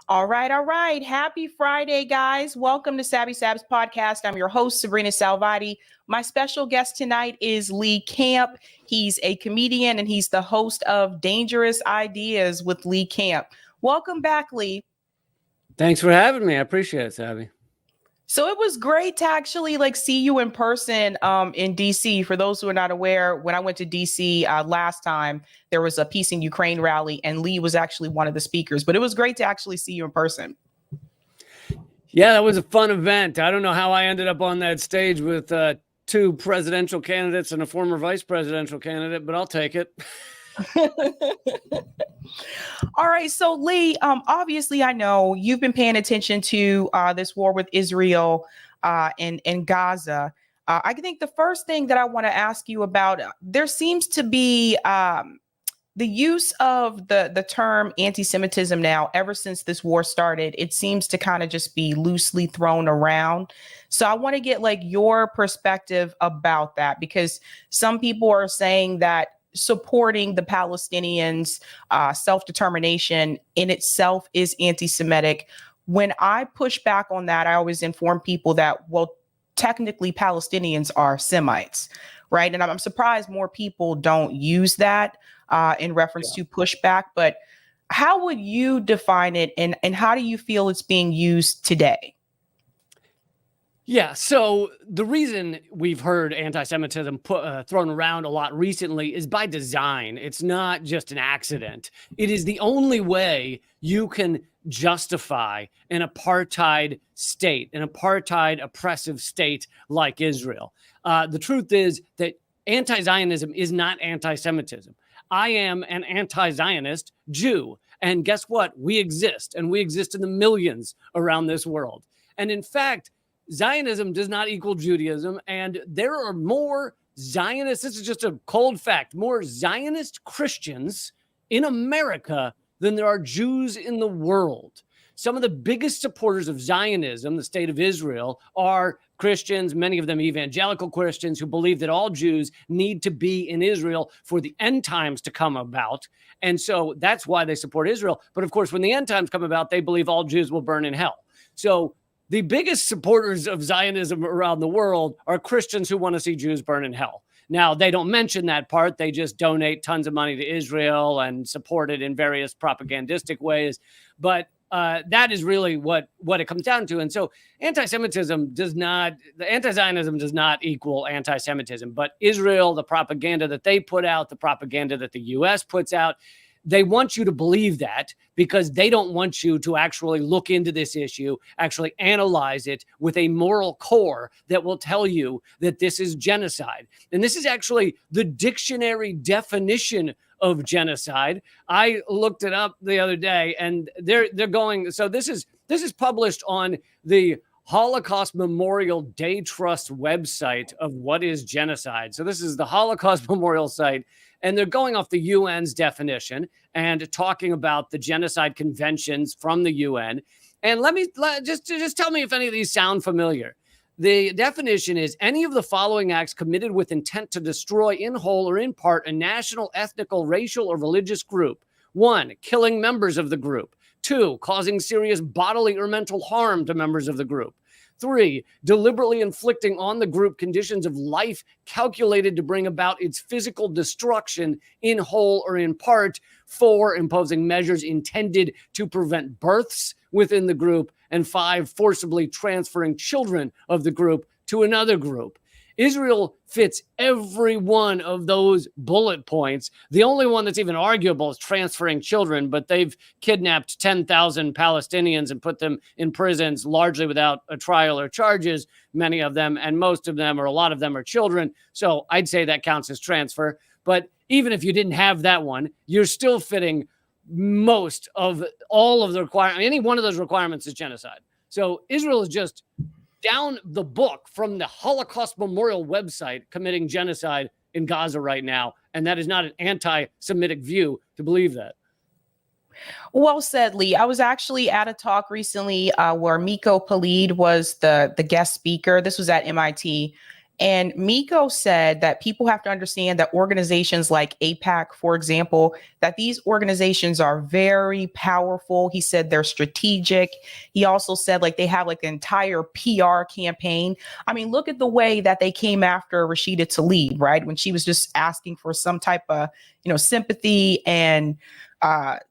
All right. Happy Friday, guys. Welcome to Sabs podcast. I'm your host, sabrinasalvati. My special guest tonight is Lee Camp. He's a comedian and he's the host of Dangerous Ideas with Lee Camp. Welcome back, Lee. Thanks for having me. I appreciate it, Sabby. So it was great to actually see you in person in DC. For those who are not aware, when I went to DC last time, there was a Peace in Ukraine rally and Lee was actually one of the speakers. But it was great to actually see you in person. Yeah, that was a fun event. I don't know how I ended up on that stage with two presidential candidates and a former vice presidential candidate, but I'll take it. All right. So, Lee, obviously, I know you've been paying attention to this war with Israel and Gaza. I think the first thing that I want to ask you about, there seems to be the use of the term anti-Semitism now, ever since this war started. It seems to kind of just be loosely thrown around. So I want to get your perspective about that, because some people are saying that supporting the Palestinians' self-determination in itself is anti-Semitic. When I push back on that, I always inform people that, well, technically Palestinians are Semites, right? And I'm surprised more people don't use that in reference to pushback. But how would you define it, and how do you feel it's being used today? Yeah, so the reason we've heard anti-Semitism thrown around a lot recently is by design. It's not just an accident. It is the only way you can justify an apartheid state, an apartheid oppressive state like Israel. The truth is that anti-Zionism is not anti-Semitism. I am an anti-Zionist Jew. And guess what? We exist, and we exist in the millions around this world. And in fact, Zionism does not equal Judaism, and there are more Zionists, this is just a cold fact, more Zionist Christians in America than there are Jews in the world. Some of the biggest supporters of Zionism, the state of Israel, are Christians, many of them evangelical Christians, who believe that all Jews need to be in Israel for the end times to come about. And so that's why they support Israel. But of course, when the end times come about, they believe all Jews will burn in hell. So the biggest supporters of Zionism around the world are Christians who want to see Jews burn in hell. Now, they don't mention that part. They just donate tons of money to Israel and support it in various propagandistic ways. But that is really what it comes down to. And so anti-Zionism does not equal anti-Semitism. But Israel, the propaganda that they put out, the propaganda that the U.S. puts out, they want you to believe that because they don't want you to actually look into this issue, actually analyze it with a moral core that will tell you that this is genocide. And this is actually the dictionary definition of genocide. I looked it up the other day, and they're going. So this is published on the Holocaust Memorial Day Trust website of what is genocide. So this is the Holocaust Memorial site. And they're going off the UN's definition and talking about the genocide conventions from the UN. And just tell me if any of these sound familiar. The definition is any of the following acts committed with intent to destroy in whole or in part a national, ethnical, racial, or religious group. 1, killing members of the group. 2, causing serious bodily or mental harm to members of the group. 3, deliberately inflicting on the group conditions of life calculated to bring about its physical destruction in whole or in part. 4, imposing measures intended to prevent births within the group. And 5, forcibly transferring children of the group to another group. Israel fits every one of those bullet points. The only one that's even arguable is transferring children, but they've kidnapped 10,000 Palestinians and put them in prisons largely without a trial or charges, many of them, and most of them, or a lot of them, are children. So I'd say that counts as transfer. But even if you didn't have that one, you're still fitting most of all of the requirements. Any one of those requirements is genocide. So Israel is just down the book from the Holocaust Memorial website committing genocide in Gaza right now. And that is not an anti-Semitic view to believe that. Well said, Lee. I was actually at a talk recently where Miko Palid was the guest speaker. This was at MIT. And Miko said that people have to understand that organizations like AIPAC, for example, that these organizations are very powerful. He said they're strategic. He also said like they have like an entire PR campaign. I mean, look at the way that they came after Rashida Tlaib, right? When she was just asking for some type of, sympathy and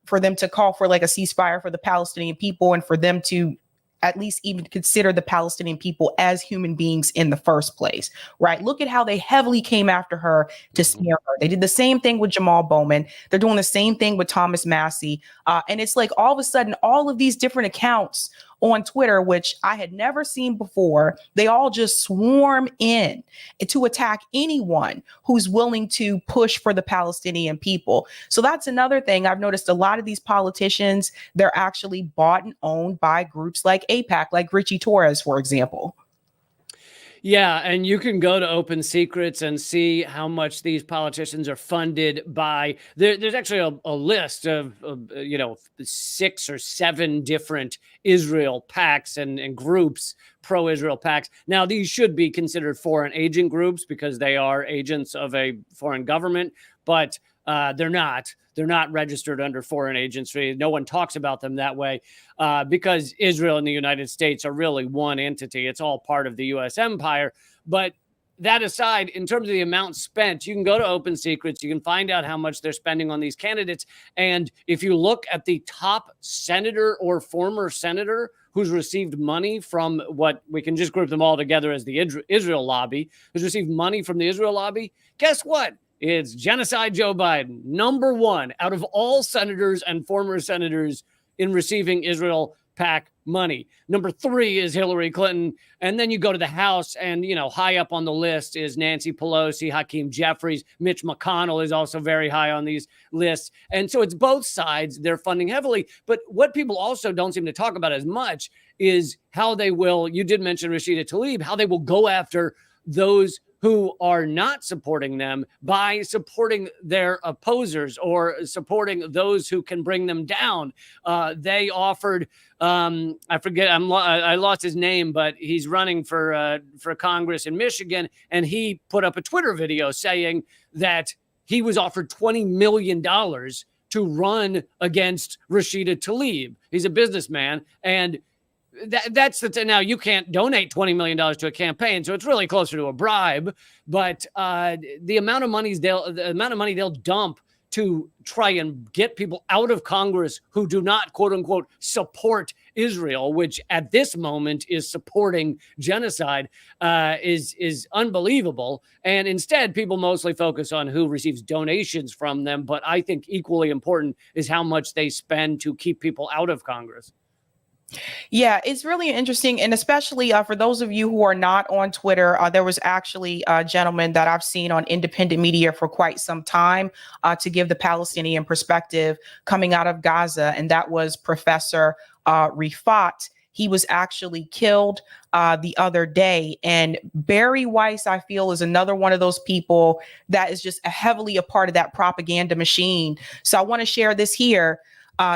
for them to call for like a ceasefire for the Palestinian people and for them to at least even consider the Palestinian people as human beings in the first place, right? Look at how they heavily came after her to smear her. They did the same thing with Jamal Bowman. They're doing the same thing with Thomas Massey. And it's like all of a sudden, all of these different accounts on Twitter, which I had never seen before, they all just swarm in to attack anyone who's willing to push for the Palestinian people. So that's another thing. I've noticed a lot of these politicians, they're actually bought and owned by groups like AIPAC, like Richie Torres, for example. Yeah, and you can go to Open Secrets and see how much these politicians are funded by. There's actually a list of 6 or 7 different Israel PACs and groups, pro-Israel PACs. Now, these should be considered foreign agent groups because they are agents of a foreign government, but they're not. They're not registered under foreign agency. No one talks about them that way because Israel and the United States are really one entity. It's all part of the U.S. empire. But that aside, in terms of the amount spent, you can go to Open Secrets. You can find out how much they're spending on these candidates. And if you look at the top senator or former senator who's received money from what we can just group them all together as the Israel lobby, who's received money from the Israel lobby, guess what? It's Genocide Joe Biden, number 1 out of all senators and former senators in receiving Israel PAC money. Number 3 is Hillary Clinton. And then you go to the House and, high up on the list is Nancy Pelosi, Hakeem Jeffries, Mitch McConnell is also very high on these lists. And so it's both sides. They're funding heavily. But what people also don't seem to talk about as much is how they will, you did mention Rashida Tlaib, how they will go after those who are not supporting them by supporting their opposers or supporting those who can bring them down. They offered, I forget, I lost his name, but he's running for Congress in Michigan, and he put up a Twitter video saying that he was offered $20 million to run against Rashida Tlaib. He's a businessman, and that's the now you can't donate $20 million to a campaign, so it's really closer to a bribe. But the amount of money they'll dump to try and get people out of Congress who do not, quote unquote, support Israel, which at this moment is supporting genocide, is unbelievable. And instead, people mostly focus on who receives donations from them. But I think equally important is how much they spend to keep people out of Congress. Yeah, it's really interesting. And especially for those of you who are not on Twitter, there was actually a gentleman that I've seen on independent media for quite some time to give the Palestinian perspective coming out of Gaza. And that was Professor Rifat. He was actually killed the other day. And Barry Weiss, I feel, is another one of those people that is just heavily a part of that propaganda machine. So I want to share this here.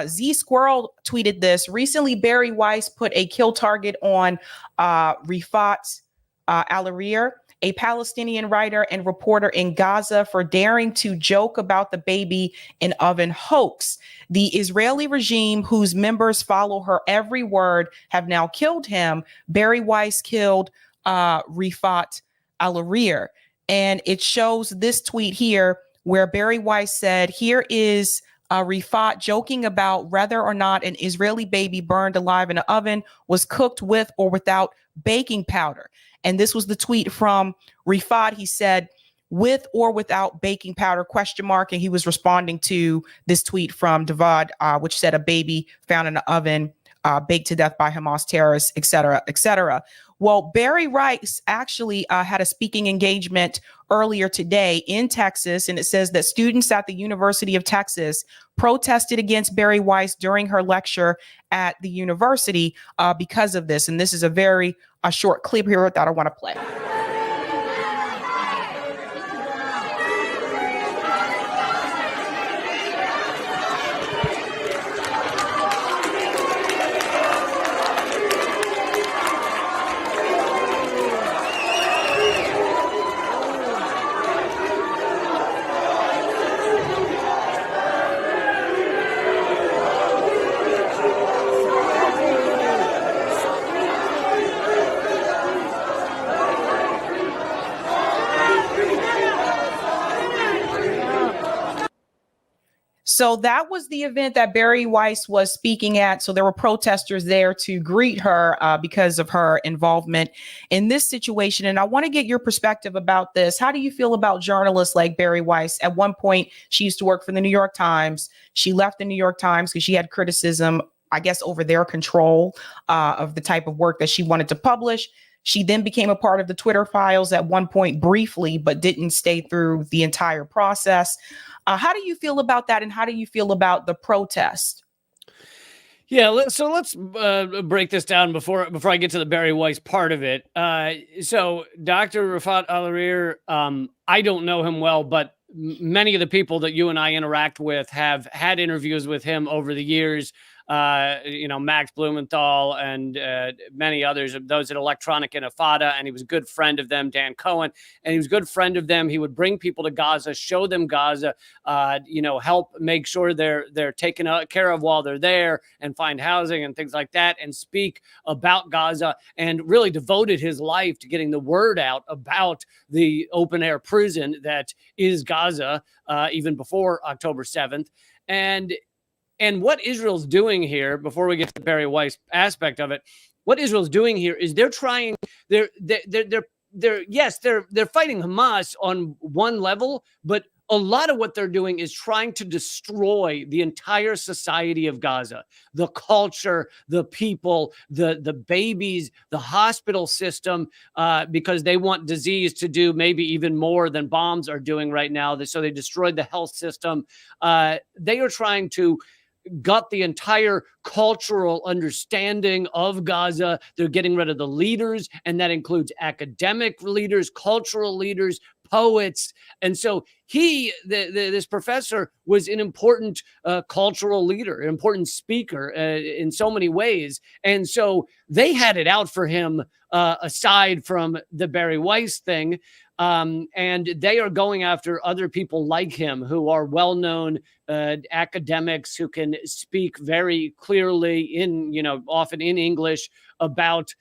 Z Squirrel tweeted this. Recently, Barry Weiss put a kill target on Rifat Alarir, a Palestinian writer and reporter in Gaza, for daring to joke about the baby in oven hoax. The Israeli regime, whose members follow her every word, have now killed him. Barry Weiss killed Rifat Alarir. And it shows this tweet here where Barry Weiss said, here is Rifat joking about whether or not an Israeli baby burned alive in an oven was cooked with or without baking powder. And this was the tweet from Rifat. He said, with or without baking powder, ? And he was responding to this tweet from Divad, which said a baby found in an oven, baked to death by Hamas terrorists, et cetera, et cetera. Well, Barry Weiss actually had a speaking engagement earlier today in Texas, and it says that students at the University of Texas protested against Barry Weiss during her lecture at the university because of this. And this is a very short clip here that I want to play. So that was the event that Barry Weiss was speaking at. So there were protesters there to greet her because of her involvement in this situation. And I want to get your perspective about this. How do you feel about journalists like Barry Weiss? At one point, she used to work for the New York Times. She left the New York Times because she had criticism, I guess, over their control of the type of work that she wanted to publish. She then became a part of the Twitter files at one point briefly, but didn't stay through the entire process. How do you feel about that? And how do you feel about the protest? Yeah, so let's break this down before I get to the Barry Weiss part of it. So Dr. Rafat Al-Arir, I don't know him well, but many of the people that you and I interact with have had interviews with him over the years. Max Blumenthal and many others of those at Electronic Intifada, and he was a good friend of them, Dan Cohen, and he was a good friend of them. He would bring people to Gaza, show them Gaza, help make sure they're taken care of while they're there and find housing and things like that, and speak about Gaza, and really devoted his life to getting the word out about the open air prison that is Gaza, even before October 7th. And what Israel's doing here, before we get to the Barry Weiss aspect of it, what Israel's doing here is they're fighting Hamas on one level, but a lot of what they're doing is trying to destroy the entire society of Gaza, the culture, the people, the babies, the hospital system, because they want disease to do maybe even more than bombs are doing right now. So they destroyed the health system. They are trying to gut the entire cultural understanding of Gaza. They're getting rid of the leaders, and that includes academic leaders, cultural leaders, poets. And so this professor was an important cultural leader, an important speaker in so many ways. And so they had it out for him, aside from the Barry Weiss thing. And they are going after other people like him who are well-known academics who can speak very clearly often in English about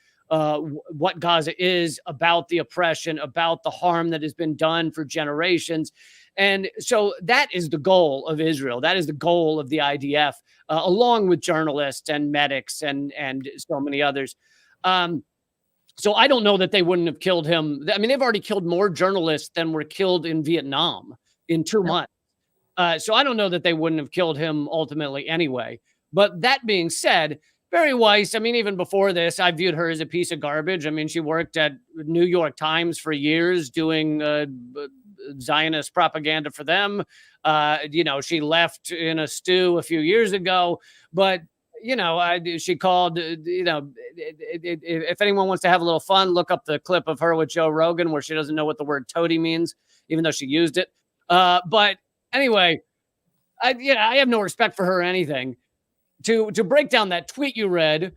what Gaza is, about the oppression, about the harm that has been done for generations. And so that is the goal of Israel. That is the goal of the IDF, along with journalists and medics and so many others. So I don't know that they wouldn't have killed him. I mean, they've already killed more journalists than were killed in Vietnam in 2 months. So I don't know that they wouldn't have killed him ultimately anyway. But that being said, Barry Weiss, I mean, even before this, I viewed her as a piece of garbage. I mean, she worked at New York Times for years doing Zionist propaganda for them. She left in a stew a few years ago, but she called, if anyone wants to have a little fun, look up the clip of her with Joe Rogan where she doesn't know what the word toady means, even though she used it. But anyway, I have no respect for her or anything. To break down that tweet you read,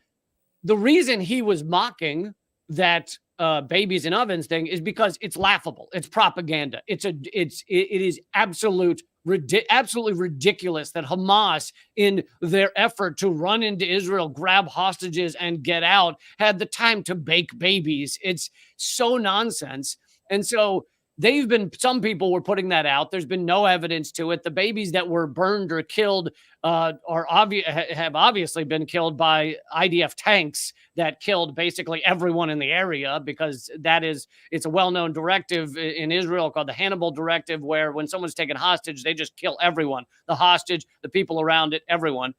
the reason he was mocking that babies in ovens thing is because it's laughable. It's propaganda. It is absolutely ridiculous that Hamas, in their effort to run into Israel, grab hostages, and get out, had the time to bake babies. It's so nonsense. And so some people were putting that out. There's been no evidence to it. The babies that were burned or killed have obviously been killed by IDF tanks that killed basically everyone in the area, because it's a well-known directive in Israel called the Hannibal Directive, where when someone's taken hostage, they just kill everyone, the hostage, the people around it, everyone.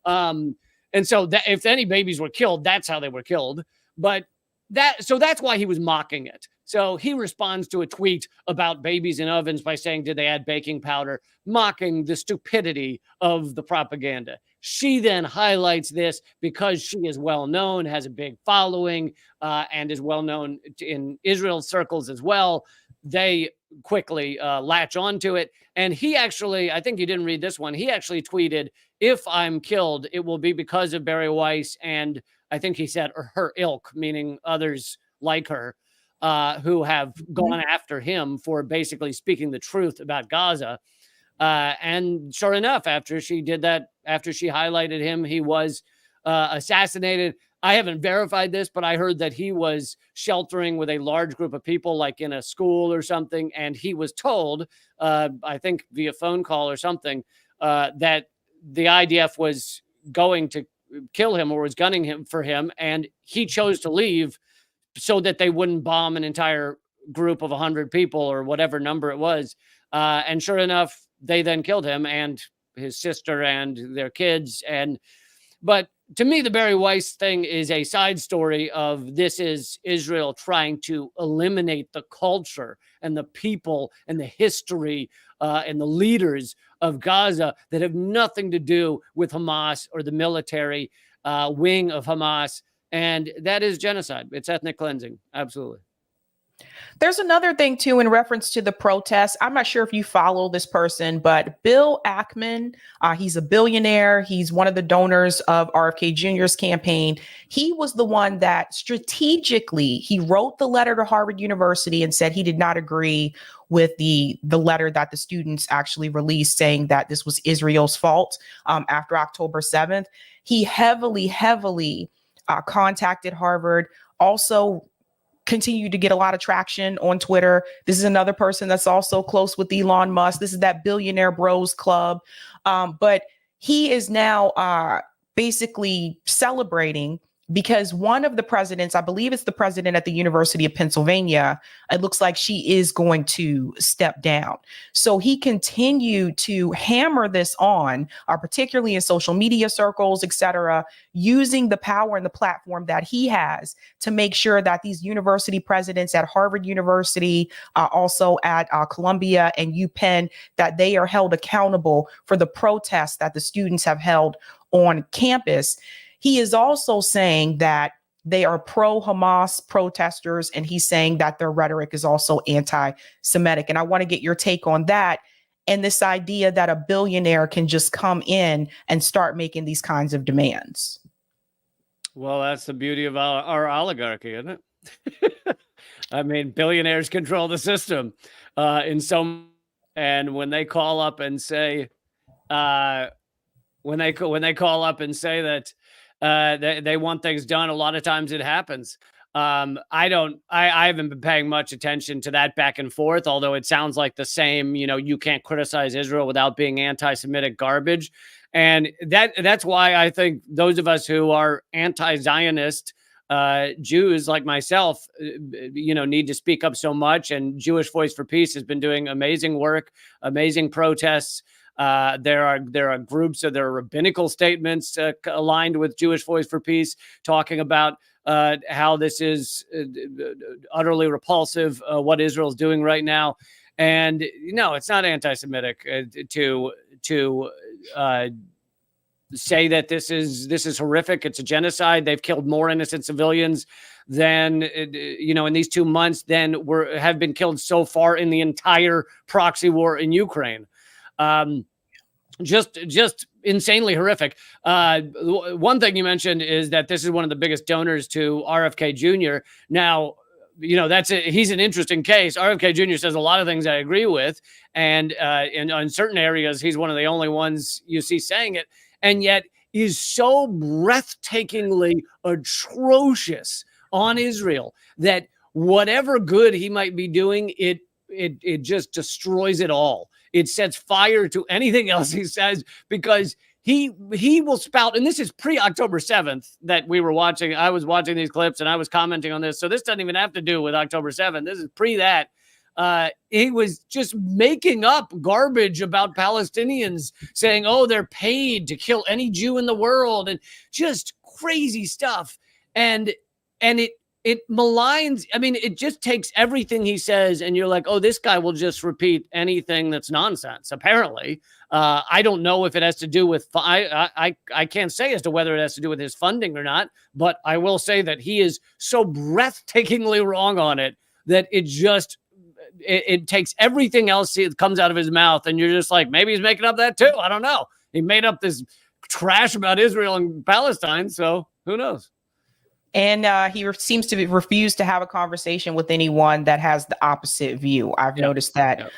And so if any babies were killed, that's how they were killed. So that's why he was mocking it. So he responds to a tweet about babies in ovens by saying, did they add baking powder? Mocking the stupidity of the propaganda. She then highlights this because she is well known, has a big following, and is well known in Israel circles as well. They quickly latch onto it. And he actually, I think you didn't read this one, he actually tweeted, if I'm killed, it will be because of Barry Weiss, and I think he said her ilk, meaning others like her, who have gone after him for basically speaking the truth about Gaza. And sure enough, after she did that, after she highlighted him, he was assassinated. I haven't verified this, but I heard that he was sheltering with a large group of people, like in a school or something. And he was told, I think via phone call or something, that the IDF was going to kill him or was gunning him for him, and he chose to leave so that they wouldn't bomb an entire group of 100 people or whatever number it was. And sure enough, they then killed him and his sister and their kids. But to me, the Barry Weiss thing is a side story of this is Israel trying to eliminate the culture and the people and the history and the leaders of Gaza that have nothing to do with Hamas or the military wing of Hamas. And that is genocide. It's ethnic cleansing. Absolutely. There's another thing, too, in reference to the protests. I'm not sure if you follow this person, but Bill Ackman, he's a billionaire. He's one of the donors of RFK Jr.'s campaign. He was the one that strategically, he wrote the letter to Harvard University and said he did not agree with the letter that the students actually released saying that this was Israel's fault after October 7th. He heavily contacted Harvard, also continue to get a lot of traction on Twitter. This is another person that's also close with Elon Musk. This is that billionaire bros club. But he is now basically celebrating because one of the presidents, I believe it's the president at the University of Pennsylvania, it looks like she is going to step down. So he continued to hammer this on, particularly in social media circles, et cetera, using the power and the platform that he has to make sure that these university presidents at Harvard University, also at Columbia and UPenn, that they are held accountable for the protests that the students have held on campus. He is also saying that they are pro-Hamas protesters, and he's saying that their rhetoric is also anti-Semitic. And I want to get your take on that and this idea that a billionaire can just come in and start making these kinds of demands. Well, that's the beauty of our oligarchy, isn't it? I mean, billionaires control the system in some, and when they call up and say, when they call up and say that they want things done, a lot of times it happens. I haven't been paying much attention to that back and forth, although it sounds like the same, you can't criticize Israel without being anti-Semitic garbage. And that's why I think those of us who are anti-Zionist Jews like myself, need to speak up so much. And Jewish Voice for Peace has been doing amazing work, amazing protests. There are groups, there are rabbinical statements aligned with Jewish Voice for Peace talking about how this is utterly repulsive, what Israel's doing right now. And no, it's not anti-Semitic to say that this is horrific. It's a genocide. They've killed more innocent civilians than in these 2 months than have been killed so far in the entire proxy war in Ukraine. Just insanely horrific. One thing you mentioned is that this is one of the biggest donors to RFK Jr. Now, he's an interesting case. RFK Jr. says a lot of things I agree with. And in certain areas, he's one of the only ones you see saying it, and yet is so breathtakingly atrocious on Israel that whatever good he might be doing, it just destroys it all. It sets fire to anything else he says, because he will spout, and this is pre-October 7th that we were watching. I was watching these clips and I was commenting on this. So this doesn't even have to do with October 7th. This is pre that. He was just making up garbage about Palestinians, saying, oh, they're paid to kill any Jew in the world, and just crazy stuff. And it maligns. I mean, it just takes everything he says, and you're like, oh, this guy will just repeat anything that's nonsense. Apparently, I don't know if it has to do with. I can't say as to whether it has to do with his funding or not, but I will say that he is so breathtakingly wrong on it that it takes everything else that comes out of his mouth, and you're just like, maybe he's making up that too. I don't know. He made up this trash about Israel and Palestine, so who knows? And he seems to refuse to have a conversation with anyone that has the opposite view. I've noticed that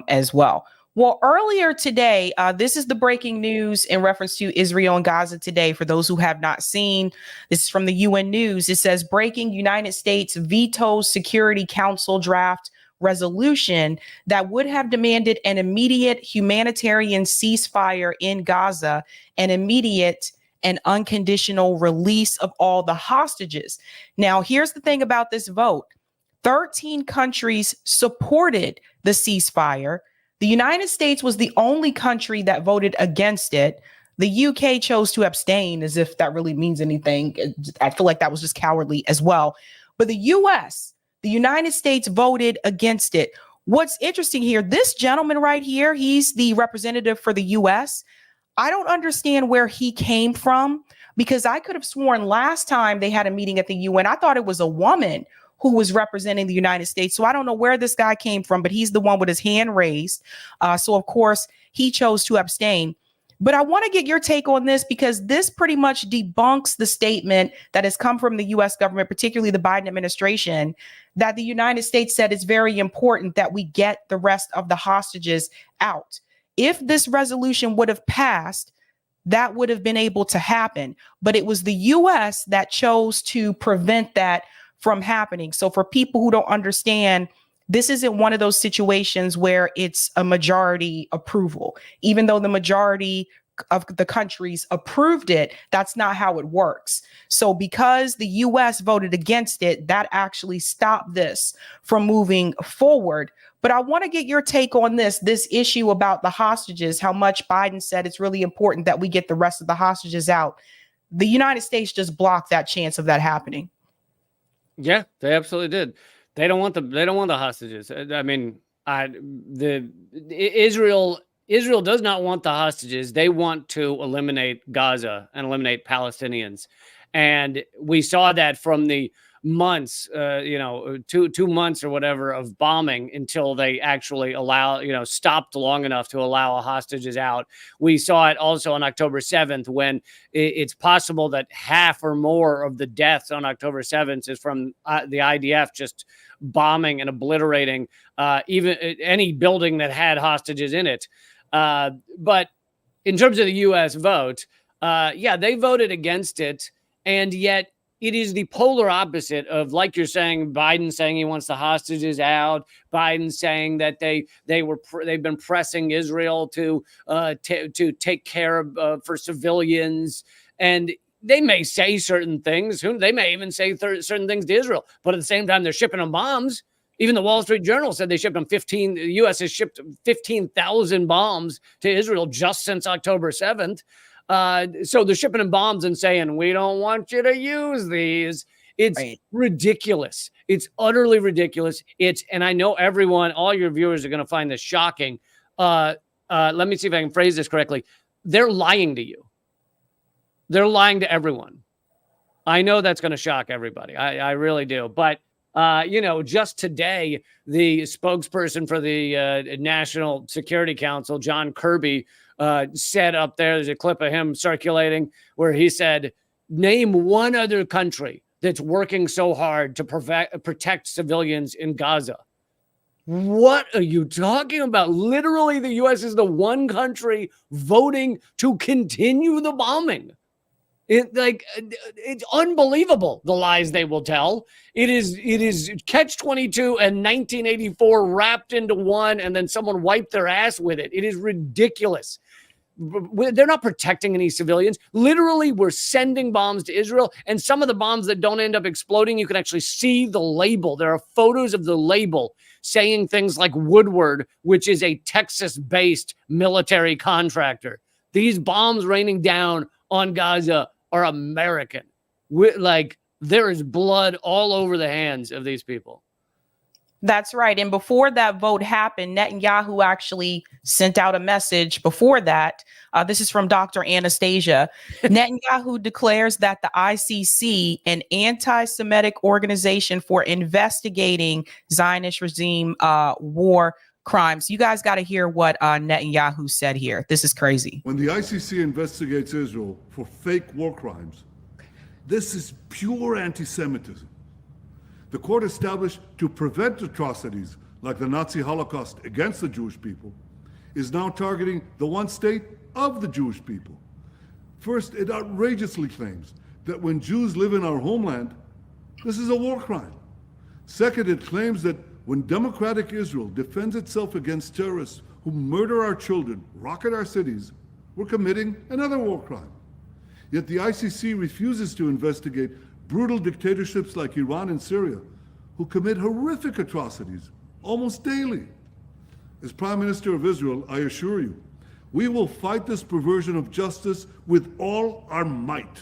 as well. Well, earlier today, this is the breaking news in reference to Israel and Gaza today. For those who have not seen, this is from the UN News. It says, breaking: United States vetoes Security Council draft resolution that would have demanded an immediate humanitarian ceasefire in Gaza, an immediate and unconditional release of all the hostages. Now, here's the thing about this vote. 13 countries supported the ceasefire. The United States was the only country that voted against it. The UK chose to abstain, as if that really means anything. I feel like that was just cowardly as well. But the United States voted against it. What's interesting here, this gentleman right here, he's the representative for the US. I don't understand where he came from, because I could have sworn last time they had a meeting at the UN, I thought it was a woman who was representing the United States. So I don't know where this guy came from, but he's the one with his hand raised. So of course he chose to abstain. But I want to get your take on this, because this pretty much debunks the statement that has come from the US government, particularly the Biden administration, that the United States said it's very important that we get the rest of the hostages out. If this resolution would have passed, that would have been able to happen. But it was the US that chose to prevent that from happening. So for people who don't understand, this isn't one of those situations where it's a majority approval. Even though the majority of the countries approved it, that's not how it works. So because the US voted against it, that actually stopped this from moving forward. But I want to get your take on this issue about the hostages, how much Biden said it's really important that we get the rest of the hostages out. The United States just blocked that chance of that happening. Yeah, they absolutely did. They don't want the hostages. I mean, Israel does not want the hostages. They want to eliminate Gaza and eliminate Palestinians. And we saw that from the months, 2 months or whatever of bombing until they actually stopped long enough to allow hostages out. We saw it also on October 7th, when it's possible that half or more of the deaths on October 7th is from the IDF just bombing and obliterating even any building that had hostages in it. But in terms of the U.S. vote, they voted against it. And yet it is the polar opposite of, like you're saying, Biden saying he wants the hostages out, Biden saying that they've been pressing Israel to take care of for civilians. And they may say certain things. They may even say certain things to Israel. But at the same time, they're shipping them bombs. Even the Wall Street Journal said they shipped them the U.S. has shipped 15,000 bombs to Israel just since October 7th. So they're shipping them bombs and saying, we don't want you to use these. It's right. Ridiculous. It's utterly ridiculous. And I know all your viewers are going to find this shocking. Let me see if I can phrase this correctly. They're lying to you. They're lying to everyone. I know that's going to shock everybody. I really do. But, just today, the spokesperson for the National Security Council, John Kirby, said up there's a clip of him circulating where he said, name one other country that's working so hard to protect civilians in Gaza. What are you talking about? Literally, the U.S. is the one country voting to continue the bombing. It's unbelievable, the lies they will tell. It is Catch-22 and 1984 wrapped into one, and then someone wiped their ass with it. It is ridiculous. They're not protecting any civilians. Literally, we're sending bombs to Israel, and some of the bombs that don't end up exploding, you can actually see the label. There are photos of the label saying things like Woodward, which is a Texas-based military contractor. These bombs raining down on Gaza are American. There is blood all over the hands of these people. That's right. And before that vote happened, Netanyahu actually sent out a message before that. This is from Dr. Anastasia. Netanyahu declares that the ICC, an anti-Semitic organization for investigating Zionist regime war crimes. You guys got to hear what Netanyahu said here. This is crazy. When the ICC investigates Israel for fake war crimes, this is pure anti-Semitism. The court established to prevent atrocities like the Nazi Holocaust against the Jewish people is now targeting the one state of the Jewish people. First, it outrageously claims that when Jews live in our homeland, this is a war crime. Second, it claims that when democratic Israel defends itself against terrorists who murder our children, rocket our cities, we're committing another war crime. Yet the ICC refuses to investigate brutal dictatorships like Iran and Syria, who commit horrific atrocities almost daily. As Prime Minister of Israel, I assure you, we will fight this perversion of justice with all our might.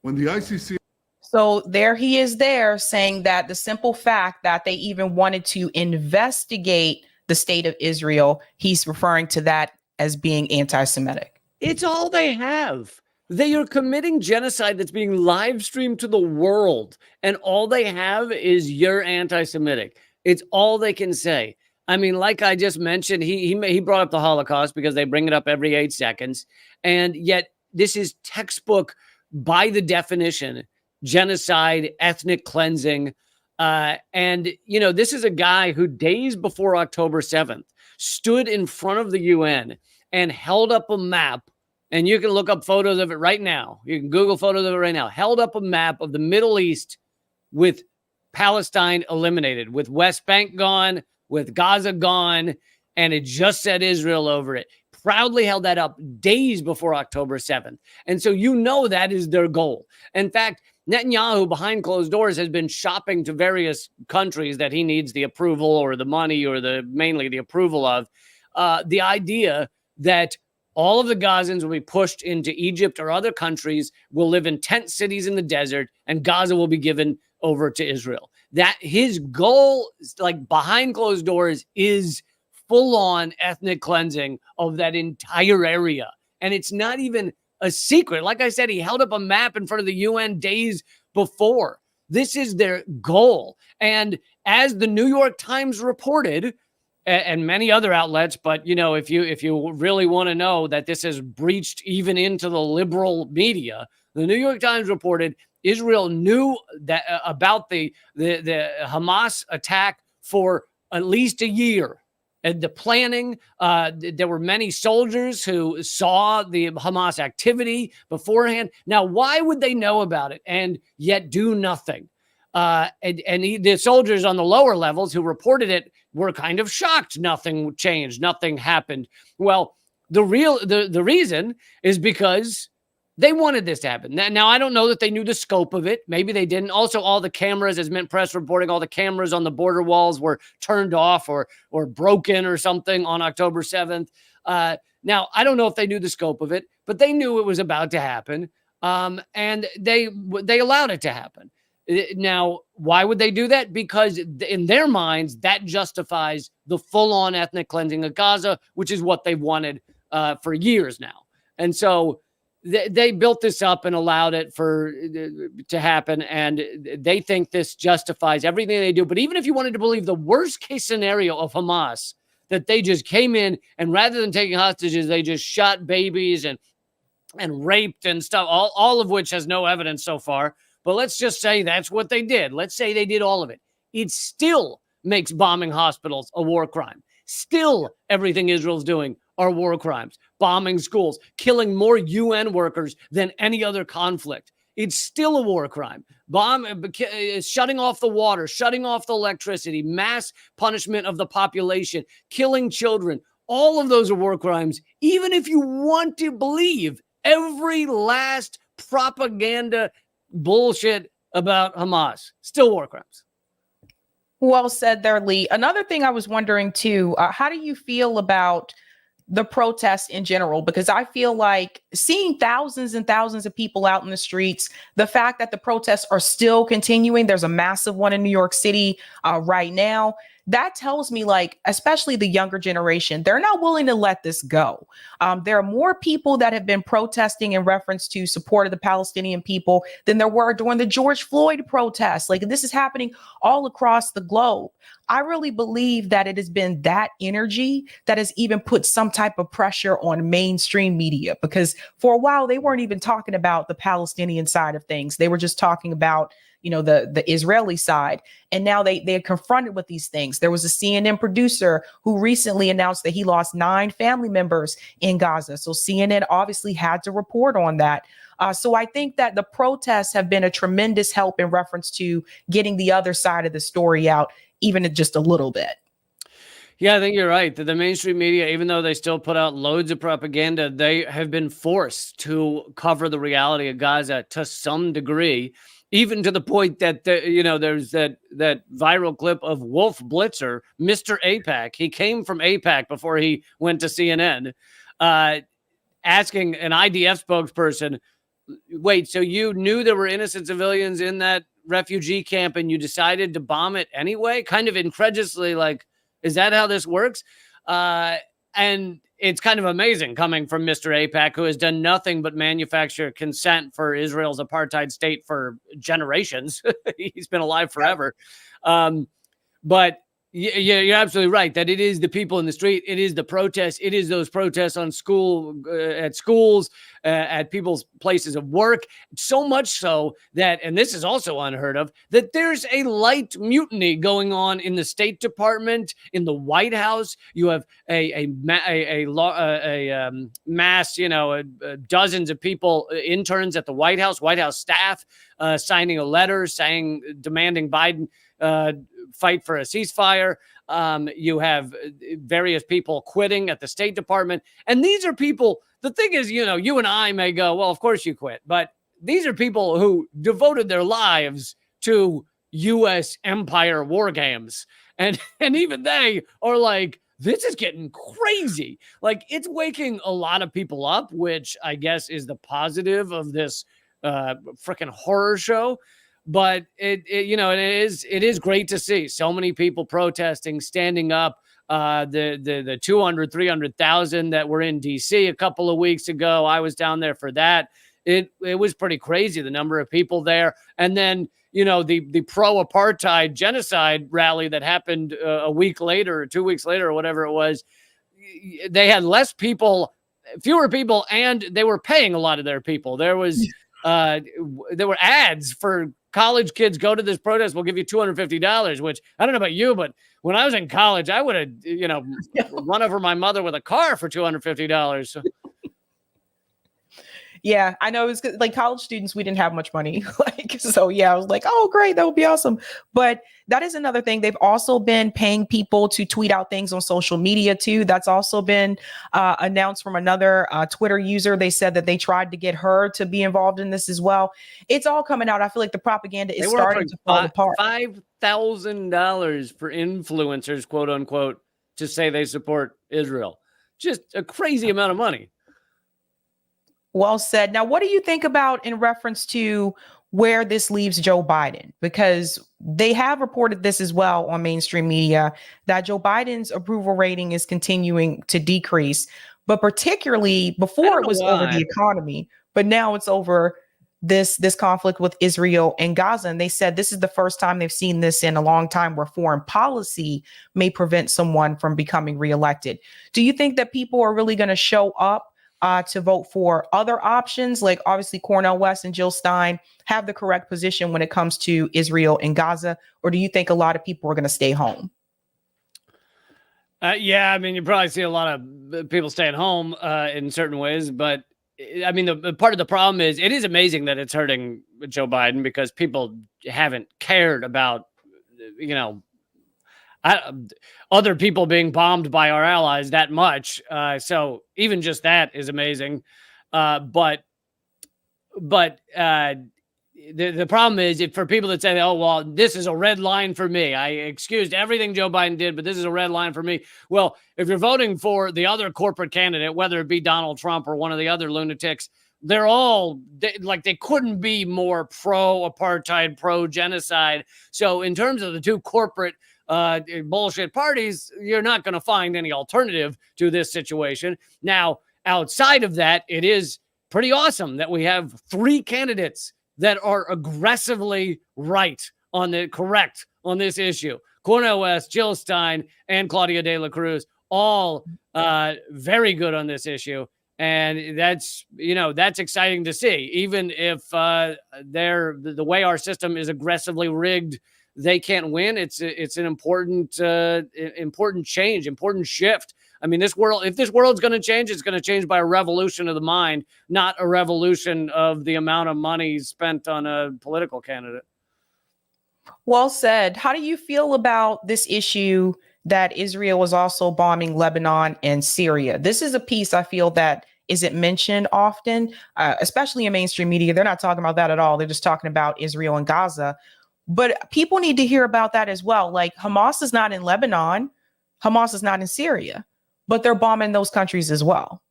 When the ICC... So there he is there saying that the simple fact that they even wanted to investigate the state of Israel, he's referring to that as being anti-Semitic. It's all they have. They are committing genocide that's being live streamed to the world. And all they have is you're anti-Semitic. It's all they can say. I mean, like I just mentioned, he brought up the Holocaust because they bring it up every 8 seconds. And yet this is textbook, by the definition, genocide, ethnic cleansing. And, you know, this is a guy who days before October 7th stood in front of the UN and held up a map. And you can look up photos of it right now. You can Google photos of it right now. Held up a map of the Middle East with Palestine eliminated, with West Bank gone, with Gaza gone, and it just said Israel over it. Proudly held that up days before October 7th. And so you know that is their goal. In fact, Netanyahu, behind closed doors, has been shopping to various countries that he needs the approval or the money or mainly the approval of. The idea that all of the Gazans will be pushed into Egypt or other countries, will live in tent cities in the desert, and Gaza will be given over to Israel. That his goal, like behind closed doors, is full-on ethnic cleansing of that entire area. And it's not even a secret. Like I said, he held up a map in front of the UN days before. This is their goal. And as the New York Times reported, and many other outlets, but you know, if you really want to know that this has breached even into the liberal media, the New York Times reported Israel knew that about the Hamas attack for at least a year. And the planning, there were many soldiers who saw the Hamas activity beforehand. Now, why would they know about it and yet do nothing? The soldiers on the lower levels who reported it were kind of shocked. Nothing changed. Nothing happened. Well, the reason is because they wanted this to happen. Now, I don't know that they knew the scope of it. Maybe they didn't. Also, all the cameras, as Mint Press reporting, all the cameras on the border walls were turned off or broken or something on October 7th. Now, I don't know if they knew the scope of it, but they knew it was about to happen. And they allowed it to happen. Now, why would they do that? Because in their minds, that justifies the full-on ethnic cleansing of Gaza, which is what they've wanted for years now. And so they built this up and allowed it to happen, and they think this justifies everything they do. But even if you wanted to believe the worst-case scenario of Hamas, that they just came in and rather than taking hostages, they just shot babies and raped and stuff, all of which has no evidence so far. But let's just say that's what they did. Let's say they did all of it. It still makes bombing hospitals a war crime. Still, everything Israel's doing are war crimes. Bombing schools, killing more UN workers than any other conflict. It's still a war crime. Shutting off the water, shutting off the electricity, mass punishment of the population, killing children. All of those are war crimes, even if you want to believe every last propaganda bullshit about Hamas. Still war crimes. Well said there, Lee. Another thing I was wondering too, how do you feel about the protests in general? Because I feel like seeing thousands and thousands of people out in the streets, the fact that the protests are still continuing, there's a massive one in New York City right now, that tells me, like, especially the younger generation, they're not willing to let this go. There are more people that have been protesting in reference to support of the Palestinian people than there were during the George Floyd protests. Like, this is happening all across the globe. I really believe that it has been that energy that has even put some type of pressure on mainstream media, because for a while they weren't even talking about the Palestinian side of things. They were just talking about, you know, the Israeli side. And now they're confronted with these things. There was a CNN producer who recently announced that he lost 9 family members in Gaza. So CNN obviously had to report on that. So I think that the protests have been a tremendous help in reference to getting the other side of the story out. even just a little bit. Yeah, I think you're right. The mainstream media, even though they still put out loads of propaganda, they have been forced to cover the reality of Gaza to some degree, even to the point that, there's that viral clip of Wolf Blitzer, Mr. AIPAC. He came from AIPAC before he went to CNN, asking an IDF spokesperson, wait, so you knew there were innocent civilians in that refugee camp and you decided to bomb it anyway? Kind of incredulously, like, is that how this works? And it's kind of amazing coming from Mr. AIPAC, who has done nothing but manufacture consent for Israel's apartheid state for generations. He's been alive forever. But you're absolutely right that it is the people in the street. It is the protests. It is those protests on at schools, at people's places of work. So much so that, and this is also unheard of, that there's a light mutiny going on in the State Department, in the White House. You have a mass, dozens of people, interns at the White House staff, signing a letter demanding Biden fight for a ceasefire. You have various people quitting at the State Department. And these are people, the thing is, you and I may go, well, of course you quit. But these are people who devoted their lives to U.S. empire war games. And even they are like, this is getting crazy. Like, it's waking a lot of people up, which I guess is the positive of this freaking horror show. But it is great to see so many people protesting, standing up. The 200, 300,000 that were in D.C. a couple of weeks ago. I was down there for that. It was pretty crazy, the number of people there. And then, the pro-apartheid genocide rally that happened a week later or 2 weeks later or whatever it was, they had fewer people, and they were paying a lot of their people. There were ads for college kids, go to this protest, we'll give you $250, which I don't know about you, but when I was in college, I would have, run over my mother with a car for $250. So. Yeah, I know. It's like college students, we didn't have much money. So yeah, I was like, oh, great, that would be awesome. But that is another thing. They've also been paying people to tweet out things on social media too. That's also been announced from another Twitter user. They said that they tried to get her to be involved in this as well. It's all coming out. I feel like the propaganda is starting to fall apart. $5,000 for influencers, quote unquote, to say they support Israel. Just a crazy amount of money. Well said. Now, what do you think about in reference to where this leaves Joe Biden? Because they have reported this as well on mainstream media, that Joe Biden's approval rating is continuing to decrease. But particularly before it was over the economy, but now it's over this conflict with Israel and Gaza. And they said this is the first time they've seen this in a long time, where foreign policy may prevent someone from becoming reelected. Do you think that people are really going to show up to vote for other options? Like obviously Cornel West and Jill Stein have the correct position when it comes to Israel and Gaza, or do you think a lot of people are going to stay home? Yeah, I mean, you probably see a lot of people staying home in certain ways, but I mean, the part of the problem is it is amazing that it's hurting Joe Biden because people haven't cared about, other people being bombed by our allies that much. So even just that is amazing. But the problem is for people that say, oh, well, this is a red line for me. I excused everything Joe Biden did, but this is a red line for me. Well, if you're voting for the other corporate candidate, whether it be Donald Trump or one of the other lunatics, they're all they couldn't be more pro-apartheid, pro-genocide. So in terms of the two corporate bullshit parties, you're not going to find any alternative to this situation. Now, outside of that, it is pretty awesome that we have three candidates that are aggressively correct on this issue. Cornel West, Jill Stein, and Claudia De La Cruz, all very good on this issue. And that's exciting to see. Even if the way our system is aggressively rigged, they can't win. It's an important change, important shift. I mean, if this world's going to change, it's going to change by a revolution of the mind, not a revolution of the amount of money spent on a political candidate. Well said. How do you feel about this issue that Israel is also bombing Lebanon and Syria? This is a piece I feel that isn't mentioned often, especially in mainstream media. They're not talking about that at all. They're just talking about Israel and Gaza. But people need to hear about that as well. Like Hamas is not in Lebanon, Hamas is not in Syria, but they're bombing those countries as well.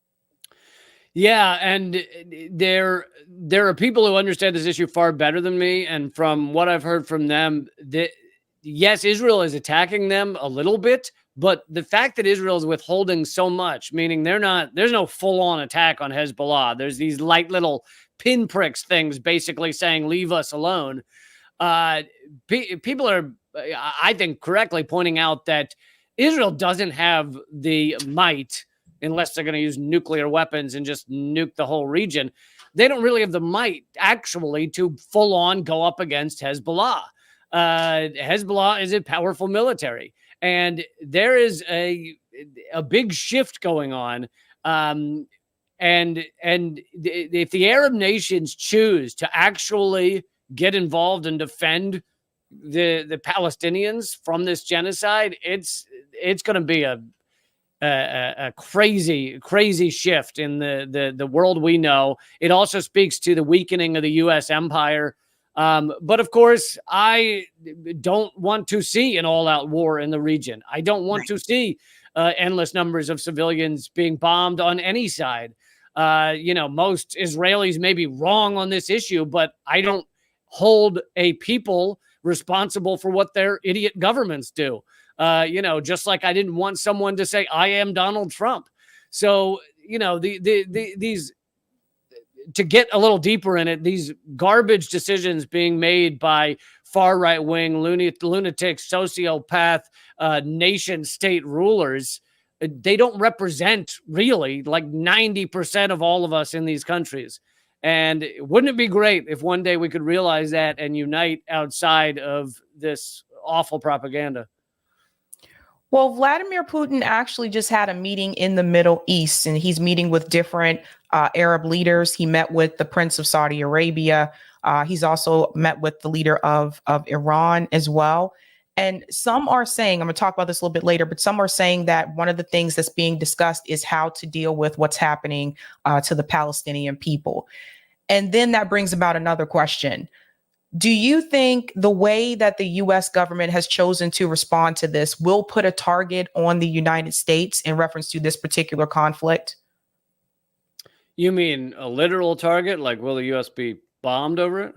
Yeah, and there are people who understand this issue far better than me, and from what I've heard from them, that yes, Israel is attacking them a little bit, but the fact that Israel is withholding so much, meaning there's no full-on attack on Hezbollah. There's these light little pinpricks things basically saying, leave us alone. People are, I think, correctly pointing out that Israel doesn't have the might, unless they're going to use nuclear weapons and just nuke the whole region. They don't really have the might, actually, to full-on go up against Hezbollah. Hezbollah is a powerful military, and there is a big shift going on. And if the Arab nations choose to actually get involved and defend the Palestinians from this genocide, it's going to be a crazy shift in the world we know. It also speaks to the weakening of the U.S. empire. But of course, I don't want to see an all-out war in the region. I don't want to see endless numbers of civilians being bombed on any side. Most Israelis may be wrong on this issue, but I don't hold a people responsible for what their idiot governments do. Just like I didn't want someone to say, I am Donald Trump. So, these, to get a little deeper in it, these garbage decisions being made by far right-wing lunatic, sociopath, nation state rulers, they don't represent really like 90% of all of us in these countries. And wouldn't it be great if one day we could realize that and unite outside of this awful propaganda? Well, Vladimir Putin actually just had a meeting in the Middle East, and he's meeting with different Arab leaders. He met with the Prince of Saudi Arabia. He's also met with the leader of Iran as well. And some are saying, I'm going to talk about this a little bit later, but some are saying that one of the things that's being discussed is how to deal with what's happening to the Palestinian people. And then that brings about another question. Do you think the way that the U.S. government has chosen to respond to this will put a target on the United States in reference to this particular conflict? You mean a literal target? Like, will the U.S. be bombed over it?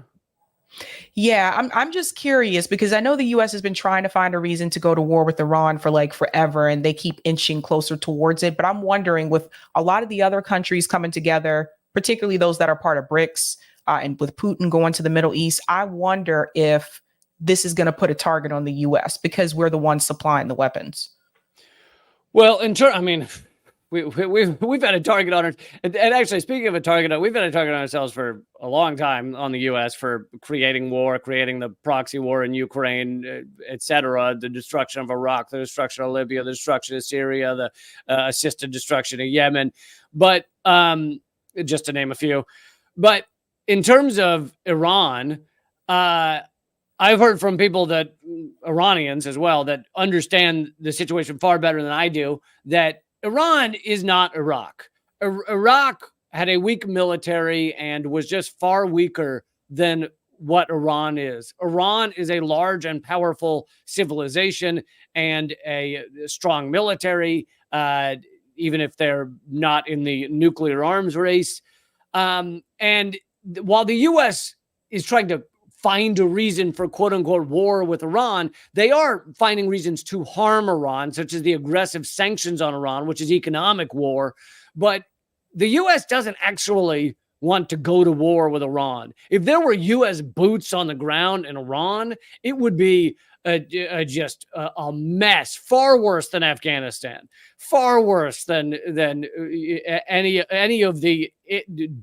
Yeah, I'm just curious because I know the U.S. has been trying to find a reason to go to war with Iran for like forever, and they keep inching closer towards it. But I'm wondering, with a lot of the other countries coming together, particularly those that are part of BRICS, and with Putin going to the Middle East, I wonder if this is going to put a target on the U.S. because we're the ones supplying the weapons. Well, we've had a target on our, and actually, speaking of a target, we've had a target on ourselves for a long time on the U.S. for creating war, creating the proxy war in Ukraine, etc., the destruction of Iraq, the destruction of Libya, the destruction of Syria, the assisted destruction of Yemen, but just to name a few. But in terms of Iran, I've heard from people that, Iranians as well, that understand the situation far better than I do, that Iran is not Iraq. Iraq had a weak military and was just far weaker than what Iran is. Iran is a large and powerful civilization and a strong military, even if they're not in the nuclear arms race. And while the U.S. is trying to find a reason for quote unquote war with Iran, they are finding reasons to harm Iran, such as the aggressive sanctions on Iran, which is economic war. But the U.S. doesn't actually want to go to war with Iran. If there were U.S. boots on the ground in Iran, it would be just a mess, far worse than Afghanistan, far worse than any of the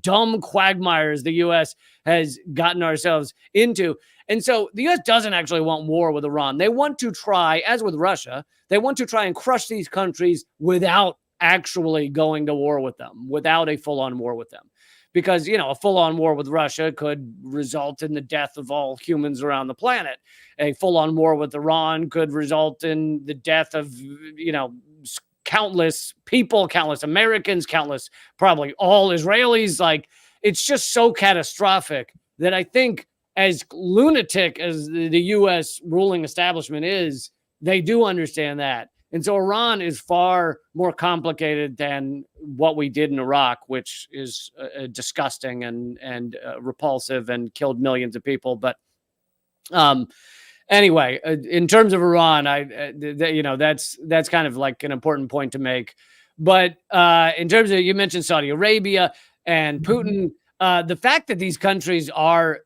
dumb quagmires the U.S. has gotten ourselves into. And so the U.S. doesn't actually want war with Iran. They want to try, as with Russia, they want to try and crush these countries without actually going to war with them, without a full-on war with them. because, a full-on war with Russia could result in the death of all humans around the planet. A full-on war with Iran could result in the death of, countless people, countless Americans, countless, probably all Israelis. Like, it's just so catastrophic that I think, as lunatic as the U.S. ruling establishment is, they do understand that. And so Iran is far more complicated than what we did in Iraq, which is disgusting and repulsive and killed millions of people. But anyway, in terms of Iran, that's kind of like an important point to make. But in terms of, you mentioned Saudi Arabia and Putin, the fact that these countries are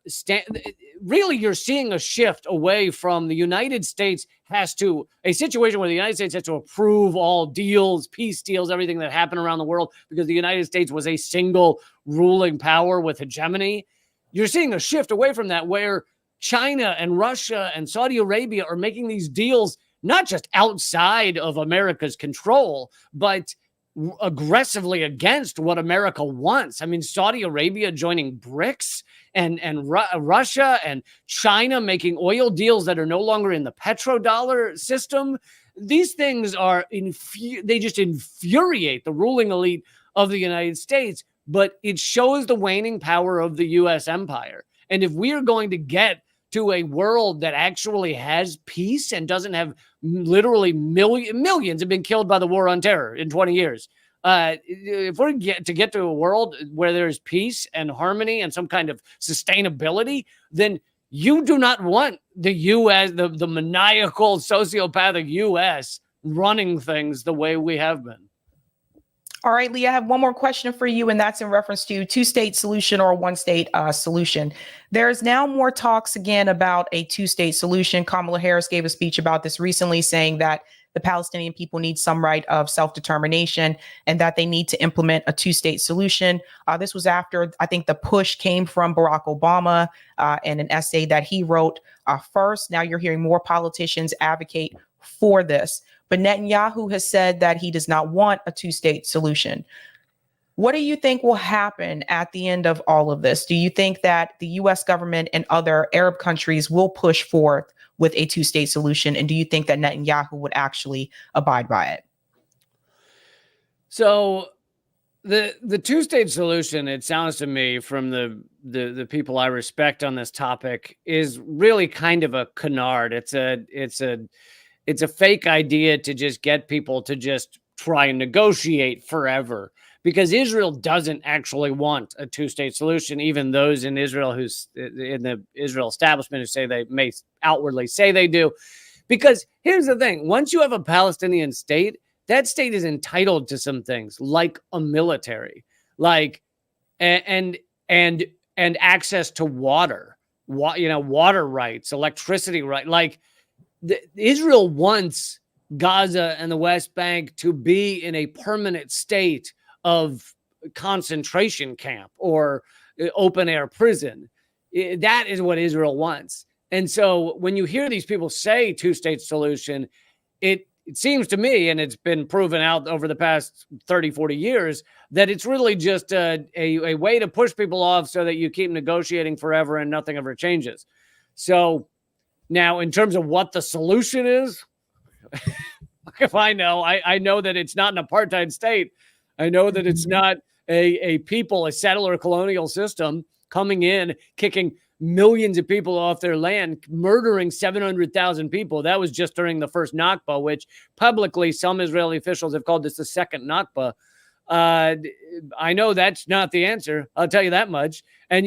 really, you're seeing a shift away from the United States a situation where the United States has to approve all deals, peace deals, everything that happened around the world, because the United States was a single ruling power with hegemony. You're seeing a shift away from that, where China and Russia and Saudi Arabia are making these deals not just outside of America's control, but aggressively against what America wants. I mean, Saudi Arabia joining BRICS and Russia and China making oil deals that are no longer in the petrodollar system. These things are they just infuriate the ruling elite of the United States, but it shows the waning power of the U.S. empire. And if we are going to get to a world that actually has peace and doesn't have literally millions have been killed by the war on terror in 20 years. If we're to get to a world where there's peace and harmony and some kind of sustainability, then you do not want the U.S., the maniacal, sociopathic U.S. running things the way we have been. All right, Lee, I have one more question for you, and that's in reference to two-state solution or one-state solution. There's now more talks again about a two-state solution. Kamala Harris gave a speech about this recently, saying that the Palestinian people need some right of self-determination and that they need to implement a two-state solution. This was after, I think, the push came from Barack Obama and an essay that he wrote first. Now you're hearing more politicians advocate for this. But Netanyahu has said that he does not want a two-state solution. What do you think will happen at the end of all of this? Do you think that the U.S. government and other Arab countries will push forth with a two-state solution? And do you think that Netanyahu would actually abide by it? So the two-state solution, it sounds to me from the people I respect on this topic, is really kind of a canard. It's a fake idea to just get people to just try and negotiate forever, because Israel doesn't actually want a two-state solution. Even those in Israel who's in the Israel establishment who say they may outwardly say they do. Because here's the thing: once you have a Palestinian state, that state is entitled to some things like a military, like and access to water, water rights, electricity rights, like. Israel wants Gaza and the West Bank to be in a permanent state of concentration camp or open air prison. That is what Israel wants. And so when you hear these people say two-state solution, it seems to me, and it's been proven out over the past 30, 40 years, that it's really just a way to push people off so that you keep negotiating forever and nothing ever changes. So now, in terms of what the solution is, if I know that it's not an apartheid state. I know that it's not a people, a settler colonial system coming in, kicking millions of people off their land, murdering 700,000 people. That was just during the first Nakba, which publicly some Israeli officials have called this the second Nakba. I know that's not the answer. I'll tell you that much. And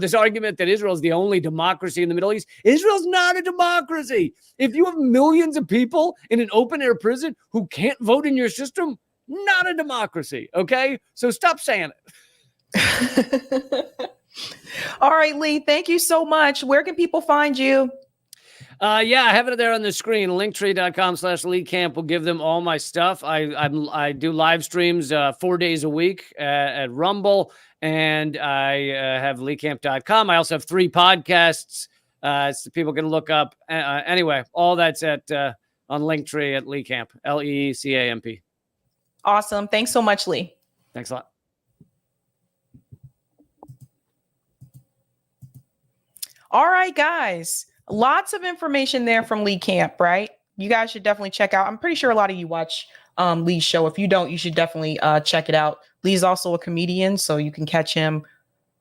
this argument that Israel is the only democracy in the Middle East. Israel's not a democracy. If you have millions of people in an open air prison who can't vote in your system, not a democracy. Okay. So stop saying it. All right, Lee, thank you so much. Where can people find you? I have it there on the screen. Linktree.com/Lee Camp will give them all my stuff. I do live streams 4 days a week at Rumble, and I have LeeCamp.com. I also have 3 podcasts, so people can look up. Anyway, all that's at on Linktree at Lee Camp, LeeCamp. Awesome. Thanks so much, Lee. Thanks a lot. All right, guys. Lots of information there from Lee Camp, right? You guys should definitely check out. I'm pretty sure a lot of you watch Lee's show. If you don't, you should definitely check it out. Lee's also a comedian, so you can catch him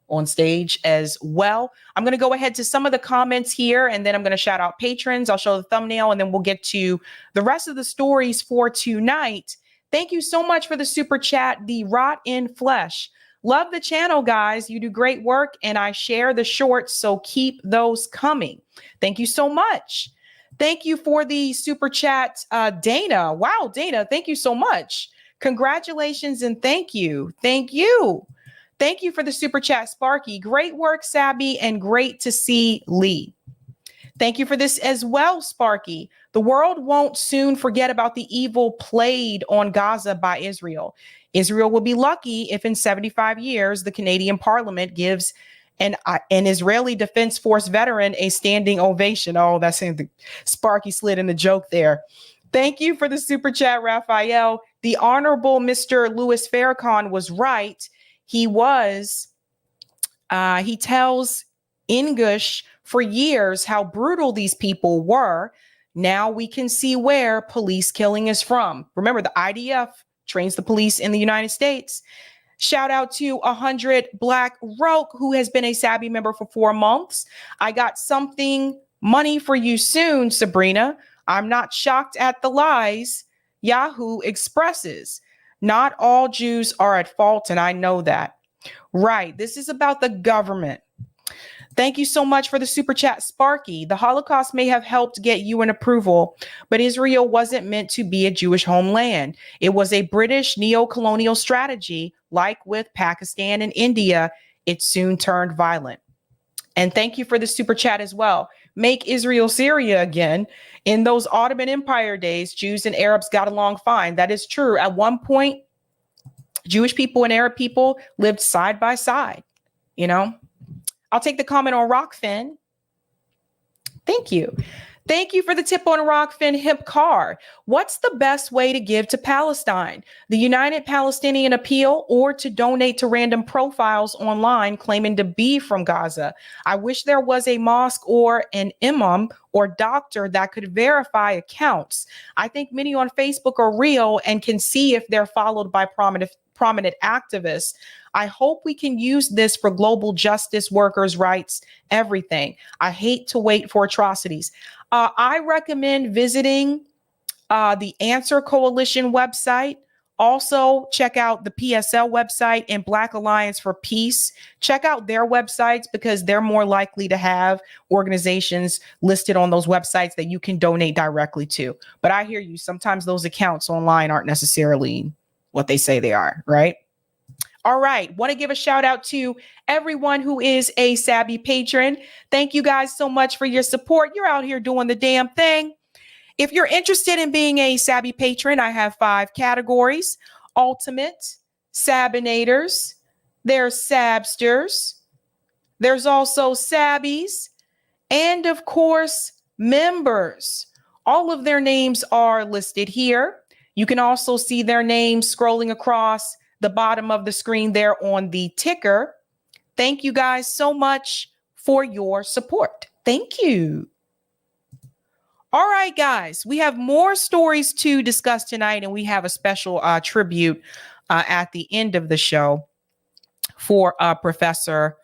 on stage as well. I'm going to go ahead to some of the comments here, and then I'm going to shout out patrons. I'll show the thumbnail, and then we'll get to the rest of the stories for tonight. Thank you so much for the super chat, The Rot in Flesh. Love the channel, guys. You do great work, and I share the shorts, so keep those coming. Thank you so much. Thank you for the super chat, Dana. Wow, Dana, thank you so much. Congratulations and thank you. Thank you. Thank you for the super chat, Sparky. Great work, Sabby, and great to see Lee. Thank you for this as well, Sparky. The world won't soon forget about the evil played on Gaza by Israel. Israel will be lucky if in 75 years, the Canadian Parliament gives an Israeli Defense Force veteran a standing ovation. Oh, that's the Sparky slid in the joke there. Thank you for the super chat, Raphael. The Honorable Mr. Louis Farrakhan was right. He tells English for years how brutal these people were. Now we can see where police killing is from. Remember, the IDF trains the police in the United States. Shout out to 100 Black Roke, who has been a Sabby member for 4 months. I got something money for you soon, Sabrina. I'm not shocked at the lies Yahoo expresses. Not all Jews are at fault, and I know that. Right. This is about the government. Thank you so much for the super chat, Sparky. The Holocaust may have helped get UN approval, but Israel wasn't meant to be a Jewish homeland. It was a British neo-colonial strategy, like with Pakistan and India. It soon turned violent. And thank you for the super chat as well. Make Israel Syria again. In those Ottoman Empire days, Jews and Arabs got along fine. That is true. At one point, Jewish people and Arab people lived side by side, you know? I'll take the comment on Rockfin. Thank you. Thank you for the tip on Rockfin Hip Car. What's the best way to give to Palestine? The United Palestinian Appeal, or to donate to random profiles online claiming to be from Gaza? I wish there was a mosque or an imam or doctor that could verify accounts. I think many on Facebook are real and can see if they're followed by prominent activists. I hope we can use this for global justice, workers' rights, everything. I hate to wait for atrocities. I recommend visiting the Answer Coalition website. Also, check out the PSL website and Black Alliance for Peace. Check out their websites because they're more likely to have organizations listed on those websites that you can donate directly to. But I hear you. Sometimes those accounts online aren't necessarily what they say they are, right? All right. Want to give a shout out to everyone who is a Sabby patron. Thank you guys so much for your support. You're out here doing the damn thing. If you're interested in being a Sabby patron, I have 5 categories: Ultimate, Sabinators, there's Sabsters, there's also Sabbies, and of course, members. All of their names are listed here. You can also see their names scrolling across the bottom of the screen there on the ticker. Thank you guys so much for your support. Thank you. All right, guys, we have more stories to discuss tonight, and we have a special tribute at the end of the show for Professor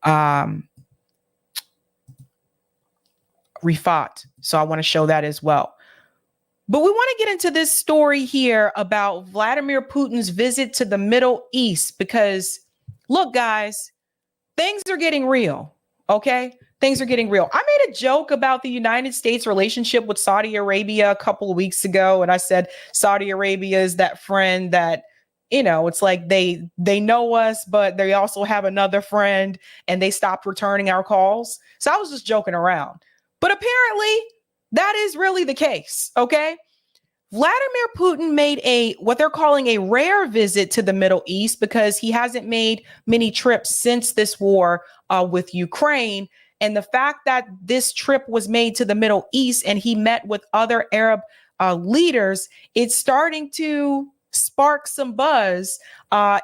Rifat. So I want to show that as well. But we want to get into this story here about Vladimir Putin's visit to the Middle East because, look, guys, things are getting real, okay? Things are getting real. I made a joke about the United States relationship with Saudi Arabia a couple of weeks ago, and I said Saudi Arabia is that friend that, you know, it's like they know us, but they also have another friend, and they stopped returning our calls. So I was just joking around. But apparently, that is really the case, okay? Vladimir Putin made what they're calling a rare visit to the Middle East because he hasn't made many trips since this war with Ukraine. And the fact that this trip was made to the Middle East and he met with other Arab leaders, it's starting to spark some buzz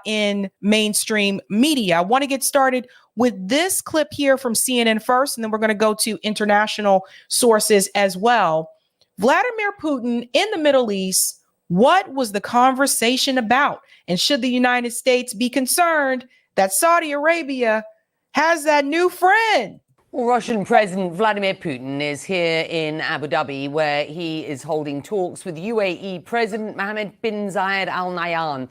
in mainstream media. I want to get started with this clip here from CNN first, and then we're going to go to international sources as well. Vladimir Putin in the Middle East, what was the conversation about? And should the United States be concerned that Saudi Arabia has that new friend? Well, Russian President Vladimir Putin is here in Abu Dhabi, where he is holding talks with UAE President Mohammed bin Zayed Al Nahyan.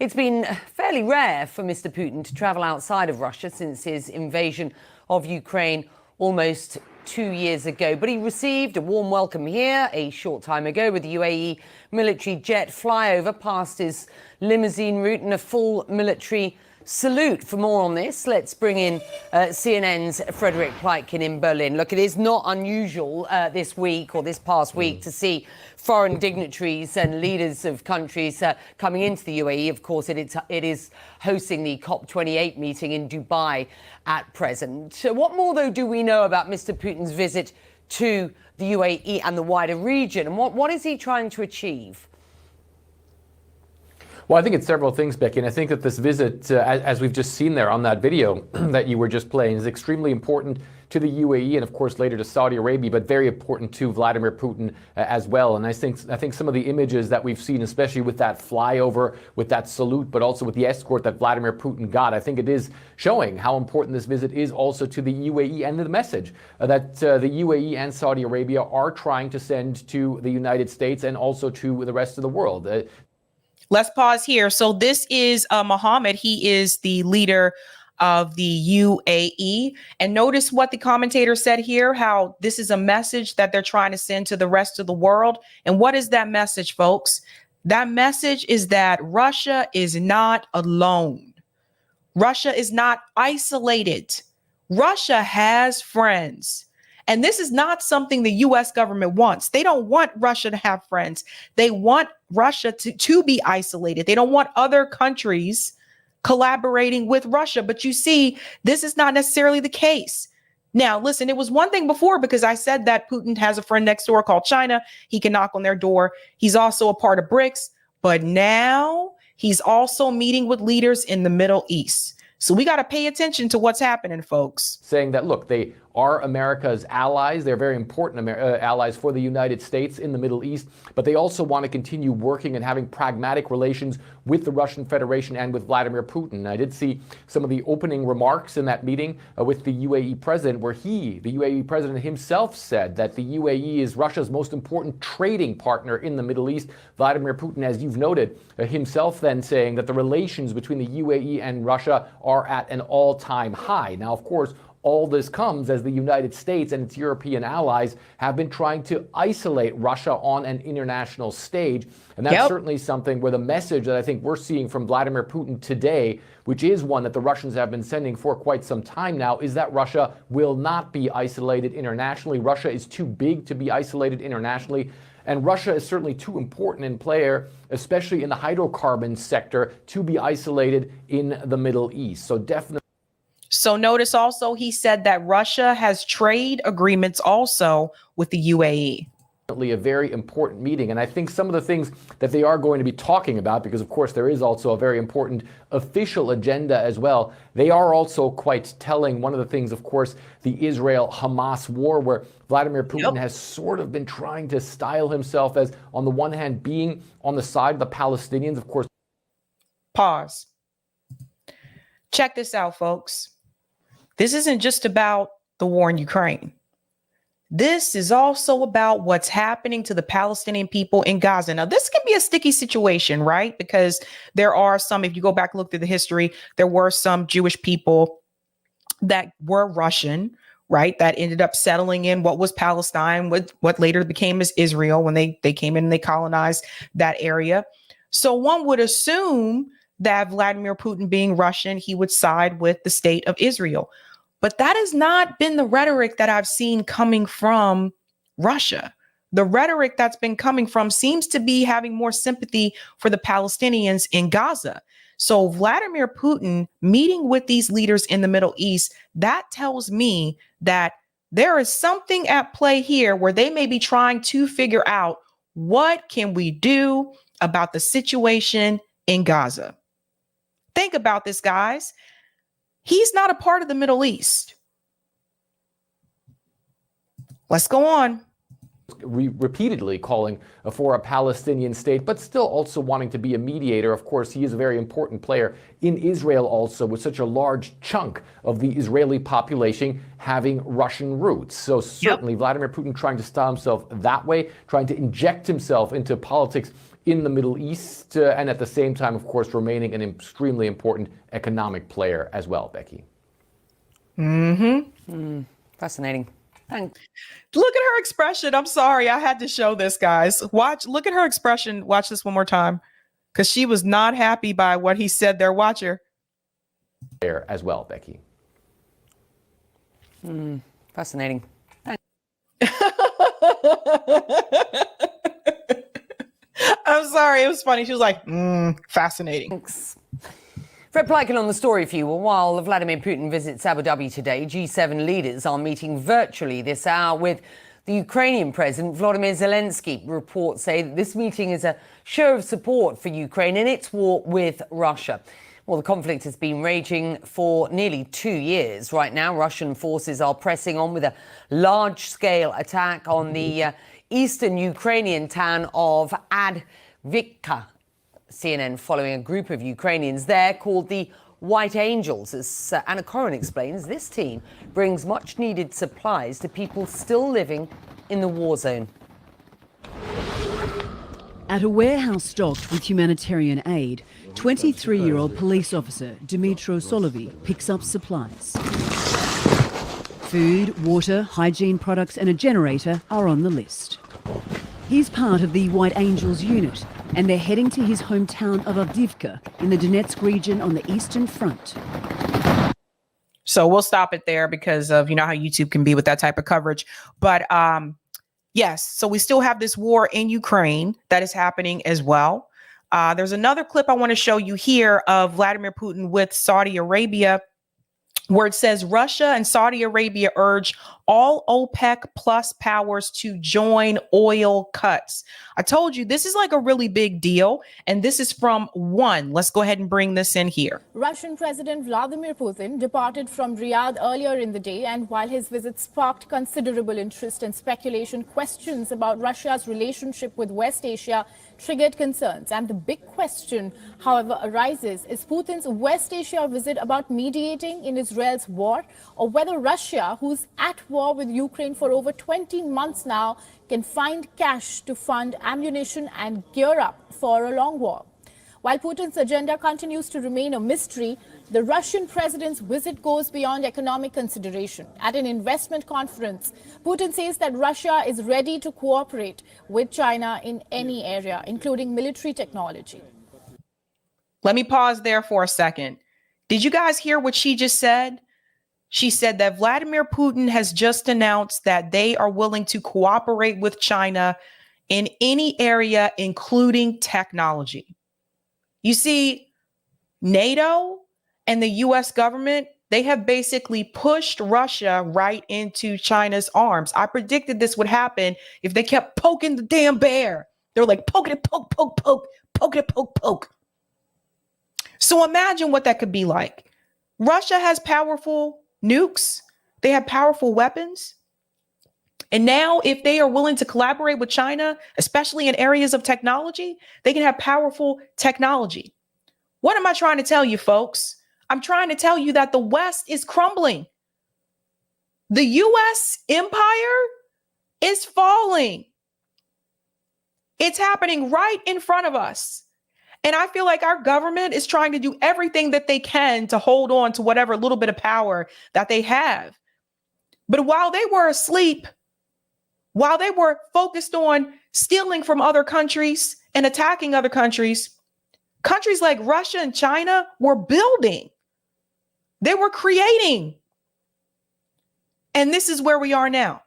It's been fairly rare for Mr. Putin to travel outside of Russia since his invasion of Ukraine almost 2 years ago. But he received a warm welcome here a short time ago with the UAE military jet flyover past his limousine route and a full military salute. For more on this, let's bring in CNN's Frederick Pleitgen in Berlin. Look, it is not unusual this week or this past week to see foreign dignitaries and leaders of countries coming into the UAE. Of course, it is hosting the COP28 meeting in Dubai at present. So what more, though, do we know about Mr. Putin's visit to the UAE and the wider region? And what is he trying to achieve? Well, I think it's several things, Becky, and I think that this visit, as we've just seen there on that video that you were just playing, is extremely important to the UAE and, of course, later to Saudi Arabia, but very important to Vladimir Putin as well. And I think some of the images that we've seen, especially with that flyover, with that salute, but also with the escort that Vladimir Putin got, I think it is showing how important this visit is also to the UAE and the message that the UAE and Saudi Arabia are trying to send to the United States and also to the rest of the world. Let's pause here. So this is Mohammed. He is the leader of the UAE. And notice what the commentator said here, how this is a message that they're trying to send to the rest of the world. And what is that message, folks? That message is that Russia is not alone. Russia is not isolated. Russia has friends. And this is not something the U.S. government wants. They don't want Russia to have friends. They want Russia to be isolated. They don't want other countries collaborating with Russia. But you see, this is not necessarily the case. Now, listen, it was one thing before because I said that Putin has a friend next door called China. He can knock on their door. He's also a part of BRICS. But now he's also meeting with leaders in the Middle East. So we got to pay attention to what's happening, folks. Saying that, look, they are America's allies. They're very important allies for the United States in the Middle East, but they also want to continue working and having pragmatic relations with the Russian Federation and with Vladimir Putin. I did see some of the opening remarks in that meeting with the UAE president, where the UAE president himself said that the UAE is Russia's most important trading partner in the Middle East. Vladimir Putin, as you've noted, himself then saying that the relations between the UAE and Russia are at an all-time high. Now, of course, all this comes as the United States and its European allies have been trying to isolate Russia on an international stage. And that's certainly something where the message that I think we're seeing from Vladimir Putin today, which is one that the Russians have been sending for quite some time now, is that Russia will not be isolated internationally. Russia is too big to be isolated internationally. And Russia is certainly too important in player, especially in the hydrocarbon sector, to be isolated in the Middle East. So definitely. So notice also he said that Russia has trade agreements also with the UAE. A very important meeting. And I think some of the things that they are going to be talking about, because of course there is also a very important official agenda as well, they are also quite telling. One of the things, of course, the Israel-Hamas war, where Vladimir Putin has sort of been trying to style himself as, on the one hand, being on the side of the Palestinians, of course. Pause. Check this out, folks. This isn't just about the war in Ukraine. This is also about what's happening to the Palestinian people in Gaza. Now, this can be a sticky situation, right? Because there are some, if you go back and look through the history, there were some Jewish people that were Russian, right? That ended up settling in what was Palestine, with what later became as Israel when they came in and they colonized that area. So one would assume that Vladimir Putin being Russian, he would side with the state of Israel. But that has not been the rhetoric that I've seen coming from Russia. The rhetoric that's been coming from seems to be having more sympathy for the Palestinians in Gaza. So Vladimir Putin meeting with these leaders in the Middle East, that tells me that there is something at play here where they may be trying to figure out what can we do about the situation in Gaza. Think about this, guys. He's not a part of the Middle East. Let's go on. Repeatedly calling for a Palestinian state, but still also wanting to be a mediator. Of course, he is a very important player in Israel also, with such a large chunk of the Israeli population having Russian roots. So certainly Vladimir Putin trying to style himself that way, trying to inject himself into politics in the Middle East, and at the same time, of course, remaining an extremely important economic player as well, Becky. Fascinating. Thanks. Look at her expression. I'm sorry. I had to show this, guys. Look at her expression. Watch this one more time, because she was not happy by what he said there. Watch her. There as well, Becky. Fascinating. Thanks. I'm sorry. It was funny. She was like, fascinating. Thanks. Fred Plykin on the story for you. Well, while Vladimir Putin visits Abu Dhabi today, G7 leaders are meeting virtually this hour with the Ukrainian President Vladimir Zelensky. Reports say that this meeting is a show of support for Ukraine in its war with Russia. Well, the conflict has been raging for nearly 2 years. Right now, Russian forces are pressing on with a large-scale attack on the eastern Ukrainian town of Advika. CNN following a group of Ukrainians there called the White Angels. As Anna Corin explains, this team brings much-needed supplies to people still living in the war zone. At a warehouse stocked with humanitarian aid, 23-year-old police officer Dmytro Solovy picks up supplies. Food, water, hygiene products and a generator are on the list. He's part of the White Angels unit, and they're heading to his hometown of Avdiivka in the Donetsk region on the Eastern Front. So we'll stop it there because of, how YouTube can be with that type of coverage. But yes, so we still have this war in Ukraine that is happening as well. There's another clip I want to show you here of Vladimir Putin with Saudi Arabia, where it says Russia and Saudi Arabia urge all OPEC plus powers to join oil cuts. I told you this is like a really big deal. And this is from One. Let's go ahead and bring this in here. Russian President Vladimir Putin departed from Riyadh earlier in the day. And while his visit sparked considerable interest and speculation, questions about Russia's relationship with West Asia triggered concerns. And the big question, however, arises, is Putin's West Asia visit about mediating in Israel's war, or whether Russia, who's at war with Ukraine for over 20 months now, can find cash to fund ammunition and gear up for a long war. While Putin's agenda continues to remain a mystery, the Russian president's visit goes beyond economic consideration. At an investment conference, Putin says that Russia is ready to cooperate with China in any area, including military technology. Let me pause there for a second. Did you guys hear what she just said? She said that Vladimir Putin has just announced that they are willing to cooperate with China in any area, including technology. You see, NATO and the US government, they have basically pushed Russia right into China's arms. I predicted this would happen if they kept poking the damn bear. They were like, poke it, poke, poke, poke, poke it, poke, poke. So imagine what that could be like. Russia has powerful nukes. They have powerful weapons. And now if they are willing to collaborate with China, especially in areas of technology, they can have powerful technology. What am I trying to tell you, folks? I'm trying to tell you that the West is crumbling. The US empire is falling. It's happening right in front of us. And I feel like our government is trying to do everything that they can to hold on to whatever little bit of power that they have. But while they were asleep, while they were focused on stealing from other countries and attacking other countries, countries like Russia and China were building. They were creating. And this is where we are now.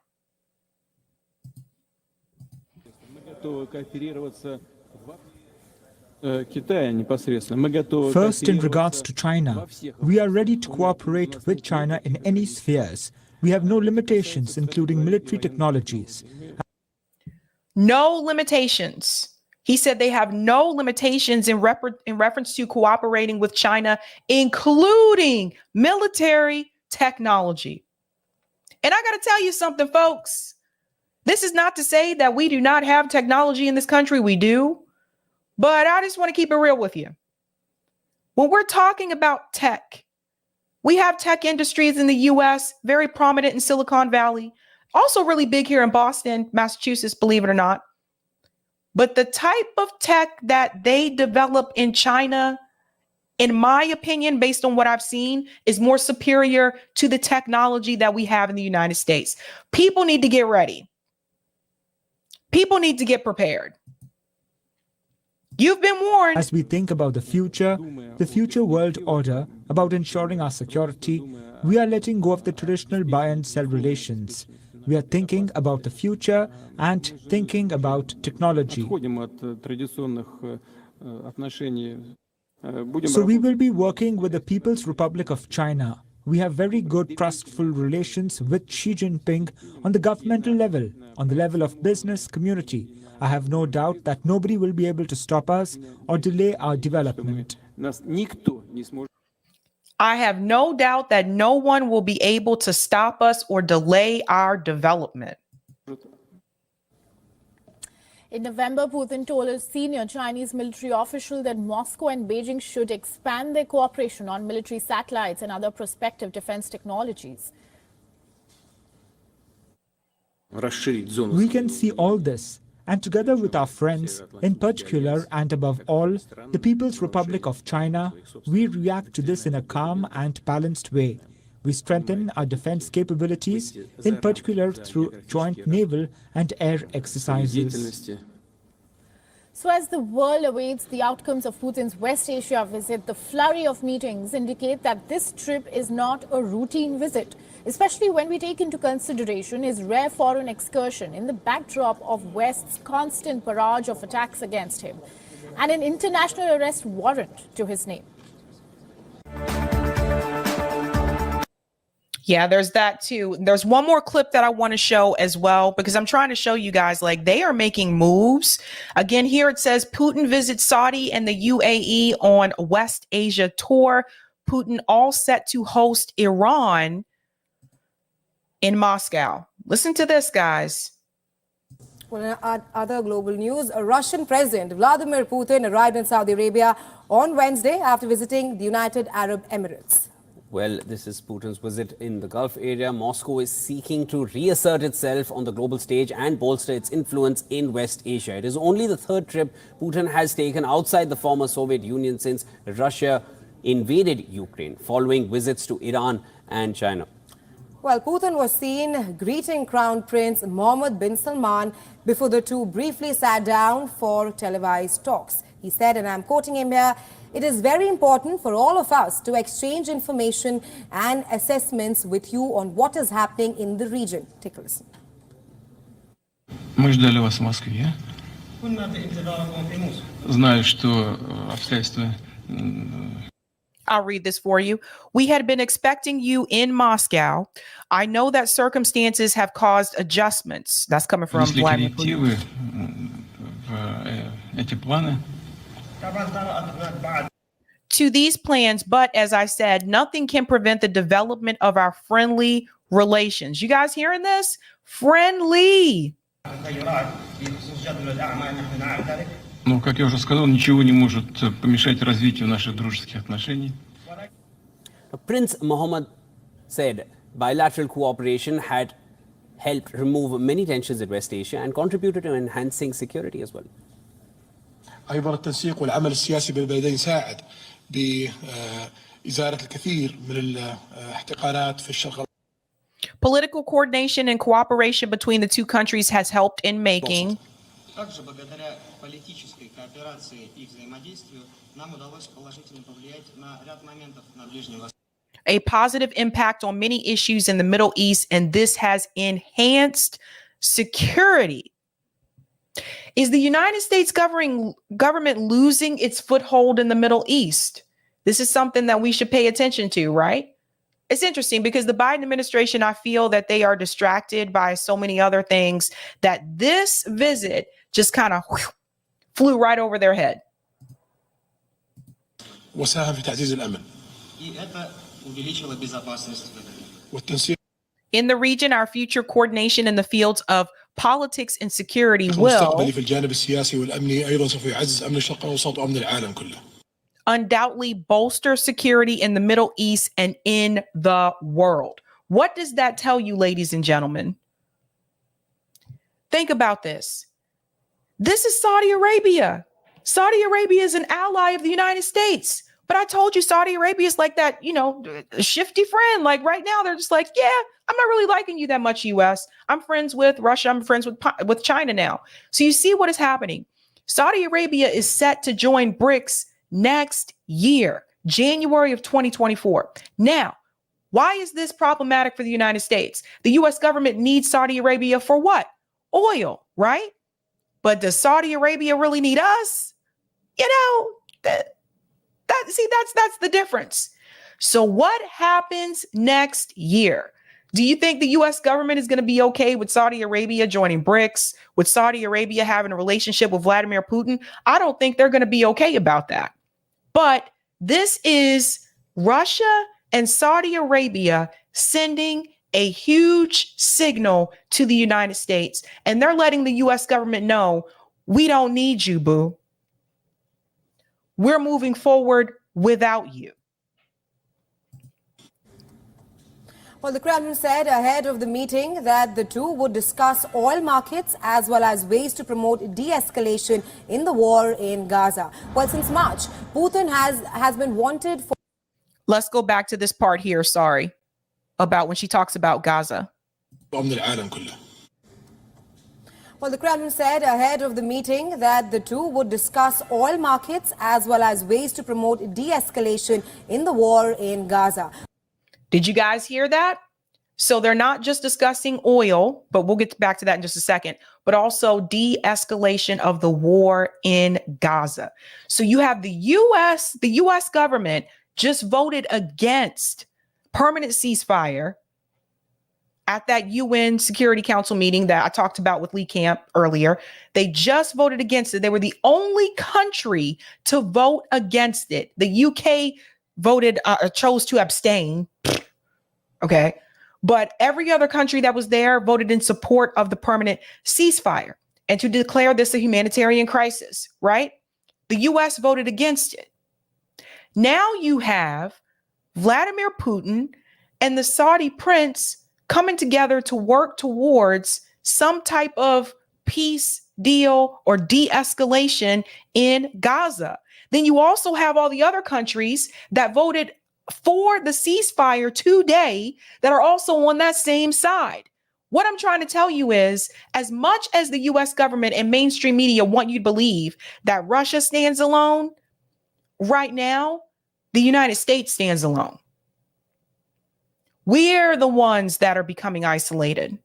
First, in regards to China, we are ready to cooperate with China in any spheres. We have no limitations, including military technologies. No limitations. He said they have no limitations in reference to cooperating with China, including military technology. And I got to tell you something, folks. This is not to say that we do not have technology in this country. We do. But I just want to keep it real with you. When we're talking about tech, we have tech industries in the U.S., very prominent in Silicon Valley, also really big here in Boston, Massachusetts, believe it or not. But the type of tech that they develop in China, in my opinion, based on what I've seen, is more superior to the technology that we have in the United States. People need to get ready. People need to get prepared. You've been warned. As we think about the future world order, about ensuring our security, we are letting go of the traditional buy and sell relations. We are thinking about the future and thinking about technology. So we will be working with the People's Republic of China. We have very good, trustful relations with Xi Jinping on the governmental level, on the level of business community. I have no doubt that nobody will be able to stop us or delay our development. I have no doubt that no one will be able to stop us or delay our development. In November, Putin told a senior Chinese military official that Moscow and Beijing should expand their cooperation on military satellites and other prospective defense technologies. We can see all this, and together with our friends, in particular and above all, the People's Republic of China, we react to this in a calm and balanced way. We strengthen our defense capabilities, in particular through joint naval and air exercises. So as the world awaits the outcomes of Putin's West Asia visit, the flurry of meetings indicate that this trip is not a routine visit, especially when we take into consideration his rare foreign excursion in the backdrop of West's constant barrage of attacks against him and an international arrest warrant to his name. Yeah, there's that too. There's one more clip that I want to show as well, because I'm trying to show you guys, like, they are making moves. Again, here it says Putin visits Saudi and the UAE on West Asia tour. Putin all set to host Iran in Moscow. Listen to this, guys. Well, in other global news, Russian President Vladimir Putin arrived in Saudi Arabia on Wednesday after visiting the United Arab Emirates. Well, this is Putin's visit in the Gulf area. Moscow is seeking to reassert itself on the global stage and bolster its influence in West Asia. It is only the third trip Putin has taken outside the former Soviet Union since Russia invaded Ukraine, following visits to Iran and China. Well, Putin was seen greeting Crown Prince Mohammed bin Salman before the two briefly sat down for televised talks. He said, and I'm quoting him here, "It is very important for all of us to exchange information and assessments with you on what is happening in the region." Take a listen. Мы ждали вас в Москве. Знаю, что обстоятельства. I'll read this for you. "We had been expecting you in Moscow. I know that circumstances have caused adjustments." That's coming from Vladimir Putin. Эти планы. "To these plans, but as I said, nothing can prevent the development of our friendly relations." You guys hearing this? Friendly. Ну, как я уже сказал, ничего не может помешать развитию наших дружеских отношений. Prince Mohammed said bilateral cooperation had helped remove many tensions in West Asia and contributed to enhancing security as well. أيضا التنسيق والعمل السياسي بين البلدين ساعد بإزالة الكثير من الاحتقانات في الشرق. Political coordination and cooperation between the two countries has helped in making Также благодаря политической кооперации и взаимодействию нам удалось положительно повлиять на ряд моментов на Ближнем Востоке. a positive impact on many issues in the Middle East, and this has enhanced security. Is the United States government losing its foothold in the Middle East? This is something that we should pay attention to, right? It's interesting because the Biden administration, I feel that they are distracted by so many other things that this visit just kind of flew right over their head. وساهم في تعزيز الأمن И это увеличило безопасность в регионе. والتنسيق In the region, our future coordination in the fields of politics and security will المستقبلي في الجانب السياسي والأمني أيضا سوف يعزز أمن الشرق الأوسط وأمن العالم كله. undoubtedly bolster security in the Middle East and in the world. What does that tell you, ladies and gentlemen? Think about this. This is Saudi Arabia. Saudi Arabia is an ally of the United States. But I told you Saudi Arabia is like that, shifty friend. Like right now, they're just like, yeah, I'm not really liking you that much, US. I'm friends with Russia. I'm friends with China now. So you see what is happening. Saudi Arabia is set to join BRICS next year, January of 2024. Now, why is this problematic for the United States? The US government needs Saudi Arabia for what? Oil, right? But does Saudi Arabia really need us? That's the difference. So what happens next year? Do you think the US government is going to be okay with Saudi Arabia joining BRICS, with Saudi Arabia having a relationship with Vladimir Putin? I don't think they're going to be okay about that. But this is Russia and Saudi Arabia sending a huge signal to the United States. And they're letting the US government know, we don't need you, boo. We're moving forward without you. Well, the Kremlin said ahead of the meeting that the two would discuss oil markets as well as ways to promote de-escalation in the war in Gaza. Well, since March, Putin has been wanted for... Let's go back to this part here, sorry, about when she talks about Gaza. Well, the Kremlin said ahead of the meeting that the two would discuss oil markets as well as ways to promote de-escalation in the war in Gaza. Did you guys hear that? So they're not just discussing oil, but we'll get back to that in just a second, but also de-escalation of the war in Gaza. So you have the US government just voted against permanent ceasefire at that UN Security Council meeting that I talked about with Lee Camp earlier. They just voted against it. They were the only country to vote against it. The UK chose to abstain. Okay. But every other country that was there voted in support of the permanent ceasefire and to declare this a humanitarian crisis, right? The US voted against it. Now you have Vladimir Putin and the Saudi prince coming together to work towards some type of peace deal or de-escalation in Gaza. Then you also have all the other countries that voted for the ceasefire today that are also on that same side. What I'm trying to tell you is, as much as the US government and mainstream media want you to believe that Russia stands alone, right now, the United States stands alone. We're the ones that are becoming isolated.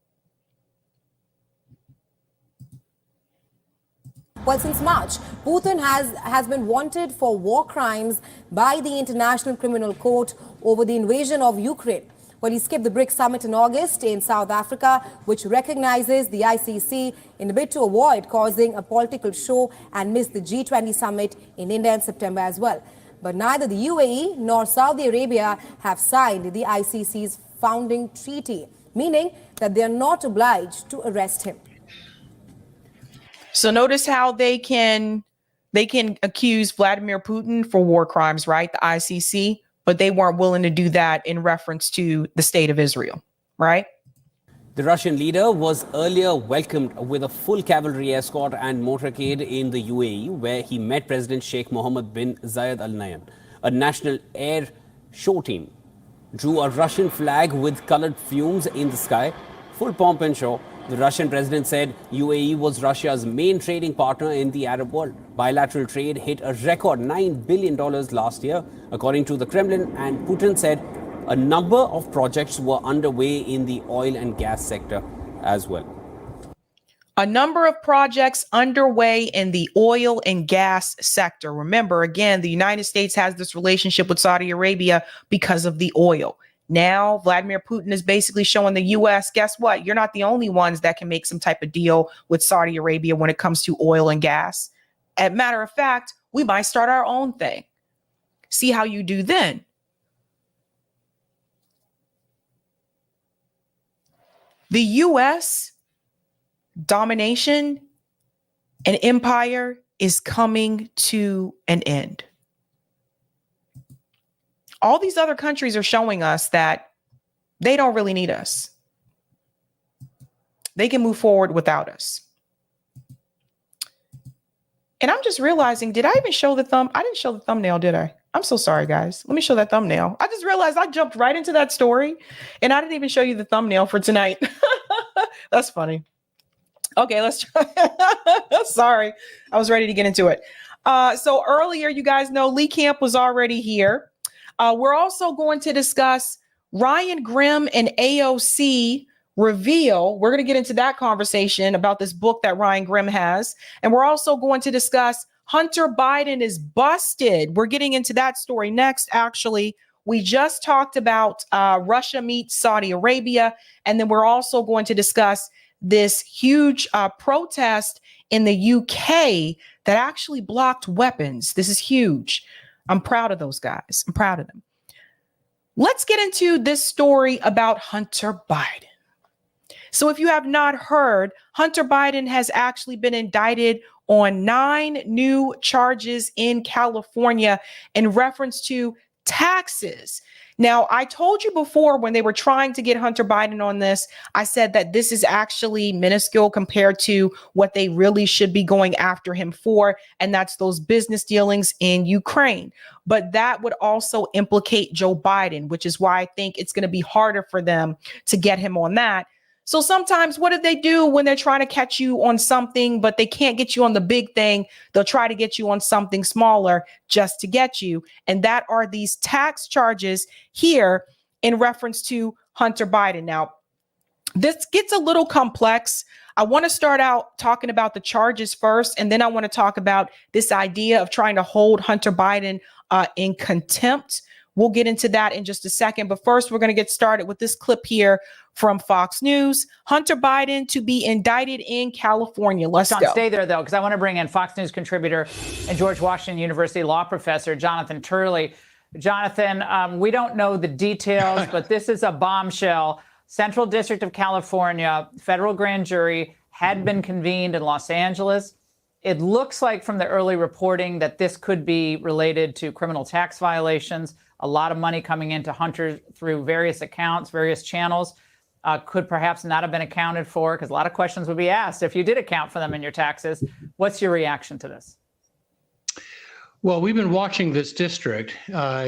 Well, since March, Putin has been wanted for war crimes by the International Criminal Court over the invasion of Ukraine. Well, he skipped the BRICS summit in August in South Africa, which recognizes the ICC in a bid to avoid causing a political show, and missed the G20 summit in India in September as well. But neither the UAE nor Saudi Arabia have signed the ICC's founding treaty, meaning that they are not obliged to arrest him. So notice how they can accuse Vladimir Putin for war crimes, right? The ICC, but they weren't willing to do that in reference to the state of Israel, right? The Russian leader was earlier welcomed with a full cavalry escort and motorcade in the UAE, where he met President Sheikh Mohammed bin Zayed Al Nahyan. A national air show team drew a Russian flag with colored fumes in the sky. Full pomp and show. The Russian president said UAE was Russia's main trading partner in the Arab world. Bilateral trade hit a record $9 billion last year, according to the Kremlin, and Putin said a number of projects were underway in the oil and gas sector as well. A number of projects underway in the oil and gas sector. Remember, again, the United States has this relationship with Saudi Arabia because of the oil. Now, Vladimir Putin is basically showing the U.S., guess what? You're not the only ones that can make some type of deal with Saudi Arabia when it comes to oil and gas. As a matter of fact, we might start our own thing. See how you do then. The U.S. domination and empire is coming to an end. All these other countries are showing us that they don't really need us. They can move forward without us. And I'm just realizing, did I even show the thumb? I didn't show the thumbnail, did I? I'm so sorry, guys. Let me show that thumbnail. I just realized I jumped right into that story and I didn't even show you the thumbnail for tonight. That's funny. Okay, let's try. Sorry. I was ready to get into it. So earlier, you guys know Lee Camp was already here. We're also going to discuss Ryan Grim and AOC reveal. We're going to get into that conversation about this book that Ryan Grim has. And we're also going to discuss Hunter Biden is busted. We're getting into that story next. Actually, we just talked about Russia meets Saudi Arabia. And then we're also going to discuss this huge protest in the UK that actually blocked weapons. This is huge. I'm proud of those guys. I'm proud of them. Let's get into this story about Hunter Biden. So if you have not heard, Hunter Biden has actually been indicted on 9 new charges in California in reference to taxes. Now, I told you before when they were trying to get Hunter Biden on this, I said that this is actually minuscule compared to what they really should be going after him for, and that's those business dealings in Ukraine. But that would also implicate Joe Biden, which is why I think it's going to be harder for them to get him on that. So sometimes what do they do when they're trying to catch you on something, but they can't get you on the big thing? They'll try to get you on something smaller just to get you. And that are these tax charges here in reference to Hunter Biden. Now, this gets a little complex. I want to start out talking about the charges first, and then I want to talk about this idea of trying to hold Hunter Biden in contempt. We'll get into that in just a second. But first, we're going to get started with this clip here from Fox News. Hunter Biden to be indicted in California. Let's go. Stay there, though, because I want to bring in Fox News contributor and George Washington University law professor, Jonathan Turley. Jonathan, we don't know the details, but this is a bombshell. Central District of California, federal grand jury had been convened in Los Angeles. It looks like from the early reporting that this could be related to criminal tax violations. A lot of money coming into Hunter through various accounts, various channels, could perhaps not have been accounted for, because a lot of questions would be asked if you did account for them in your taxes. What's your reaction to this? Well, we've been watching this district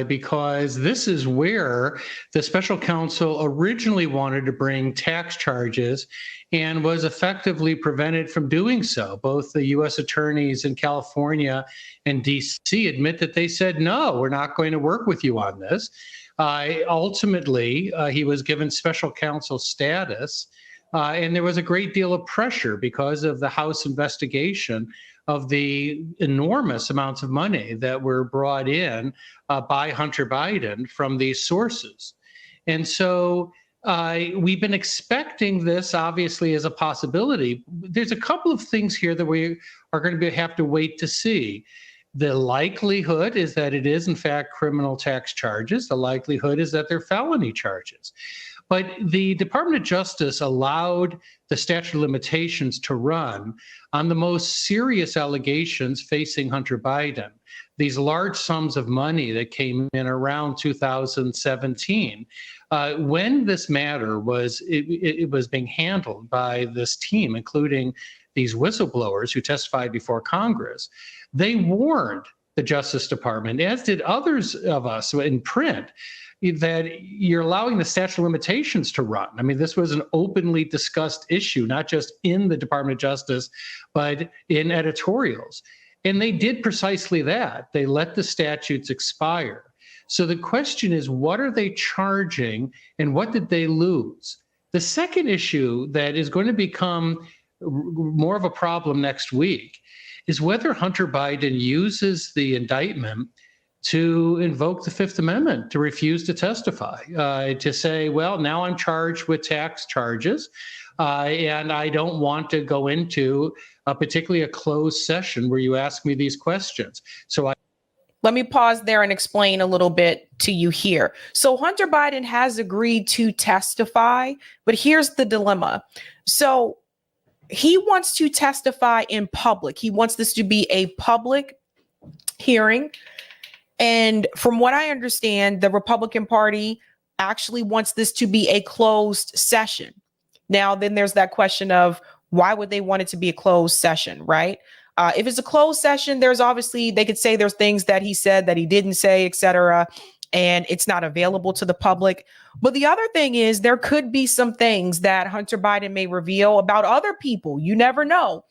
because this is where the special counsel originally wanted to bring tax charges and was effectively prevented from doing so. Both the U.S. attorneys in California and D.C. admit that they said, no, we're not going to work with you on this. Ultimately, he was given special counsel status, and there was a great deal of pressure because of the House investigation of the enormous amounts of money that were brought in by Hunter Biden from these sources. And so we've been expecting this, obviously, as a possibility. There's a couple of things here that we are going to have to wait to see. The likelihood is that it is, in fact, criminal tax charges. The likelihood is that they're felony charges. But the Department of Justice allowed the statute of limitations to run on the most serious allegations facing Hunter Biden. These large sums of money that came in around 2017. When this matter was being handled by this team, including these whistleblowers who testified before Congress, they warned the Justice Department, as did others of us in print, that you're allowing the statute of limitations to run. I mean, this was an openly discussed issue, not just in the Department of Justice, but in editorials. And they did precisely that. They let the statutes expire. So the question is, what are they charging and what did they lose? The second issue that is going to become more of a problem next week is whether Hunter Biden uses the indictment to invoke the Fifth Amendment, to refuse to testify, to say, well, now I'm charged with tax charges, and I don't want to go into particularly a closed session where you ask me these questions. So let me pause there and explain a little bit to you here. So Hunter Biden has agreed to testify, but here's the dilemma. So he wants to testify in public. He wants this to be a public hearing. And from what I understand, the Republican Party actually wants this to be a closed session. Now, then there's that question of why would they want it to be a closed session, right? If it's a closed session, there's obviously, they could say there's things that he said that he didn't say, et cetera, and it's not available to the public. But the other thing is there could be some things that Hunter Biden may reveal about other people. You never know.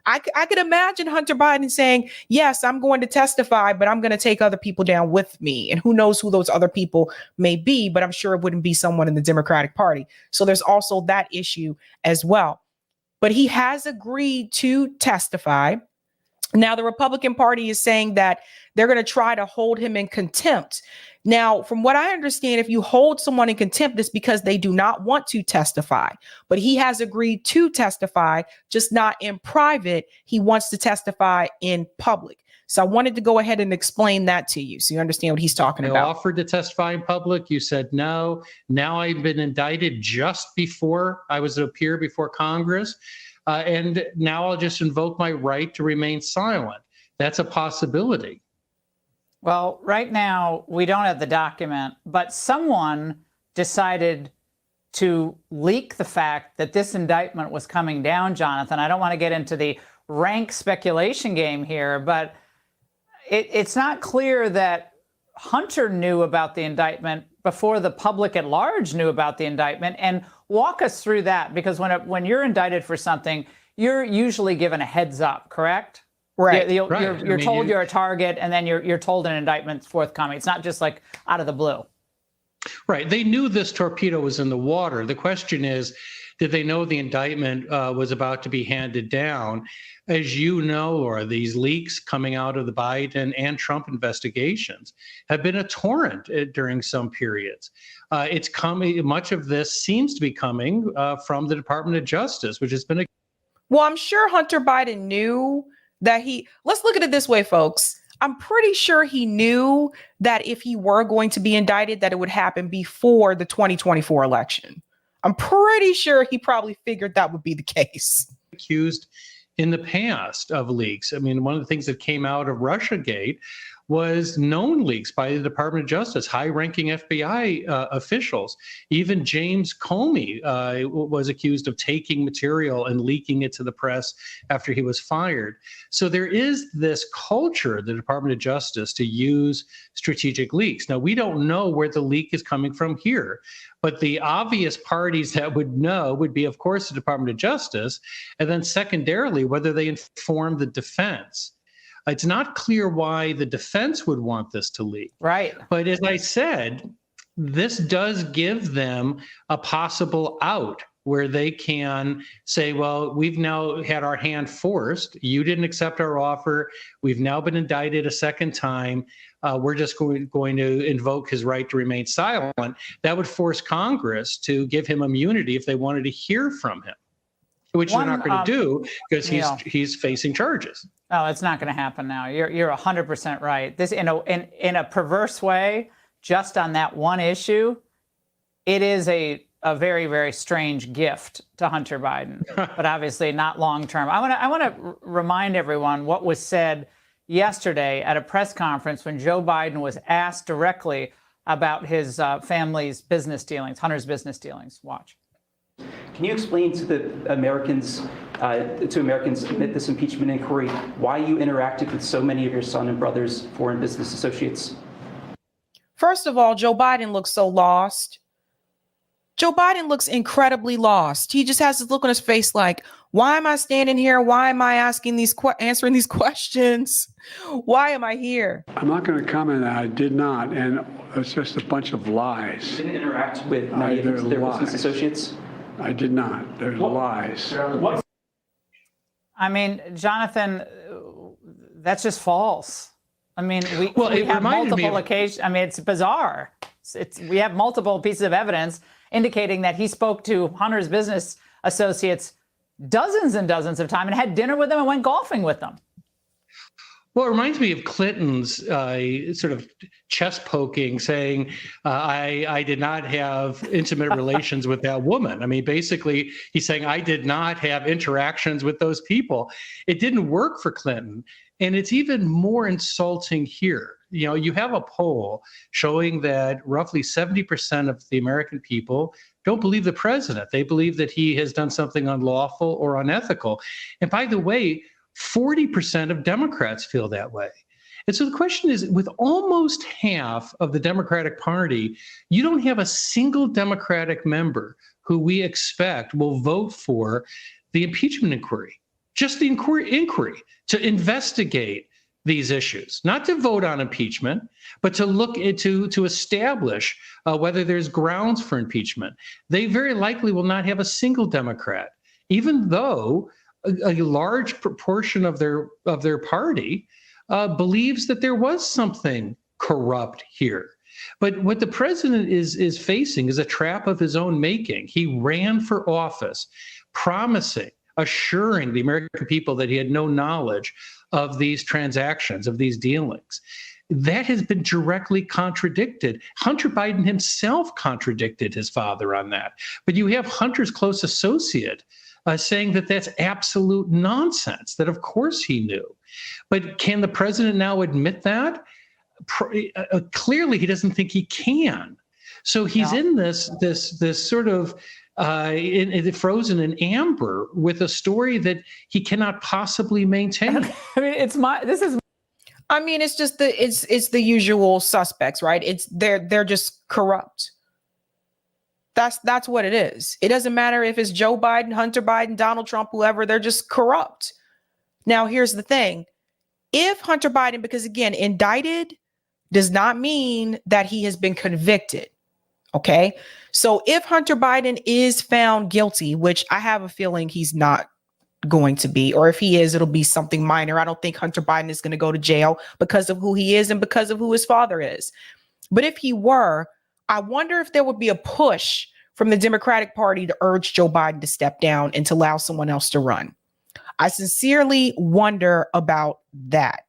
I could imagine Hunter Biden saying, yes, I'm going to testify, but I'm going to take other people down with me. And who knows who those other people may be, but I'm sure it wouldn't be someone in the Democratic Party. So there's also that issue as well. But he has agreed to testify. Now, the Republican Party is saying that they're going to try to hold him in contempt. Now, from what I understand, if you hold someone in contempt, it's because they do not want to testify. But he has agreed to testify, just not in private. He wants to testify in public. So I wanted to go ahead and explain that to you so you understand what he's talking about. I offered to testify in public. You said no. Now I've been indicted just before I was to appear before Congress. And now I'll just invoke my right to remain silent. That's a possibility. Well, right now, we don't have the document, but someone decided to leak the fact that this indictment was coming down, Jonathan. I don't want to get into the rank speculation game here, but it's not clear that Hunter knew about the indictment before the public at large knew about the indictment. And walk us through that, because when you're indicted for something, you're usually given a heads up, correct? Right. You're told you're a target, and then you're told an indictment's forthcoming. It's not just like out of the blue. Right. They knew this torpedo was in the water. The question is, did they know the indictment was about to be handed down? As you know, Laura, these leaks coming out of the Biden and Trump investigations have been a torrent during some periods. It's coming. Much of this seems to be coming from the Department of Justice, which has been a. Well, I'm sure Hunter Biden knew that let's look at it this way, folks. I'm pretty sure he knew that if he were going to be indicted, that it would happen before the 2024 election. I'm pretty sure he probably figured that would be the case. Accused in the past of leaks. I mean, one of the things that came out of Russiagate was known leaks by the Department of Justice, high-ranking FBI officials. Even James Comey was accused of taking material and leaking it to the press after he was fired. So there is this culture, the Department of Justice, to use strategic leaks. Now, we don't know where the leak is coming from here, but the obvious parties that would know would be, of course, the Department of Justice, and then secondarily, whether they inform the defense. It's not clear why the defense would want this to leak. Right. But as I said, this does give them a possible out where they can say, well, we've now had our hand forced. You didn't accept our offer. We've now been indicted a second time. We're just going to invoke his right to remain silent. That would force Congress to give him immunity if they wanted to hear from him, which they're not going to do because he's facing charges. Oh, it's not going to happen now. You're 100% right. This in a perverse way, just on that one issue, it is a very, very strange gift to Hunter Biden, but obviously not long term. I want to remind everyone what was said yesterday at a press conference when Joe Biden was asked directly about his family's business dealings, Hunter's business dealings. Watch. Can you explain to the Americans, amid this impeachment inquiry, why you interacted with so many of your son and brother's foreign business associates? First of all, Joe Biden looks so lost. Joe Biden looks incredibly lost. He just has this look on his face like, why am I standing here? Why am I answering these questions? Why am I here? I'm not going to comment. I did not. And it's just a bunch of lies. You didn't interact with many of their business associates? I did not. There's lies. I mean, Jonathan, that's just false. I mean, we it have reminded me multiple of- occasions. I mean, it's bizarre. We have multiple pieces of evidence indicating that he spoke to Hunter's business associates dozens and dozens of times and had dinner with them and went golfing with them. Well, it reminds me of Clinton's sort of chest poking, saying, I did not have intimate relations with that woman. I mean, basically, he's saying, I did not have interactions with those people. It didn't work for Clinton. And it's even more insulting here. You know, you have a poll showing that roughly 70% of the American people don't believe the president. They believe that he has done something unlawful or unethical. And by the way, 40% of Democrats feel that way. And so the question is, with almost half of the Democratic Party, you don't have a single Democratic member who we expect will vote for the impeachment inquiry, just the inquiry to investigate these issues, not to vote on impeachment, but to look into, to establish whether there's grounds for impeachment. They very likely will not have a single Democrat, even though a large proportion of their party believes that there was something corrupt here. But what the president is facing is a trap of his own making. He ran for office, promising, assuring the American people that he had no knowledge of these transactions, of these dealings. That has been directly contradicted. Hunter Biden himself contradicted his father on that. But you have Hunter's close associate saying that that's absolute nonsense, that of course he knew. But can the president now admit that? Clearly, he doesn't think he can. So he's in this sort of frozen in amber with a story that he cannot possibly maintain. I mean, I mean, it's just it's the usual suspects, right? They're just corrupt. That's what it is. It doesn't matter if it's Joe Biden, Hunter Biden, Donald Trump, whoever, they're just corrupt. Now, here's the thing. If Hunter Biden, because again, indicted does not mean that he has been convicted. Okay. So if Hunter Biden is found guilty, which I have a feeling he's not going to be, or if he is, it'll be something minor. I don't think Hunter Biden is going to go to jail because of who he is and because of who his father is. But if he were, I wonder if there would be a push from the Democratic Party to urge Joe Biden to step down and to allow someone else to run. I sincerely wonder about that.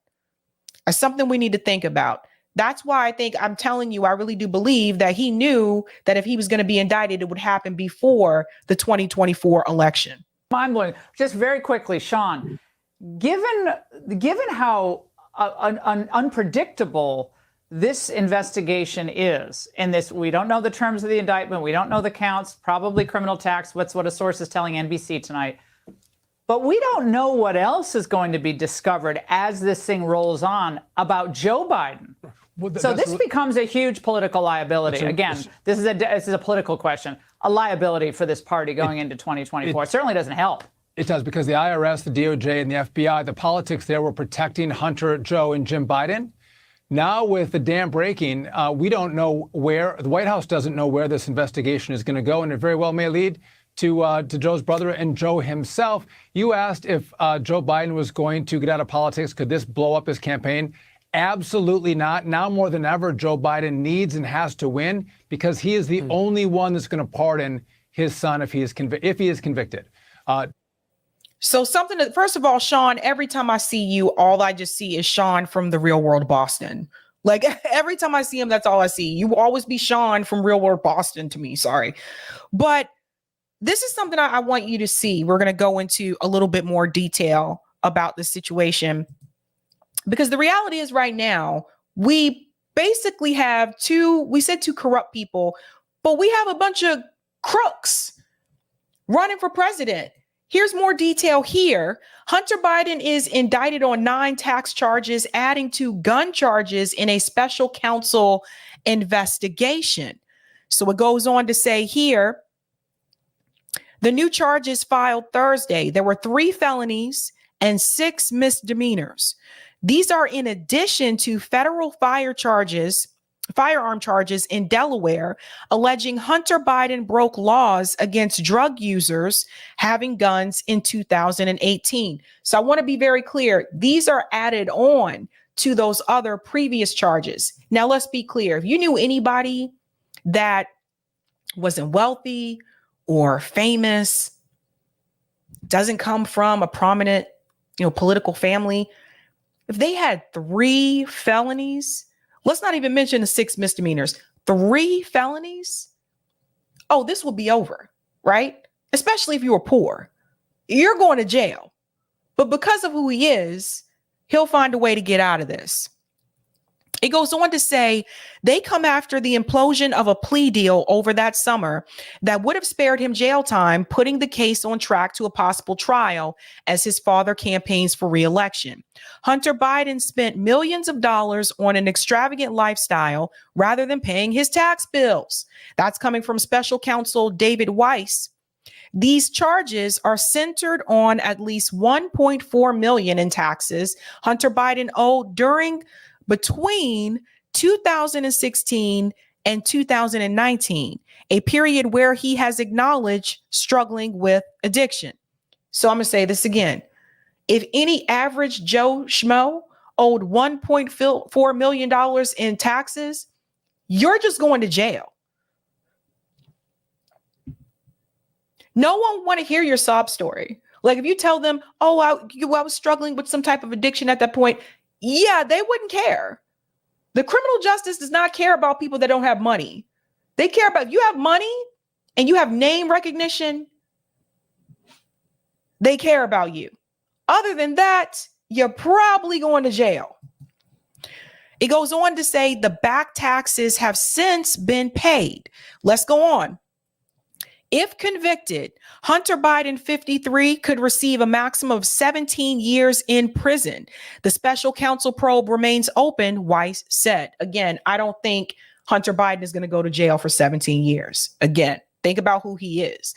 It's something we need to think about. That's why I'm telling you, I really do believe that he knew that if he was going to be indicted, it would happen before the 2024 election. Mind-blowing. Just very quickly, Sean, given how unpredictable this investigation is, and we don't know the terms of the indictment, we don't know the counts, probably criminal tax, that's what a source is telling NBC tonight. But we don't know what else is going to be discovered as this thing rolls on about Joe Biden. So this becomes a huge political liability. Again, this is a political question, a liability for this party going into 2024. It certainly doesn't help. It does, because the IRS, the DOJ, and the FBI, the politics there were protecting Hunter, Joe, and Jim Biden. Now with the dam breaking, we don't know where, the White House doesn't know where this investigation is going to go, and it very well may lead to Joe's brother and Joe himself. You asked if Joe Biden was going to get out of politics. Could this blow up his campaign? Absolutely not. Now more than ever, Joe Biden needs and has to win, because he is the only one that's going to pardon his son if he is convicted. So something that, first of all, Sean, every time I see you, all I just see is Sean from the Real World Boston. Like every time I see him, that's all I see. You will always be Sean from Real World Boston to me. Sorry. But this is something I want you to see. We're going to go into a little bit more detail about the situation, because the reality is right now, we basically have two corrupt people, but we have a bunch of crooks running for president. Here's more detail here. Hunter Biden is indicted on 9 tax charges, adding to gun charges in a special counsel investigation. So it goes on to say here, the new charges filed Thursday. There were 3 felonies and 6 misdemeanors. These are in addition to federal firearm charges in Delaware, alleging Hunter Biden broke laws against drug users having guns in 2018. So I want to be very clear. These are added on to those other previous charges. Now, let's be clear. If you knew anybody that wasn't wealthy or famous, doesn't come from a prominent, political family, if they had 3 felonies, let's not even mention the 6 misdemeanors, 3 felonies, oh, this will be over, right? Especially if you were poor. You're going to jail. But because of who he is, he'll find a way to get out of this. It goes on to say they come after the implosion of a plea deal over that summer that would have spared him jail time, putting the case on track to a possible trial as his father campaigns for re-election. Hunter Biden spent millions of dollars on an extravagant lifestyle rather than paying his tax bills. That's coming from special counsel David Weiss. These charges are centered on at least $1.4 million in taxes Hunter Biden owed between 2016 and 2019, a period where he has acknowledged struggling with addiction. So I'm going to say this again. If any average Joe Schmo owed $1.4 million in taxes, you're just going to jail. No one want to hear your sob story. Like if you tell them, oh, I was struggling with some type of addiction at that point, yeah, they wouldn't care. The criminal justice does not care about people that don't have money. They care about if you have money and you have name recognition, they care about you. Other than that, you're probably going to jail. It goes on to say the back taxes have since been paid. Let's go on. If convicted, Hunter Biden, 53, could receive a maximum of 17 years in prison. The special counsel probe remains open, Weiss said. Again, I don't think Hunter Biden is going to go to jail for 17 years. Again, think about who he is.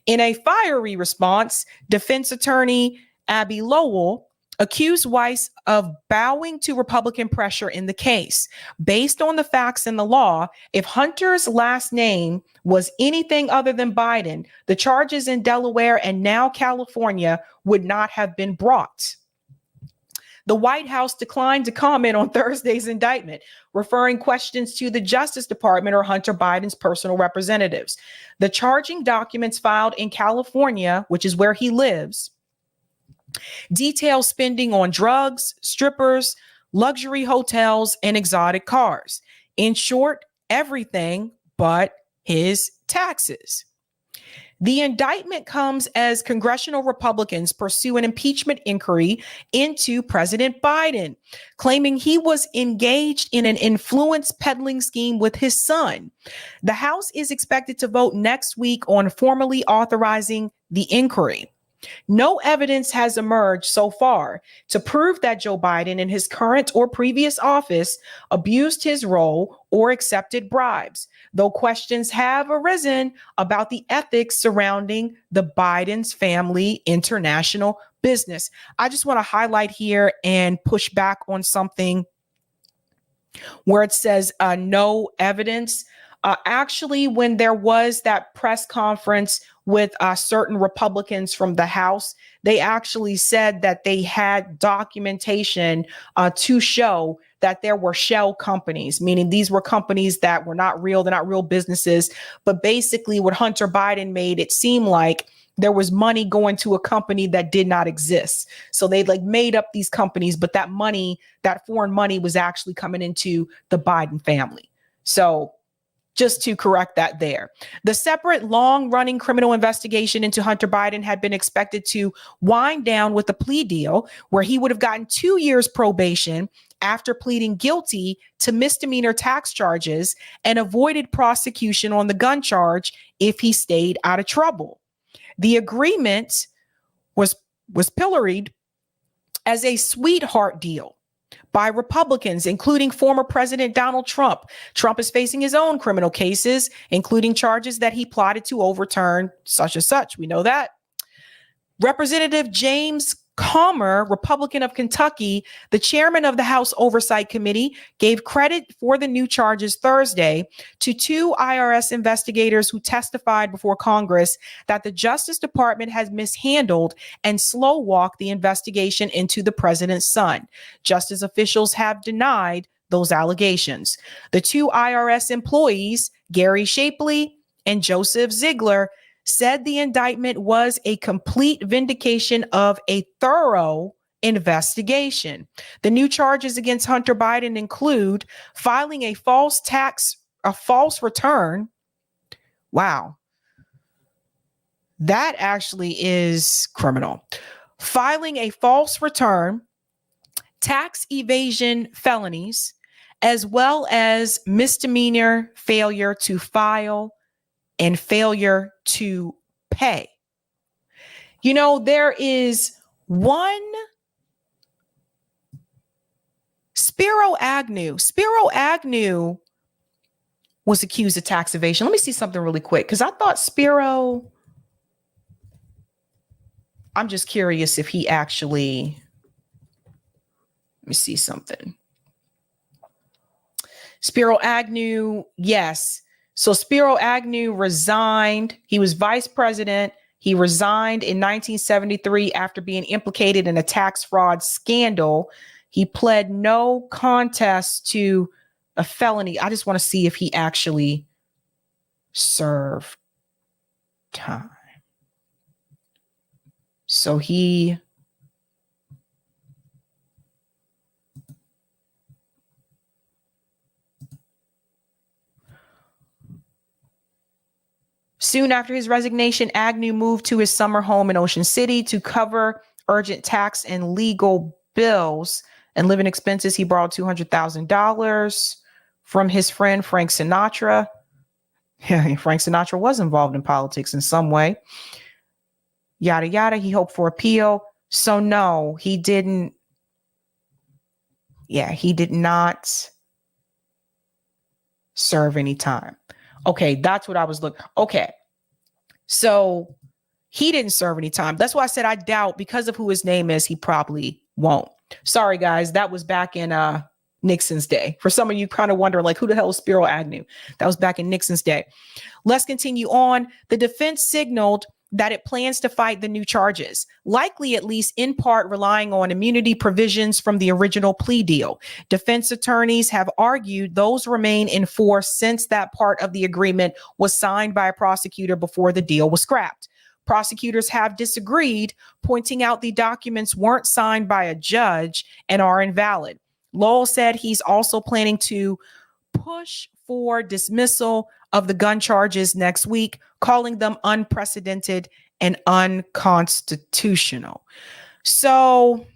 In a fiery response, defense attorney Abby Lowell accused Weiss of bowing to Republican pressure in the case. Based on the facts and the law, if Hunter's last name was anything other than Biden, the charges in Delaware and now California would not have been brought. The White House declined to comment on Thursday's indictment, referring questions to the Justice Department or Hunter Biden's personal representatives. The charging documents filed in California, which is where he lives, detail spending on drugs, strippers, luxury hotels, and exotic cars. In short, everything but his taxes. The indictment comes as congressional Republicans pursue an impeachment inquiry into President Biden, claiming he was engaged in an influence peddling scheme with his son. The House is expected to vote next week on formally authorizing the inquiry. No evidence has emerged so far to prove that Joe Biden in his current or previous office abused his role or accepted bribes, though questions have arisen about the ethics surrounding the Biden's family international business. I just want to highlight here and push back on something where it says no evidence. Actually, when there was that press conference with certain Republicans from the House, they actually said that they had documentation to show that there were shell companies, meaning these were companies that were not real, they're not real businesses. But basically what Hunter Biden made it seem like there was money going to a company that did not exist. So they made up these companies, but that money, that foreign money was actually coming into the Biden family. So just to correct that there. The separate long-running criminal investigation into Hunter Biden had been expected to wind down with a plea deal where he would have gotten 2 years probation after pleading guilty to misdemeanor tax charges and avoided prosecution on the gun charge if he stayed out of trouble. The agreement was pilloried as a sweetheart deal by Republicans, including former President Donald Trump. Trump is facing his own criminal cases, including charges that he plotted to overturn such and such. We know that. Representative James Comer, Republican of Kentucky, the chairman of the House Oversight Committee, gave credit for the new charges Thursday to 2 IRS investigators who testified before Congress that the Justice Department has mishandled and slow-walked the investigation into the president's son. Justice officials have denied those allegations. The 2 IRS employees, Gary Shapley and Joseph Ziegler, said the indictment was a complete vindication of a thorough investigation. The new charges against Hunter Biden include filing a false return. Wow. That actually is criminal. Filing a false return, tax evasion felonies, as well as misdemeanor failure to file and failure to pay. You know, there is one Spiro Agnew. Spiro Agnew was accused of tax evasion. Let me see something really quick, because I thought Spiro, I'm just curious if he actually, let me see something. Spiro Agnew, yes. So Spiro Agnew resigned. He was vice president. He resigned in 1973 after being implicated in a tax fraud scandal. He pled no contest to a felony. I just want to see if he actually served time. So he soon after his resignation, Agnew moved to his summer home in Ocean City to cover urgent tax and legal bills and living expenses. He borrowed $200,000 from his friend Frank Sinatra. Yeah, Frank Sinatra was involved in politics in some way. Yada, yada. He hoped for appeal. So no, he didn't. Yeah, he did not serve any time. Okay, that's what I was looking. Okay, so he didn't serve any time. That's why I said I doubt, because of who his name is, he probably won't. Sorry, guys. That was back in Nixon's day. For some of you kind of wondering, like, who the hell is Spiro Agnew? That was back in Nixon's day. Let's continue on. The defense signaled that it plans to fight the new charges, likely at least in part relying on immunity provisions from the original plea deal. Defense attorneys have argued those remain in force since that part of the agreement was signed by a prosecutor before the deal was scrapped. Prosecutors have disagreed, pointing out the documents weren't signed by a judge and are invalid. Lowell said he's also planning to push for dismissal of the gun charges next week, calling them unprecedented and unconstitutional. So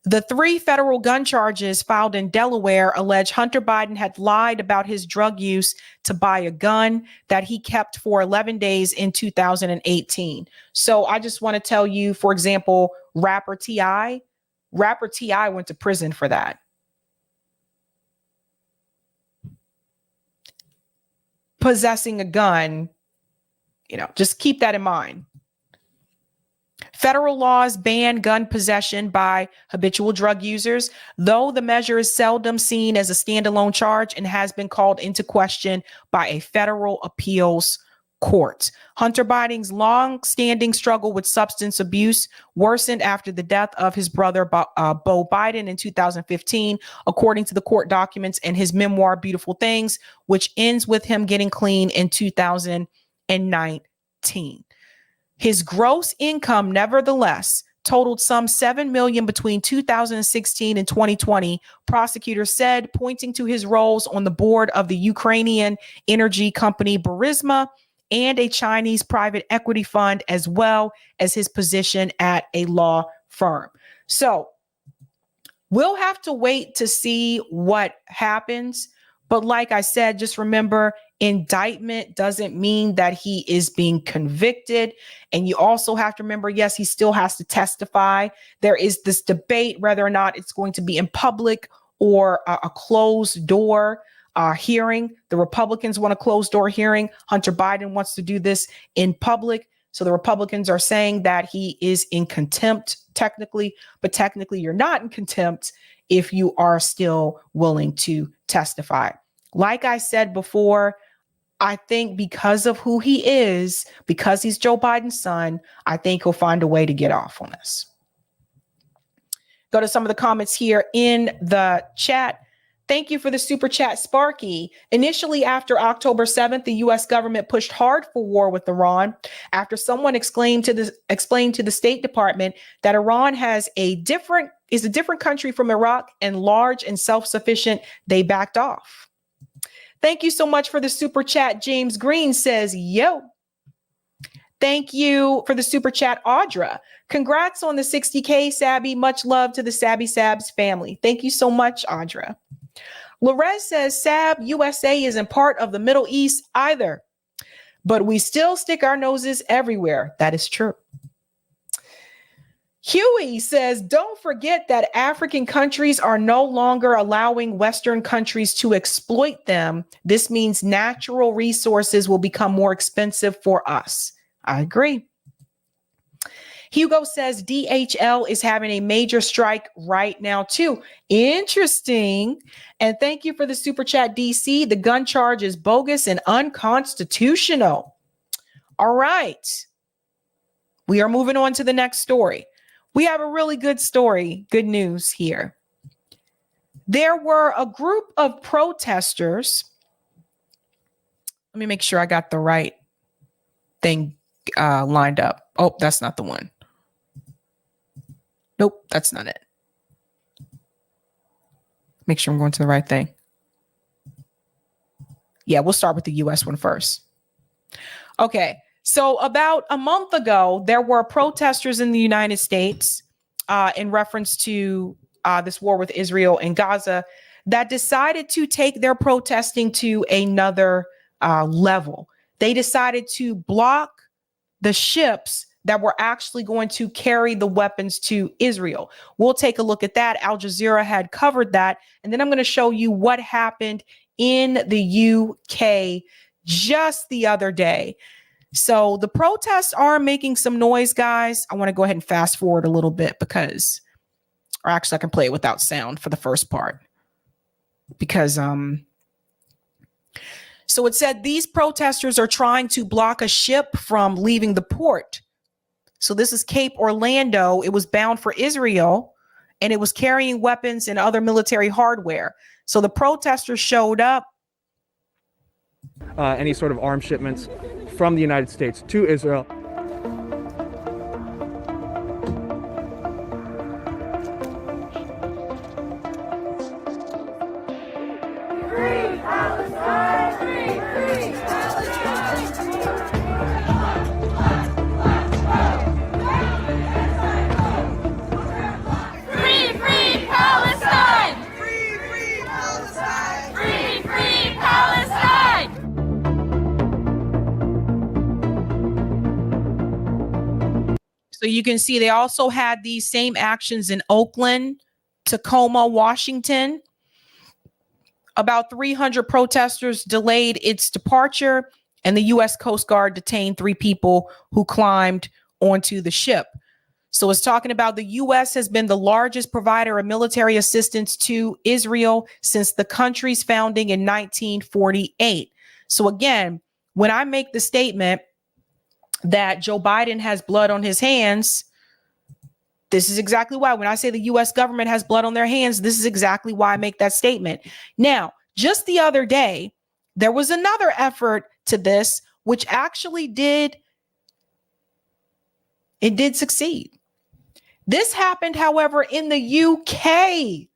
the 3 federal gun charges filed in Delaware allege Hunter Biden had lied about his drug use to buy a gun that he kept for 11 days in 2018. So I just want to tell you, for example, rapper T.I. went to prison for that. Possessing a gun, you know, just keep that in mind. Federal laws ban gun possession by habitual drug users, though the measure is seldom seen as a standalone charge and has been called into question by a federal appeals court. Hunter Biden's long-standing struggle with substance abuse worsened after the death of his brother, Beau Biden, in 2015, according to the court documents and his memoir, Beautiful Things, which ends with him getting clean in 2019. His gross income, nevertheless, totaled some $7 million between 2016 and 2020, prosecutors said, pointing to his roles on the board of the Ukrainian energy company Burisma and a Chinese private equity fund, as well as his position at a law firm. So we'll have to wait to see what happens. But like I said, just remember, indictment doesn't mean that he is being convicted. And you also have to remember, yes, he still has to testify. There is this debate whether or not it's going to be in public or a closed door hearing. The Republicans want a closed door hearing. Hunter Biden wants to do this in public. So the Republicans are saying that he is in contempt technically, but technically you're not in contempt if you are still willing to testify. Like I said before, I think because of who he is, because he's Joe Biden's son, I think he'll find a way to get off on this. Go to some of the comments here in the chat. Thank you for the super chat, Sparky. Initially, after October 7th, the U.S. government pushed hard for war with Iran. After someone explained to the State Department that Iran is a different country from Iraq and large and self-sufficient, they backed off. Thank you so much for the super chat. James Green says, yo. Thank you for the super chat, Audra. Congrats on the 60K, Sabby. Much love to the Sabby Sabs family. Thank you so much, Audra. Lorez says, Sab, USA isn't part of the Middle East either, but we still stick our noses everywhere. That is true. Huey says, don't forget that African countries are no longer allowing Western countries to exploit them. This means natural resources will become more expensive for us. I agree. Hugo says DHL is having a major strike right now, too. Interesting. And thank you for the super chat, DC. The gun charge is bogus and unconstitutional. All right. We are moving on to the next story. We have a really good story. Good news here. There were a group of protesters. Let me make sure I got the right thing lined up. Oh, that's not the one. Nope, that's not it. Make sure I'm going to the right thing. Yeah, we'll start with the US one first. Okay, so about a month ago, there were protesters in the United States in reference to this war with Israel and Gaza that decided to take their protesting to another level. They decided to block the ships that were actually going to carry the weapons to Israel. We'll take a look at that. Al Jazeera had covered that. And then I'm going to show you what happened in the UK just the other day. So the protests are making some noise, guys. I want to go ahead and fast forward a little bit because, or actually I can play it without sound for the first part because, so it said these protesters are trying to block a ship from leaving the port. So this is Cape Orlando. It was bound for Israel and it was carrying weapons and other military hardware. So the protesters showed up. Any sort of arms shipments from the United States to Israel. Free Palestine! Free Palestine! Free Palestine! Free Palestine! Free Palestine! So you can see they also had these same actions in Oakland, Tacoma, Washington. About 300 protesters delayed its departure, and the U.S. Coast Guard detained 3 people who climbed onto the ship. So it's talking about the U.S. has been the largest provider of military assistance to Israel since the country's founding in 1948. So again, when I make the statement that Joe Biden has blood on his hands, this is exactly why. When I say the U.S. government has blood on their hands, this is exactly why I make that statement. Now, just the other day, there was another effort to this, which actually did succeed. This happened, however, in the UK.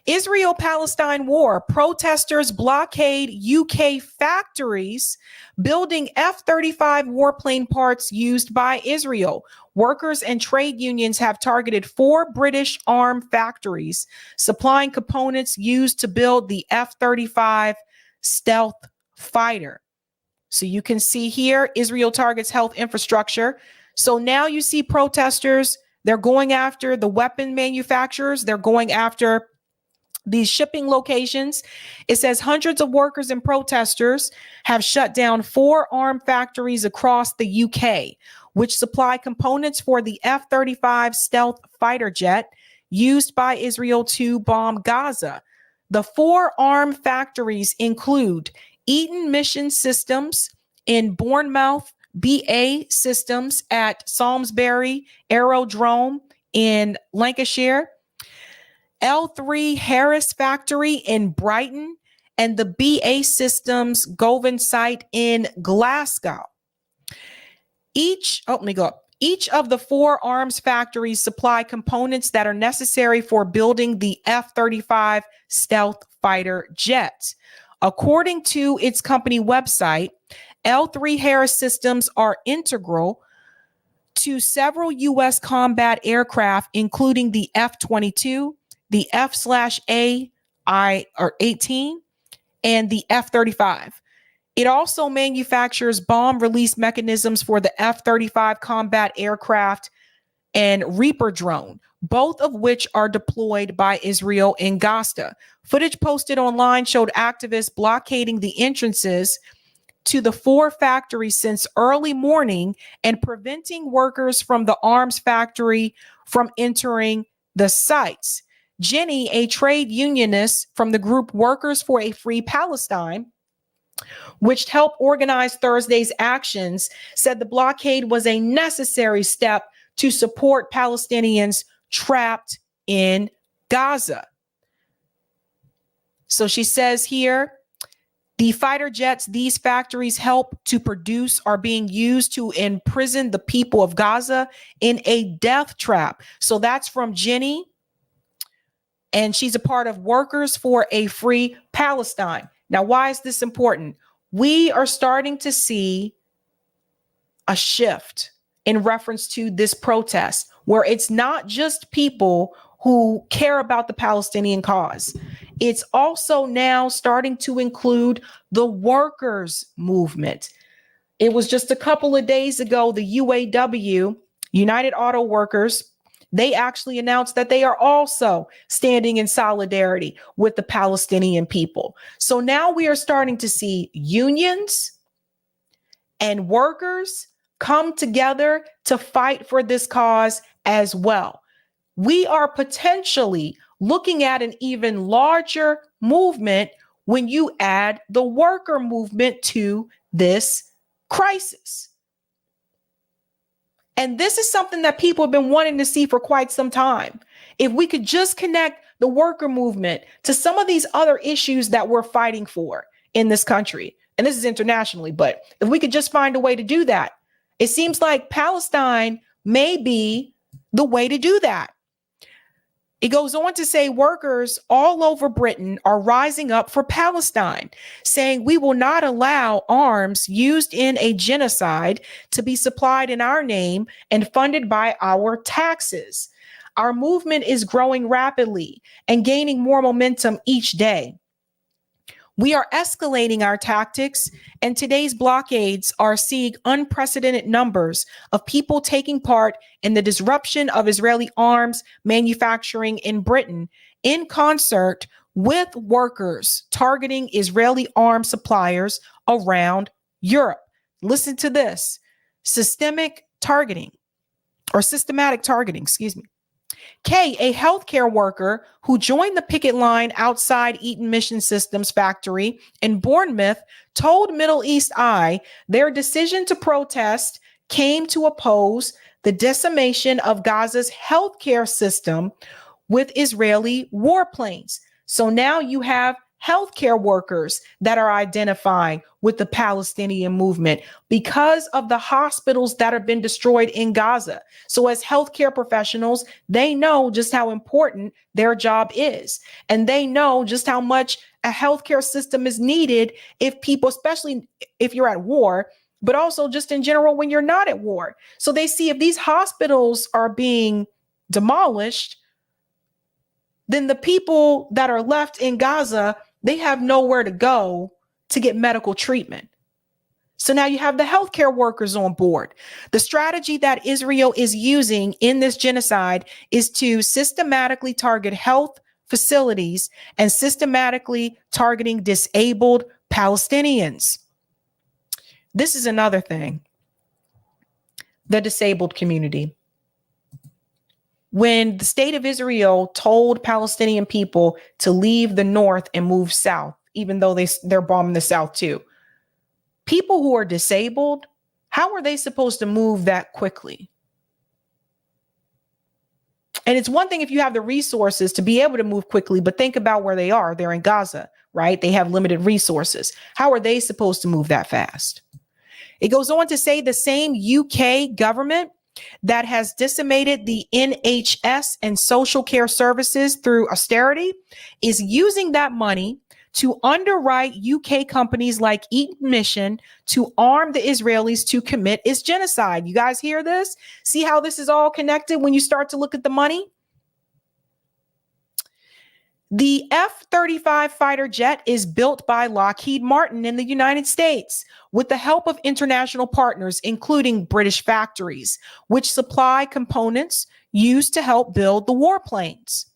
Israel-Palestine war. Protesters blockade UK factories building F-35 warplane parts used by Israel. Workers and trade unions have targeted 4 British armed factories supplying components used to build the F-35 stealth fighter. So you can see here, Israel targets health infrastructure. So now you see protesters, they're going after the weapon manufacturers. They're going after these shipping locations. It says hundreds of workers and protesters have shut down 4 armed factories across the UK, which supply components for the F-35 stealth fighter jet used by Israel to bomb Gaza. The 4 armed factories include Eaton Mission Systems in Bournemouth, BA Systems at Salisbury Aerodrome in Lancashire, L3 Harris Factory in Brighton, and the BA Systems Govan site in Glasgow. Each of the 4 arms factories supply components that are necessary for building the F-35 stealth fighter jet. According to its company website, L3 Harris Systems are integral to several U.S. combat aircraft, including the F-22, the F/A-18, and the F-35. It also manufactures bomb release mechanisms for the F-35 combat aircraft and Reaper drone, both of which are deployed by Israel in Gaza. Footage posted online showed activists blockading the entrances to the 4 factories since early morning and preventing workers from the arms factory from entering the sites. Jenny, a trade unionist from the group Workers for a Free Palestine, which helped organize Thursday's actions, said the blockade was a necessary step to support Palestinians trapped in Gaza. So she says here, the fighter jets these factories help to produce are being used to imprison the people of Gaza in a death trap. So that's from Jenny, and she's a part of Workers for a Free Palestine. Now, why is this important? We are starting to see a shift in reference to this protest, where it's not just people who care about the Palestinian cause. It's also now starting to include the workers' movement. It was just a couple of days ago, the UAW, United Auto Workers, they actually announced that they are also standing in solidarity with the Palestinian people. So now we are starting to see unions and workers come together to fight for this cause as well. We are potentially looking at an even larger movement when you add the worker movement to this crisis. And this is something that people have been wanting to see for quite some time. If we could just connect the worker movement to some of these other issues that we're fighting for in this country, and this is internationally, but if we could just find a way to do that, it seems like Palestine may be the way to do that. It goes on to say workers all over Britain are rising up for Palestine, saying we will not allow arms used in a genocide to be supplied in our name and funded by our taxes. Our movement is growing rapidly and gaining more momentum each day. We are escalating our tactics, and today's blockades are seeing unprecedented numbers of people taking part in the disruption of Israeli arms manufacturing in Britain, in concert with workers targeting Israeli arms suppliers around Europe. Listen to this: systematic targeting, excuse me. Kay, a healthcare worker who joined the picket line outside Eaton Mission Systems factory in Bournemouth, told Middle East Eye their decision to protest came to oppose the decimation of Gaza's healthcare system with Israeli warplanes. So now you have healthcare workers that are identifying with the Palestinian movement because of the hospitals that have been destroyed in Gaza. So as healthcare professionals, they know just how important their job is. And they know just how much a healthcare system is needed if people, especially if you're at war, but also just in general when you're not at war. So they see if these hospitals are being demolished, then the people that are left in Gaza, they have nowhere to go to get medical treatment. So now you have the healthcare workers on board. The strategy that Israel is using in this genocide is to systematically target health facilities and systematically targeting disabled Palestinians. This is another thing. The disabled community. When the state of Israel told Palestinian people to leave the north and move south, even though they're bombing the south too, people who are disabled, how are they supposed to move that quickly? And it's one thing if you have the resources to be able to move quickly, but think about where they are. They're in Gaza, right? They have limited resources. How are they supposed to move that fast? It goes on to say the same UK government that has decimated the NHS and social care services through austerity is using that money to underwrite UK companies like Eton Mission to arm the Israelis to commit its genocide. You guys hear this? See how this is all connected when you start to look at the money? The F-35 fighter jet is built by Lockheed Martin in the United States with the help of international partners, including British factories, which supply components used to help build the warplanes.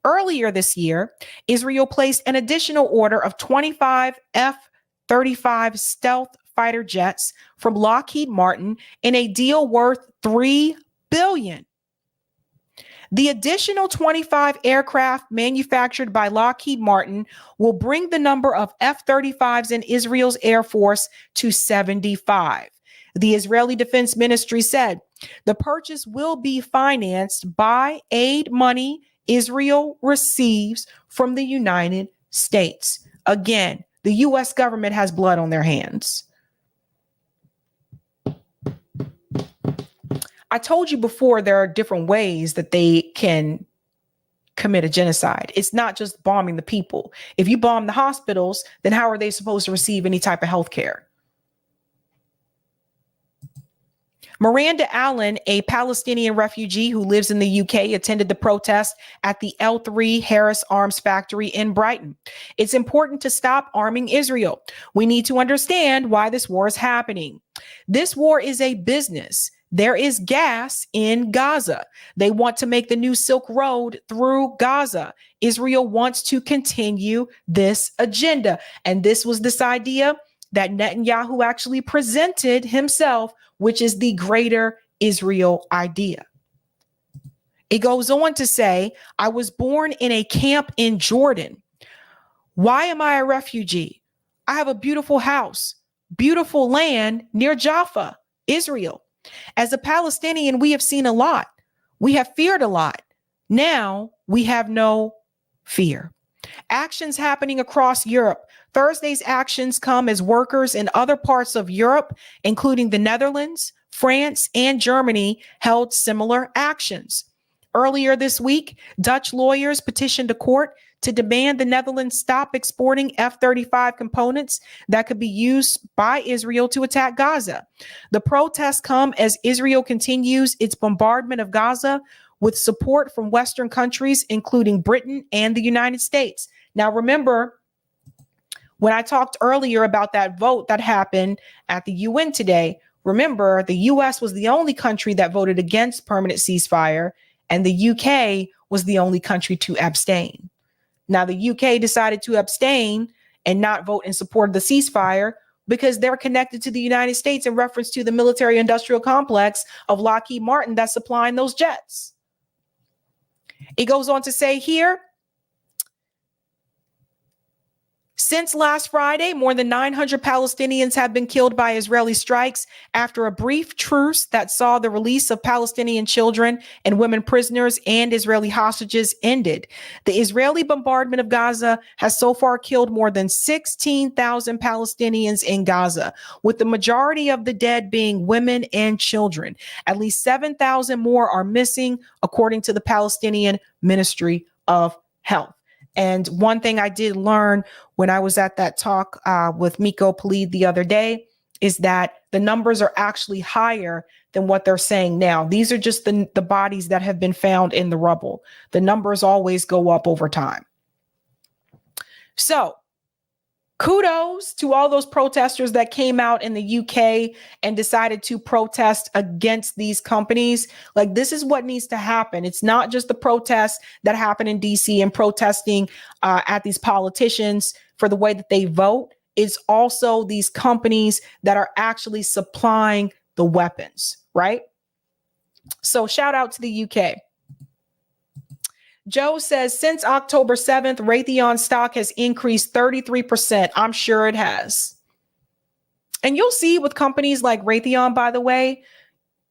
Earlier this year, Israel placed an additional order of 25 F-35 stealth fighter jets from Lockheed Martin in a deal worth $3 billion. The additional 25 aircraft manufactured by Lockheed Martin will bring the number of F-35s in Israel's Air Force to 75. The Israeli Defense Ministry said the purchase will be financed by aid money Israel receives from the United States. Again, the U.S. government has blood on their hands. I told you before, there are different ways that they can commit a genocide. It's not just bombing the people. If you bomb the hospitals, then how are they supposed to receive any type of health care? Miranda Allen, a Palestinian refugee who lives in the UK, attended the protest at the L3 Harris Arms Factory in Brighton. It's important to stop arming Israel. We need to understand why this war is happening. This war is a business. There is gas in Gaza. They want to make the new Silk Road through Gaza. Israel wants to continue this agenda. And this was this idea that Netanyahu actually presented himself, which is the greater Israel idea. It goes on to say, I was born in a camp in Jordan. Why am I a refugee? I have a beautiful house, beautiful land near Jaffa, Israel. As a Palestinian, we have seen a lot. We have feared a lot. Now we have no fear. Actions happening across Europe. Thursday's actions come as workers in other parts of Europe, including the Netherlands, France, and Germany, held similar actions. Earlier this week, Dutch lawyers petitioned a court to demand the Netherlands stop exporting F-35 components that could be used by Israel to attack Gaza. The protests come as Israel continues its bombardment of Gaza with support from Western countries, including Britain and the United States. Now, remember, when I talked earlier about that vote that happened at the UN today, remember, the US was the only country that voted against permanent ceasefire, and the UK was the only country to abstain. Now, the UK decided to abstain and not vote in support of the ceasefire because they're connected to the United States in reference to the military industrial complex of Lockheed Martin that's supplying those jets. It goes on to say here, since last Friday, more than 900 Palestinians have been killed by Israeli strikes after a brief truce that saw the release of Palestinian children and women prisoners and Israeli hostages ended. The Israeli bombardment of Gaza has so far killed more than 16,000 Palestinians in Gaza, with the majority of the dead being women and children. At least 7,000 more are missing, according to the Palestinian Ministry of Health. And one thing I did learn when I was at that talk with Miko Palid the other day is that the numbers are actually higher than what they're saying now. These are just the bodies that have been found in the rubble. The numbers always go up over time. So kudos to all those protesters that came out in the UK and decided to protest against these companies. Like, this is what needs to happen. It's not just the protests that happen in DC and protesting at these politicians for the way that they vote. It's also these companies that are actually supplying the weapons, right? So shout out to the UK. Joe says, since October 7th, Raytheon stock has increased 33%. I'm sure it has. And you'll see with companies like Raytheon, by the way,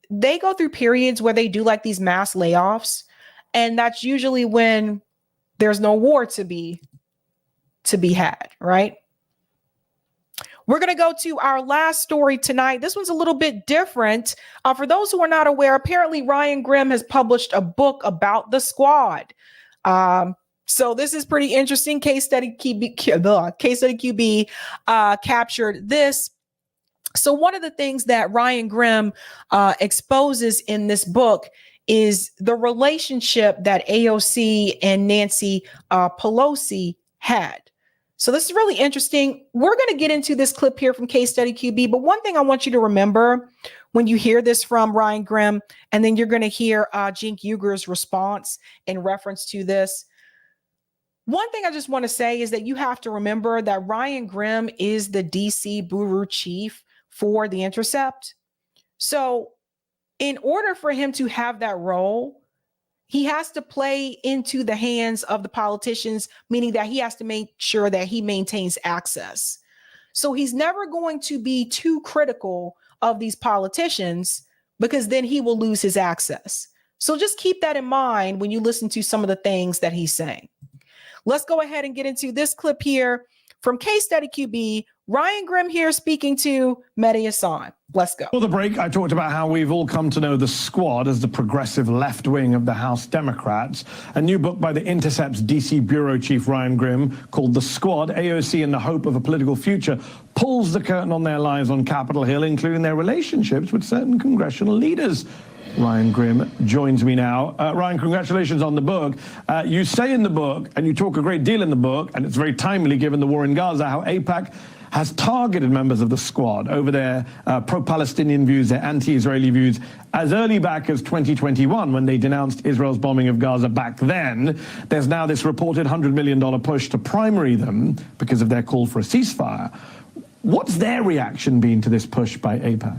they go through periods where they do like these mass layoffs. And that's usually when there's no war to be had, right? We're going to go to our last story tonight. This one's a little bit different. For those who are not aware, apparently Ryan Grim has published a book about the squad. So this is pretty interesting. Case Study QB captured this. So one of the things that Ryan Grim exposes in this book is the relationship that AOC and Nancy Pelosi had. So this is really interesting. We're going to get into this clip here from Case Study QB. But one thing I want you to remember when you hear this from Ryan Grim, and then you're going to hear Cenk Uyghur's response in reference to this. One thing I just want to say is that you have to remember that Ryan Grim is the DC bureau chief for The Intercept. So in order for him to have that role, he has to play into the hands of the politicians, meaning that he has to make sure that he maintains access. So he's never going to be too critical of these politicians because then he will lose his access. So just keep that in mind when you listen to some of the things that he's saying. Let's go ahead and get into this clip here from Case Study QB. Ryan Grim here speaking to Mehdi Hasan. Let's go. Before the break, I talked about how we've all come to know the Squad as the progressive left wing of the House Democrats. A new book by The Intercept's DC bureau chief Ryan Grim called The Squad, AOC and the Hope of a Political Future pulls the curtain on their lives on Capitol Hill, including their relationships with certain congressional leaders. Ryan Grim joins me now. Ryan, congratulations on the book. You say in the book, and you talk a great deal in the book, and it's very timely given the war in Gaza, how AIPAC has targeted members of the Squad over their pro-Palestinian views, their anti-Israeli views, as early back as 2021, when they denounced Israel's bombing of Gaza back then. There's now this reported $100 million push to primary them because of their call for a ceasefire. What's their reaction been to this push by AIPAC?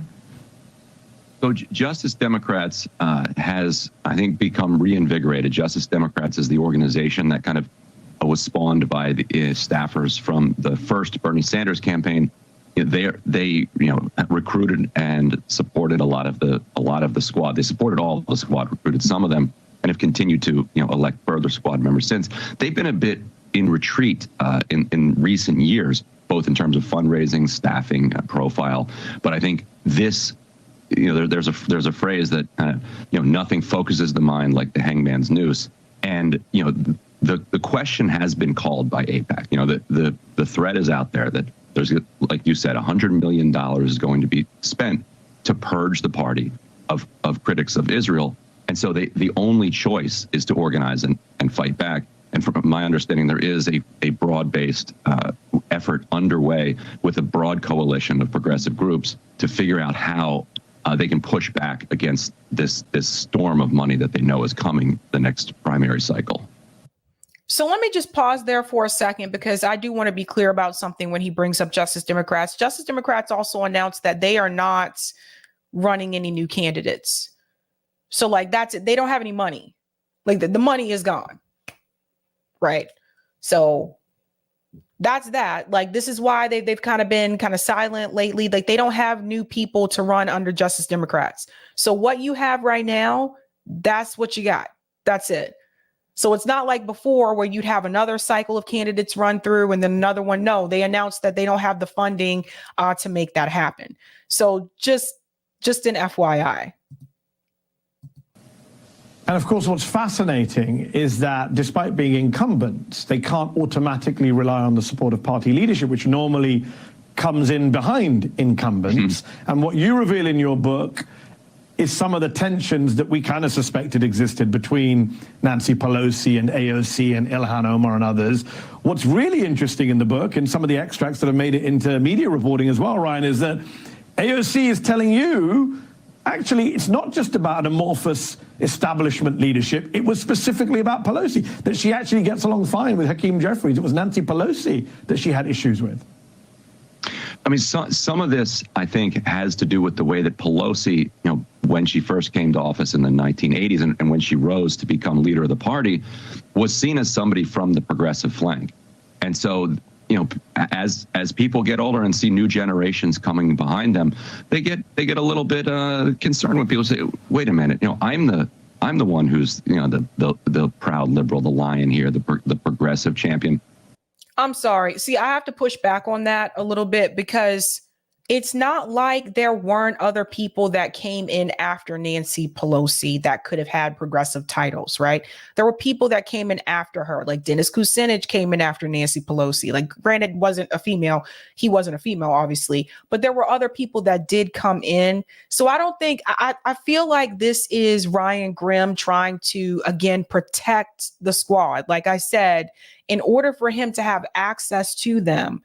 So Justice Democrats has, I think, become reinvigorated. Justice Democrats is the organization that kind of was spawned by the staffers from the first Bernie Sanders campaign. They recruited and supported a lot of the Squad. They supported all of the Squad, recruited some of them, and have continued to elect further Squad members since. They've been a bit in retreat in recent years, both in terms of fundraising, staffing, profile. But I think this. There's a phrase that nothing focuses the mind like the hangman's noose, and the question has been called by AIPAC. The threat is out there that there's, like you said, $100 million is going to be spent to purge the party of critics of Israel, and so the only choice is to organize and fight back. And from my understanding, there is a broad-based effort underway with a broad coalition of progressive groups to figure out how they can push back against this storm of money that they know is coming the next primary cycle. So let me just pause there for a second, because I do want to be clear about something when he brings up Justice Democrats. Justice Democrats also announced that they are not running any new candidates. So that's it. They don't have any money. The money is gone. Right. So that's that. This is why they've kind of been silent lately. They don't have new people to run under Justice Democrats. So what you have right now, that's what you got. That's it. So it's not like before where you'd have another cycle of candidates run through and then another one. No, they announced that they don't have the funding to make that happen. So just an FYI. And of course, what's fascinating is that despite being incumbents, they can't automatically rely on the support of party leadership, which normally comes in behind incumbents. And what you reveal in your book is some of the tensions that we kind of suspected existed between Nancy Pelosi and AOC and Ilhan Omar and others. What's really interesting in the book, and some of the extracts that have made it into media reporting as well, Ryan, is that AOC is telling you, actually, it's not just about an amorphous establishment leadership. It was specifically about Pelosi, that she actually gets along fine with Hakeem Jeffries. It was Nancy Pelosi that she had issues with. I mean, some of this, I think, has to do with the way that Pelosi, when she first came to office in the 1980s and when she rose to become leader of the party, was seen as somebody from the progressive flank. And so, as people get older and see new generations coming behind them, they get a little bit concerned when people say, "Wait a minute, I'm the one who's the proud liberal, the lion here, the progressive champion." I'm sorry. See, I have to push back on that a little bit because it's not like there weren't other people that came in after Nancy Pelosi that could have had progressive titles, right? There were people that came in after her, like Dennis Kucinich came in after Nancy Pelosi. Like, granted, wasn't a female. He wasn't a female, obviously, but there were other people that did come in. So I don't think, I feel like this is Ryan Grimm trying to, again, protect the squad. Like I said, in order for him to have access to them,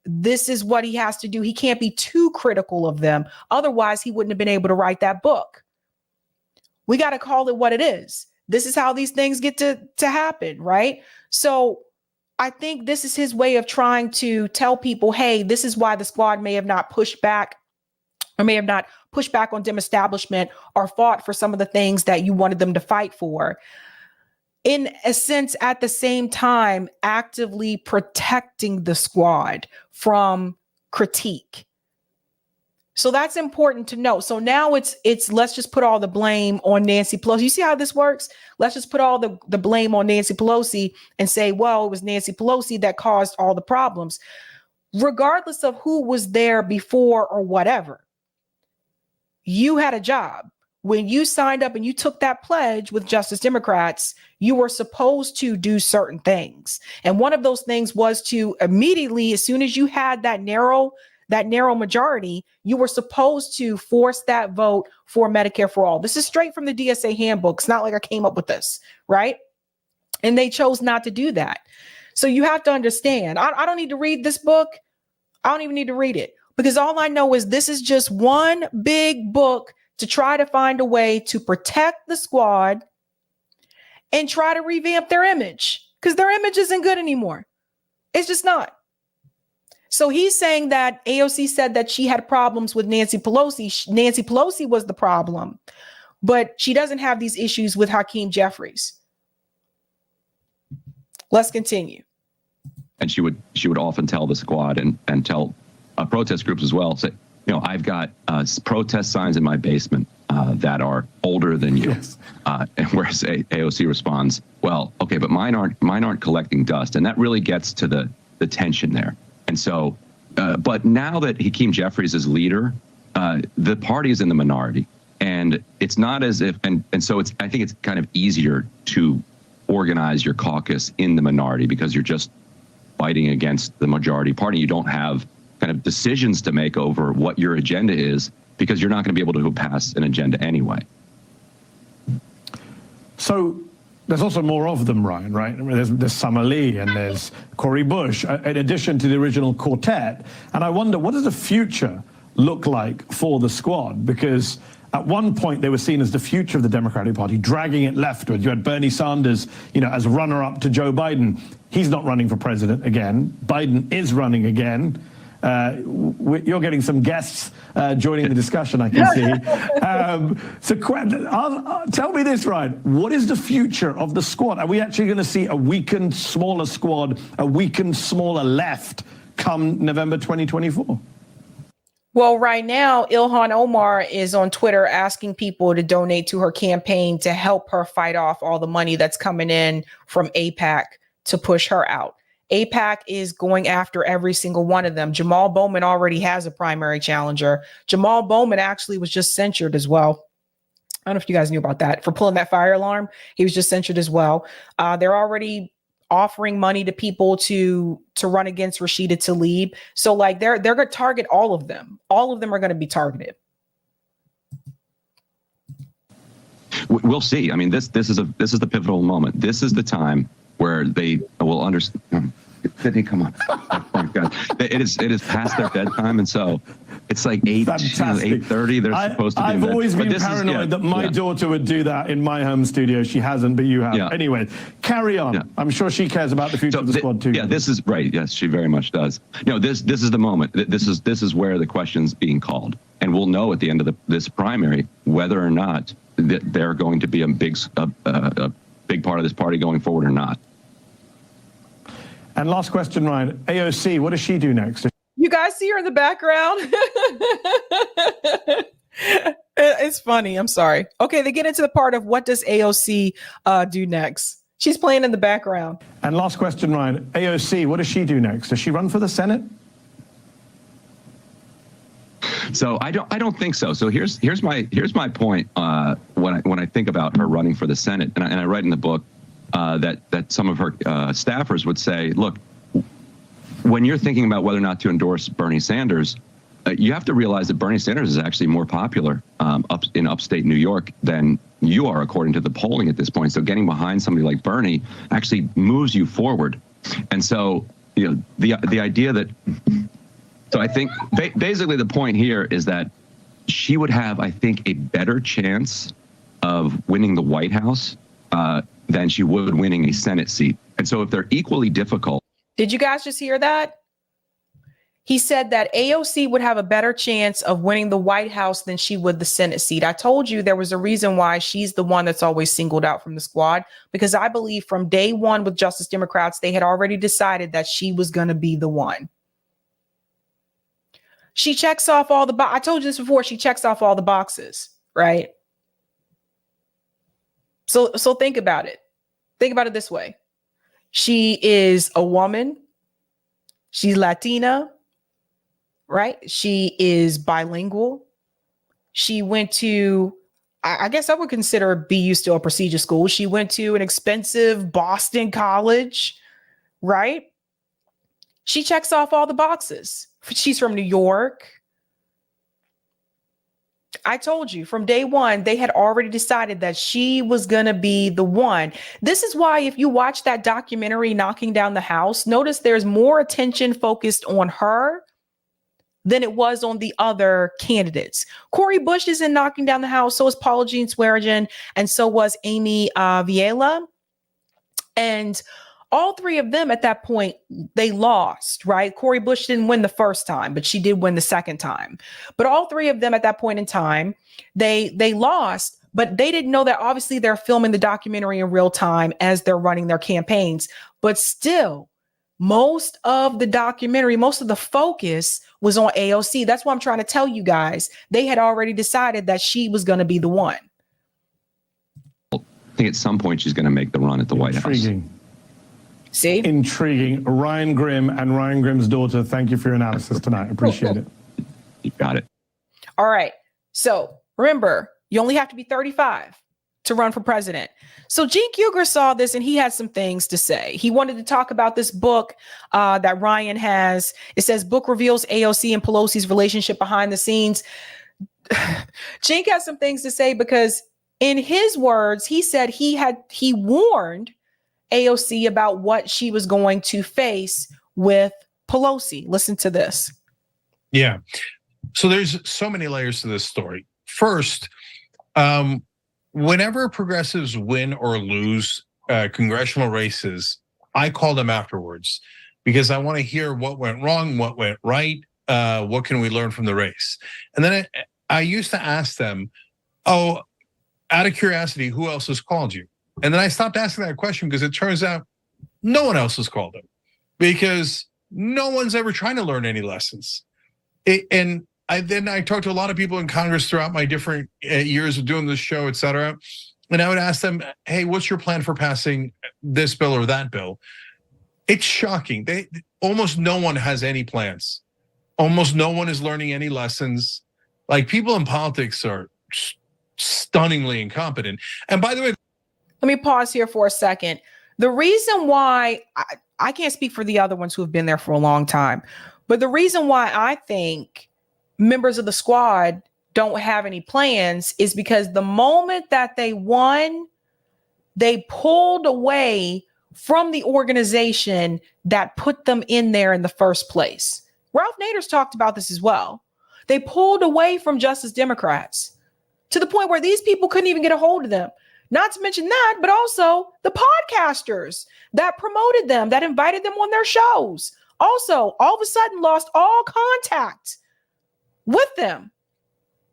this is what he has to do. He can't be too critical of them. Otherwise, he wouldn't have been able to write that book. We got to call it what it is. This is how these things get to happen, right? So I think this is his way of trying to tell people, hey, this is why the squad may have not pushed back or may have not pushed back on dim establishment or fought for some of the things that you wanted them to fight for. In a sense, at the same time, actively protecting the squad from critique. So that's important to know. So now it's let's just put all the blame on Nancy Pelosi. You see how this works? Let's just put all the blame on Nancy Pelosi and say, well, it was Nancy Pelosi that caused all the problems, regardless of who was there before or whatever. You had a job. When you signed up and you took that pledge with Justice Democrats, you were supposed to do certain things. And one of those things was to immediately, as soon as you had that narrow majority, you were supposed to force that vote for Medicare for all. This is straight from the DSA handbook. It's not like I came up with this, right? And they chose not to do that. So you have to understand, I don't need to read this book. I don't even need to read it, because all I know is this is just one big book to try to find a way to protect the squad and try to revamp their image, because their image isn't good anymore. It's just not. So he's saying that AOC said that she had problems with Nancy Pelosi. Nancy Pelosi was the problem, but she doesn't have these issues with Hakeem Jeffries. Let's continue. And she would often tell the squad and tell protest groups as well, say, I've got protest signs in my basement that are older than you. Yes. And whereas AOC responds, well, okay, but mine aren't collecting dust. And that really gets to the tension there. And so, but now that Hakeem Jeffries is leader, the party is in the minority. And it's not as if, and so I think it's kind of easier to organize your caucus in the minority because you're just fighting against the majority party. You don't have kind of decisions to make over what your agenda is, because you're not going to be able to pass an agenda anyway. So there's also more of them, Ryan, right? I mean, there's Summer Lee and there's Cori Bush, in addition to the original quartet. And I wonder, what does the future look like for the squad? Because at one point they were seen as the future of the Democratic Party, dragging it leftward. You had Bernie Sanders, as runner-up to Joe Biden. He's not running for president again. Biden is running again. You're getting some guests joining the discussion, I can see. Tell me this, Ryan. What is the future of the squad? Are we actually going to see a weakened, smaller squad, a weakened, smaller left come November 2024? Well, right now, Ilhan Omar is on Twitter asking people to donate to her campaign to help her fight off all the money that's coming in from AIPAC to push her out. AIPAC is going after every single one of them. Jamal Bowman already has a primary challenger. Jamal Bowman actually was just censured as well. I don't know if you guys knew about that, for pulling that fire alarm. He was just censured as well. They're already offering money to people to run against Rashida Tlaib. So like they're going to target all of them. All of them are going to be targeted. We'll see. I mean, this is the pivotal moment. This is the time where they will understand. Sydney, come on. Oh, thank God. It is past their bedtime, and so it's like 8:30. They're supposed to be in bed. I've always been But paranoid that my daughter would do that in my home studio. She hasn't, but you have. Yeah. Anyway, carry on. Yeah. I'm sure she cares about the future of the squad too. Yeah, this is right. Yes, she very much does. This is the moment. This is where the question's being called, and we'll know at the end of this primary whether or not they're going to be a big part of this party going forward or not. And last question, Ryan. AOC, what does she do next? You guys see her in the background? It's funny. I'm sorry. Okay, they get into the part of what does AOC do next. She's playing in the background. And last question, Ryan. AOC, what does she do next? Does she run for the Senate? So I don't think so. So here's my point when I think about her running for the Senate, and I write in the book that some of her staffers would say, look, when you're thinking about whether or not to endorse Bernie Sanders, you have to realize that Bernie Sanders is actually more popular in upstate New York than you are, according to the polling at this point. So getting behind somebody like Bernie actually moves you forward. And so, the idea that, so I think basically the point here is that she would have, I think, a better chance of winning the White House than she would winning a Senate seat. And so if they're equally difficult. Did you guys just hear that? He said that AOC would have a better chance of winning the White House than she would the Senate seat. I told you there was a reason why she's the one that's always singled out from the squad, because I believe from day one with Justice Democrats, they had already decided that she was going to be the one. She checks off all the I told you this before. She checks off all the boxes, right? So think about it. Think about it this way. She is a woman. She's Latina, right? She is bilingual. She went to, I guess I would consider BU still a prestigious school. She went to an expensive Boston college, right? She checks off all the boxes. She's from New York. I told you from day one, they had already decided that she was going to be the one. This is why if you watch that documentary, Knocking Down the House, notice there's more attention focused on her than it was on the other candidates. Cori Bush is in Knocking Down the House. So is Paula Jean Swearengin. And so was Amy Viela. And all three of them at that point, they lost, right? Cori Bush didn't win the first time, but she did win the second time. But all three of them at that point in time, they lost, but they didn't know that obviously they're filming the documentary in real time as they're running their campaigns. But still, most of the documentary, most of the focus was on AOC. That's why I'm trying to tell you guys, they had already decided that she was going to be the one. I think at some point she's going to make the run at the White House. See? Intriguing. Ryan Grim and Ryan Grim's daughter, thank you for your analysis tonight. Appreciate it. You got it. All right. So remember, you only have to be 35 to run for president. So Cenk Uygur saw this and he had some things to say. He wanted to talk about this book that Ryan has. It says, book reveals AOC and Pelosi's relationship behind the scenes. Cenk has some things to say because in his words, he said he warned AOC about what she was going to face with Pelosi. Listen to this. Yeah. So there's so many layers to this story. First, whenever progressives win or lose congressional races, I call them afterwards because I want to hear what went wrong, what went right, what can we learn from the race? And then I used to ask them, oh, out of curiosity, who else has called you? And then I stopped asking that question because it turns out no one else has called them because no one's ever trying to learn any lessons. Then I talked to a lot of people in Congress throughout my different years of doing this show, et cetera. And I would ask them, hey, what's your plan for passing this bill or that bill? It's shocking. Almost no one has any plans. Almost no one is learning any lessons. Like people in politics are stunningly incompetent. And by the way, let me pause here for a second. The reason why I can't speak for the other ones who have been there for a long time, but the reason why I think members of the squad don't have any plans is because the moment that they won, they pulled away from the organization that put them in there in the first place. Ralph Nader's talked about this as well. They pulled away from Justice Democrats to the point where these people couldn't even get a hold of them. Not to mention that, but also the podcasters that promoted them, that invited them on their shows. Also, all of a sudden lost all contact with them.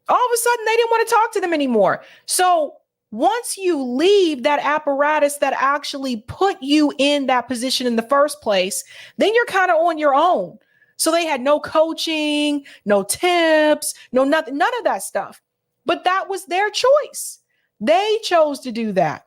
All of a sudden, they didn't want to talk to them anymore. So once you leave that apparatus that actually put you in that position in the first place, then you're kind of on your own. So they had no coaching, no tips, no nothing, none of that stuff. But that was their choice. They chose to do that.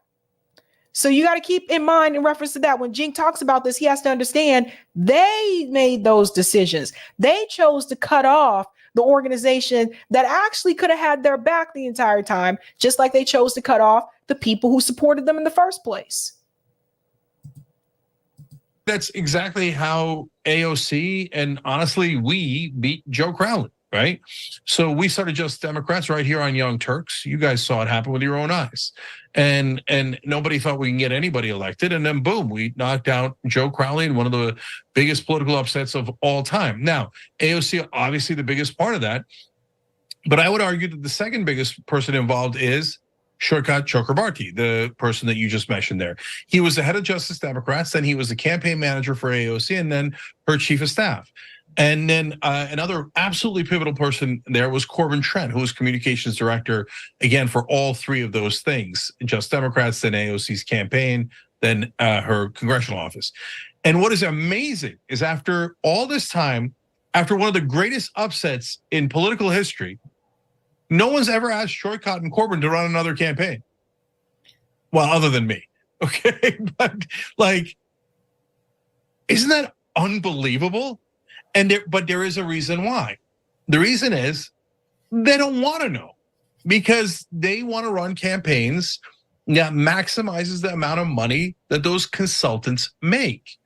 So you got to keep in mind in reference to that, when Jink talks about this, he has to understand they made those decisions. They chose to cut off the organization that actually could have had their back the entire time, just like they chose to cut off the people who supported them in the first place. That's exactly how AOC and honestly, we beat Joe Crowley, right? So we started Just Democrats right here on Young Turks. You guys saw it happen with your own eyes. And nobody thought we can get anybody elected. And then boom, we knocked out Joe Crowley in one of the biggest political upsets of all time. Now, AOC, obviously the biggest part of that. But I would argue that the second biggest person involved is Shoukat Chakrabarti, the person that you just mentioned there. He was the head of Justice Democrats, then he was the campaign manager for AOC, and then her chief of staff. And then another absolutely pivotal person there was Corbin Trent, who was communications director, again, for all three of those things, Just Democrats, then AOC's campaign, then her congressional office. And what is amazing is after all this time, after one of the greatest upsets in political history, no one's ever asked Shoukat and Corbin to run another campaign. Well, other than me, okay? But like, isn't that unbelievable? But there is a reason why. The reason is they don't want to know, because they want to run campaigns that maximizes the amount of money that those consultants make.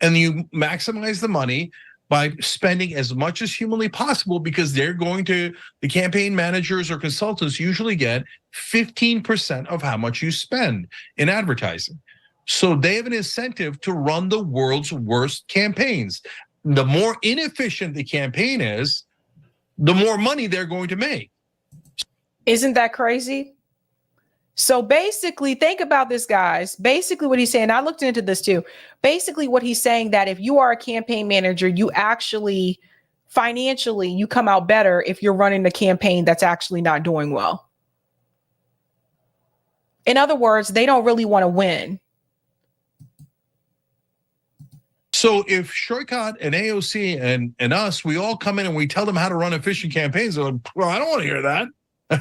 And you maximize the money by spending as much as humanly possible, because they're going to, the campaign managers or consultants usually get 15% of how much you spend in advertising. So they have an incentive to run the world's worst campaigns. The more inefficient the campaign is, the more money they're going to make. Isn't that crazy? So basically, think about this, guys. Basically what he's saying, I looked into this too. Basically what he's saying, that if you are a campaign manager, you actually, financially, you come out better if you're running a campaign that's actually not doing well. In other words, they don't really want to win. So if Shoukat and AOC and us, we all come in and we tell them how to run efficient campaigns, they're like, well, I don't want to hear that.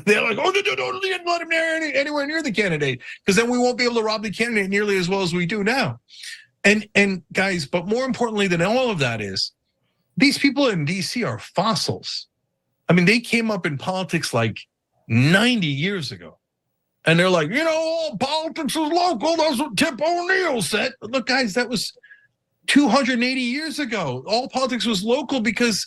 They're like, oh, don't let him anywhere near the candidate, because then we won't be able to rob the candidate nearly as well as we do now. And guys, but more importantly than all of that is, these people in DC are fossils. I mean, they came up in politics like 90 years ago. And they're like, all politics is local. That's what Tip O'Neill said. Look, guys, that was 280 years ago. All politics was local because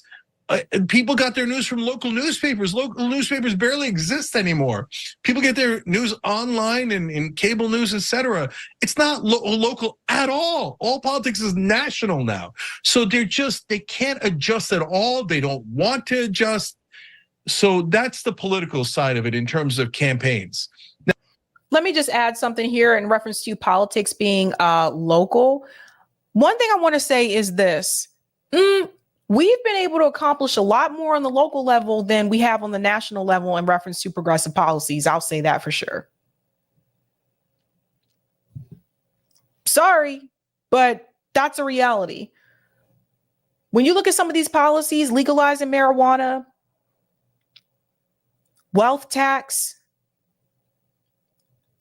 people got their news from local newspapers. Local newspapers barely exist anymore. People get their news online and in cable news, etc. It's not local at all. All politics is national now. So they can't adjust at all. They don't want to adjust. So that's the political side of it in terms of campaigns. Now, let me just add something here in reference to politics being local. One thing I want to say is this. We've been able to accomplish a lot more on the local level than we have on the national level in reference to progressive policies. I'll say that for sure. Sorry, but that's a reality. When you look at some of these policies, legalizing marijuana, wealth tax,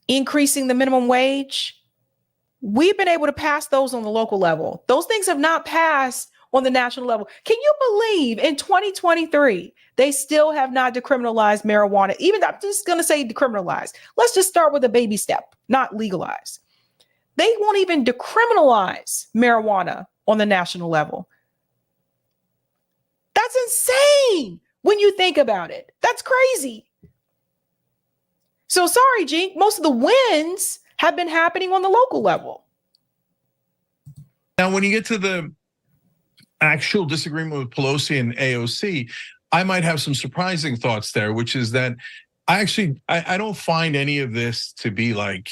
increasing the minimum wage, we've been able to pass those on the local level. Those things have not passed on the national level. Can you believe in 2023, they still have not decriminalized marijuana? Even, I'm just going to say decriminalized. Let's just start with a baby step, not legalize. They won't even decriminalize marijuana on the national level. That's insane. when you think about it. That's crazy. So sorry, G, most of the wins have been happening on the local level. Now, when you get to the actual disagreement with Pelosi and AOC, I might have some surprising thoughts there, which is that I don't find any of this to be like,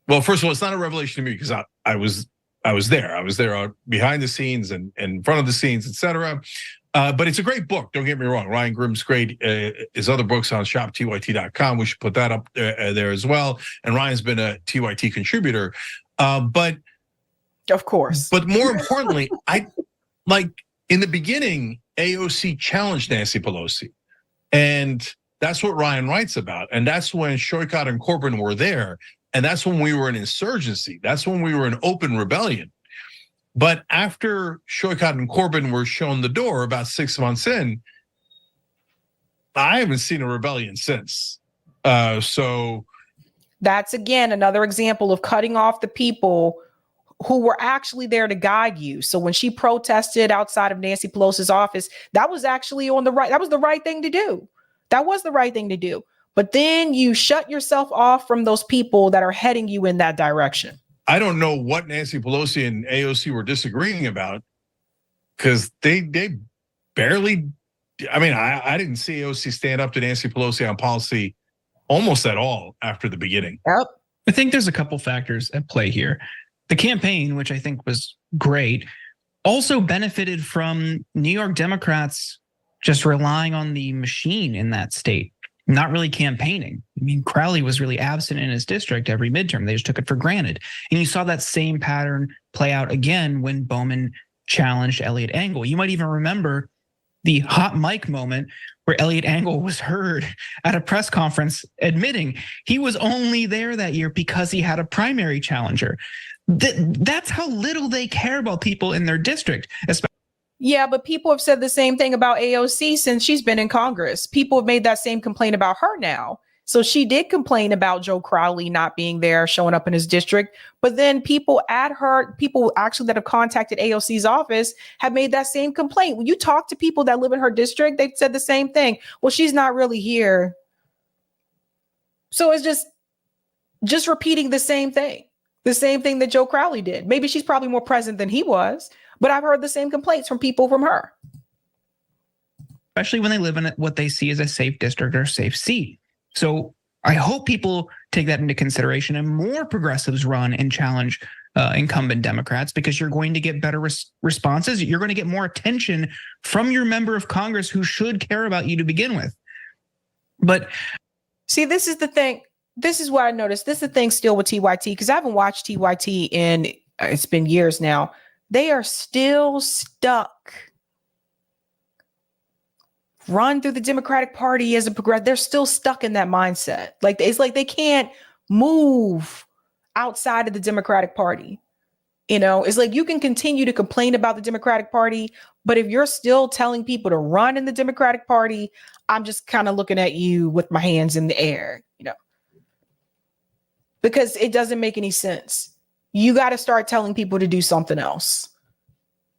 well, first of all, it's not a revelation to me because I was there. I was there behind the scenes and in front of the scenes, etc. But it's a great book. Don't get me wrong. Ryan Grimm's great. His other books on shoptyt.com. We should put that up there as well. And Ryan's been a TYT contributor. But of course. But more importantly, like in the beginning, AOC challenged Nancy Pelosi, and that's what Ryan writes about. And that's when Shoykot and Corbyn were there, and that's when we were in insurgency. That's when we were in open rebellion. But after Shoykot and Corbyn were shown the door about 6 months in, I haven't seen a rebellion since. So that's again another example of cutting off the people who were actually there to guide you. So when she protested outside of Nancy Pelosi's office, that was actually on the right. That was the right thing to do. That was the right thing to do. But then you shut yourself off from those people that are heading you in that direction. I don't know what Nancy Pelosi and AOC were disagreeing about, because they barely, I mean, I didn't see AOC stand up to Nancy Pelosi on policy almost at all after the beginning. Yep. I think there's a couple factors at play here. The campaign, which I think was great, also benefited from New York Democrats just relying on the machine in that state, not really campaigning. I mean, Crowley was really absent in his district every midterm. They just took it for granted. And you saw that same pattern play out again when Bowman challenged Elliot Engel. You might even remember the hot mic moment where Elliot Engel was heard at a press conference admitting he was only there that year because he had a primary challenger. That's how little they care about people in their district. Yeah, but people have said the same thing about AOC since she's been in Congress. People have made that same complaint about her now. So she did complain about Joe Crowley not being there, showing up in his district. But then people actually that have contacted AOC's office have made that same complaint. When you talk to people that live in her district, they've said the same thing. Well, she's not really here. So it's just repeating the same thing that Joe Crowley did. Maybe she's probably more present than he was, but I've heard the same complaints from people from her. Especially when they live in what they see as a safe district or safe seat. So I hope people take that into consideration and more progressives run and challenge incumbent Democrats, because you're going to get better responses. You're going to get more attention from your member of Congress who should care about you to begin with. But see, this is the thing. This is what I noticed. This is the thing still with TYT, because I haven't watched TYT in, it's been years now. They are still stuck. Run through the Democratic Party as a progressive. They're still stuck in that mindset. Like, it's like they can't move outside of the Democratic Party. You know, it's like you can continue to complain about the Democratic Party, but if you're still telling people to run in the Democratic Party, I'm just kind of looking at you with my hands in the air, you know, because it doesn't make any sense. You got to start telling people to do something else.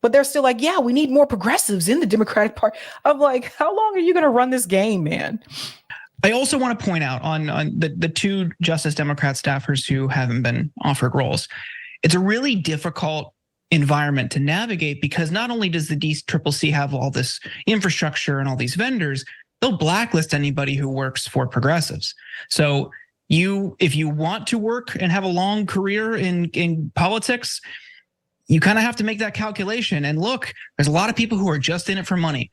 But they're still like, yeah, we need more progressives in the Democratic Party. I'm like, how long are you going to run this game, man? I also want to point out on the two Justice Democrat staffers who haven't been offered roles. It's a really difficult environment to navigate, because not only does the DCCC have all this infrastructure and all these vendors, they'll blacklist anybody who works for progressives. So if you want to work and have a long career in politics, you kind of have to make that calculation. And look, there's a lot of people who are just in it for money.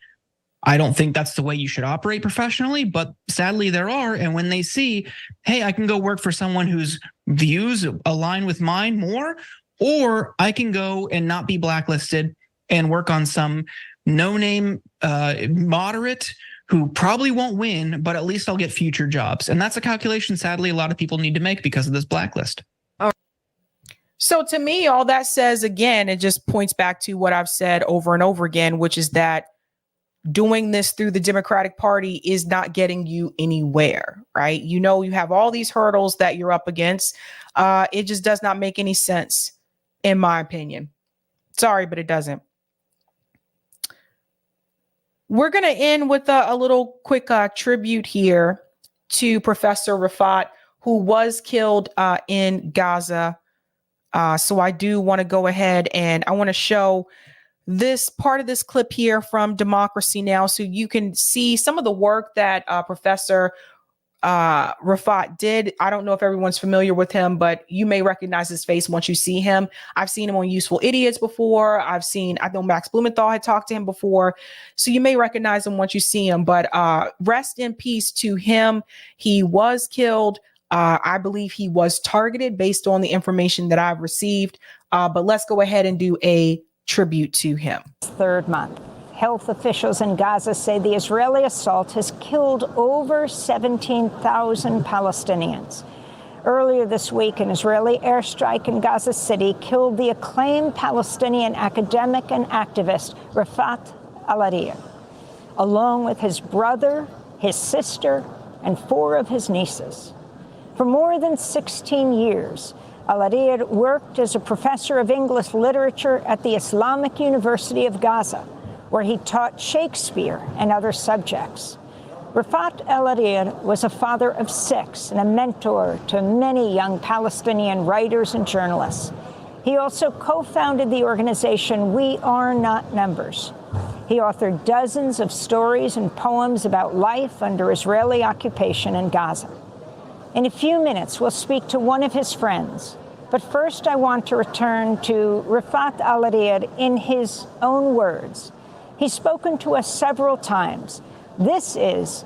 I don't think that's the way you should operate professionally, but sadly there are. And when they see, hey, I can go work for someone whose views align with mine more, or I can go and not be blacklisted and work on some no-name moderate who probably won't win, but at least I'll get future jobs. And that's a calculation, sadly, a lot of people need to make because of this blacklist. So to me, all that says, again, it just points back to what I've said over and over again, which is that doing this through the Democratic Party is not getting you anywhere, right? You know, you have all these hurdles that you're up against. It just does not make any sense, in my opinion. Sorry, but it doesn't. We're going to end with a little quick tribute here to Professor Rafat, who was killed in Gaza. So I do want to go ahead and I want to show this part of this clip here from Democracy Now! So you can see some of the work that Professor Rafat did. I don't know if everyone's familiar with him, but you may recognize his face once you see him. I've seen him on Useful Idiots before. I know Max Blumenthal had talked to him before. So you may recognize him once you see him, but rest in peace to him. He was killed. I believe he was targeted based on the information that I've received. But let's go ahead and do a tribute to him. Third month. Health officials in Gaza say the Israeli assault has killed over 17,000 Palestinians. Earlier this week, an Israeli airstrike in Gaza City killed the acclaimed Palestinian academic and activist Rafat al-Ariyad, along with his brother, his sister, and 4 of his nieces. For more than 16 years, al-Ariyad worked as a professor of English literature at the Islamic University of Gaza, where he taught Shakespeare and other subjects. Rafat al-Ariyad was a father of 6 and a mentor to many young Palestinian writers and journalists. He also co-founded the organization We Are Not Numbers. He authored dozens of stories and poems about life under Israeli occupation in Gaza. In a few minutes, we'll speak to one of his friends. But first, I want to return to Rafat al-Ariyad in his own words. He's spoken to us several times. This is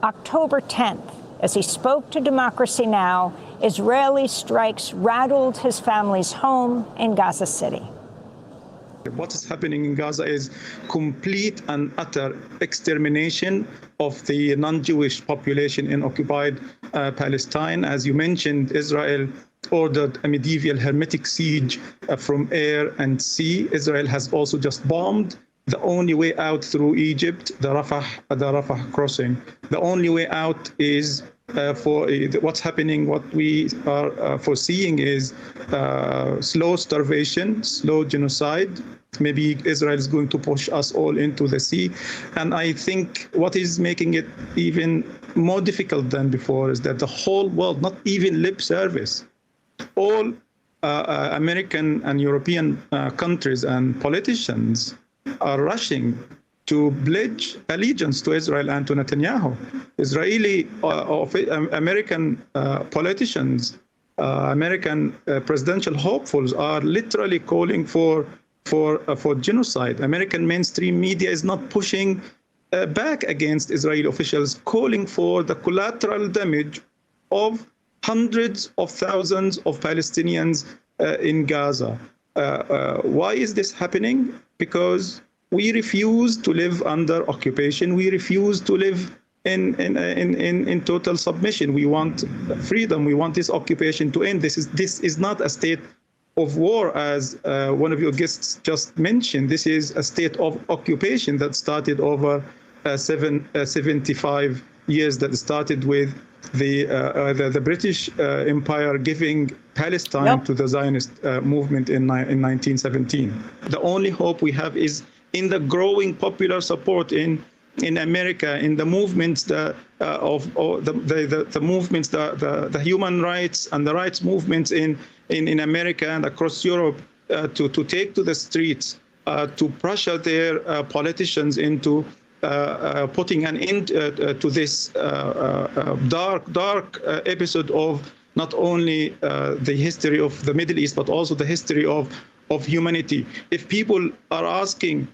October 10th. As he spoke to Democracy Now!, Israeli strikes rattled his family's home in Gaza City. What is happening in Gaza is complete and utter extermination of the non-Jewish population in occupied Palestine. As you mentioned, Israel ordered a medieval hermetic siege from air and sea. Israel has also just bombed the only way out through Egypt, the Rafah crossing. The only way out is for what's happening, what we are foreseeing is slow starvation, slow genocide. Maybe Israel is going to push us all into the sea. And I think what is making it even more difficult than before is that the whole world, not even lip service, all American and European countries and politicians are rushing to pledge allegiance to Israel and to Netanyahu. American politicians, American presidential hopefuls are literally calling for genocide. American mainstream media is not pushing back against Israeli officials, calling for the collateral damage of hundreds of thousands of Palestinians in Gaza. Why is this happening? Because we refuse to live under occupation. We refuse to live in total submission. We want freedom. We want this occupation to end. This is not a state of war, as one of your guests just mentioned. This is a state of occupation that started over 75 years, that started with the British Empire giving Palestine to the Zionist movement in 1917. The only hope we have is in the growing popular support in America, in the movements the movements, the human rights and the rights movements in America and across Europe, to take to the streets, to pressure their politicians into putting an end to this dark episode of not only the history of the Middle East, but also the history of humanity. If people are asking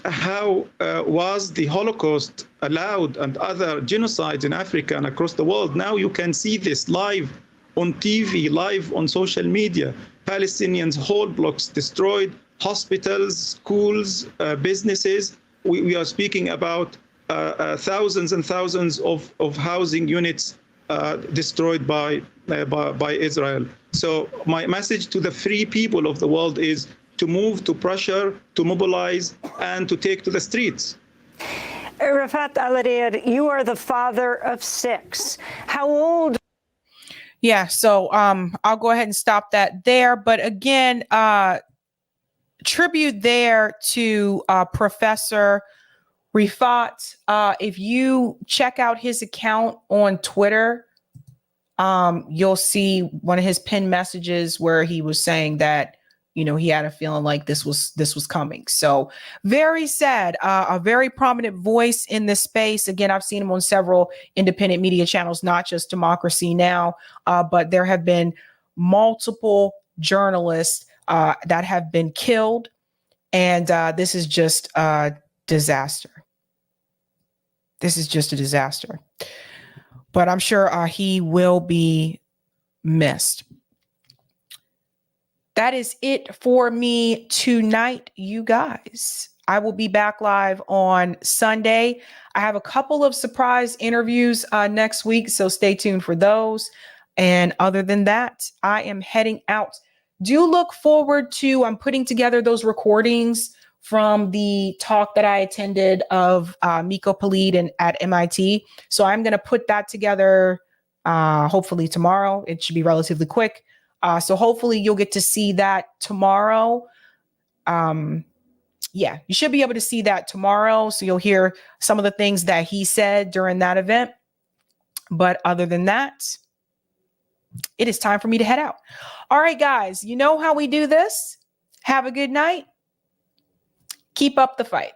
how was the Holocaust allowed and other genocides in Africa and across the world, now you can see this live on TV, live on social media. Palestinians, whole blocks destroyed, hospitals, schools, businesses. We are speaking about thousands and thousands of housing units destroyed by Israel. So my message to the free people of the world is to move, to pressure, to mobilize, and to take to the streets. Rafat al-Ariyad, you are the father of 6. How old? Yeah, so I'll go ahead and stop that there. But again, tribute there to Professor Rifat, if you check out his account on Twitter, you'll see one of his pinned messages where he was saying that, you know, he had a feeling like this was coming. So very sad. A very prominent voice in this space. Again, I've seen him on several independent media channels, not just Democracy Now, but there have been multiple journalists that have been killed. And this is just a disaster. This is just a disaster. But I'm sure he will be missed. That is it for me tonight, you guys. I will be back live on Sunday. I have a couple of surprise interviews next week, so stay tuned for those. And other than that, I am heading out. Do look forward to, I'm putting together those recordings from the talk that I attended of Miko Palid and at MIT. So I'm going to put that together hopefully tomorrow. It should be relatively quick. So hopefully you'll get to see that tomorrow. Yeah, you should be able to see that tomorrow. So you'll hear some of the things that he said during that event. But other than that, it is time for me to head out. All right, guys, you know how we do this. Have a good night. Keep up the fight.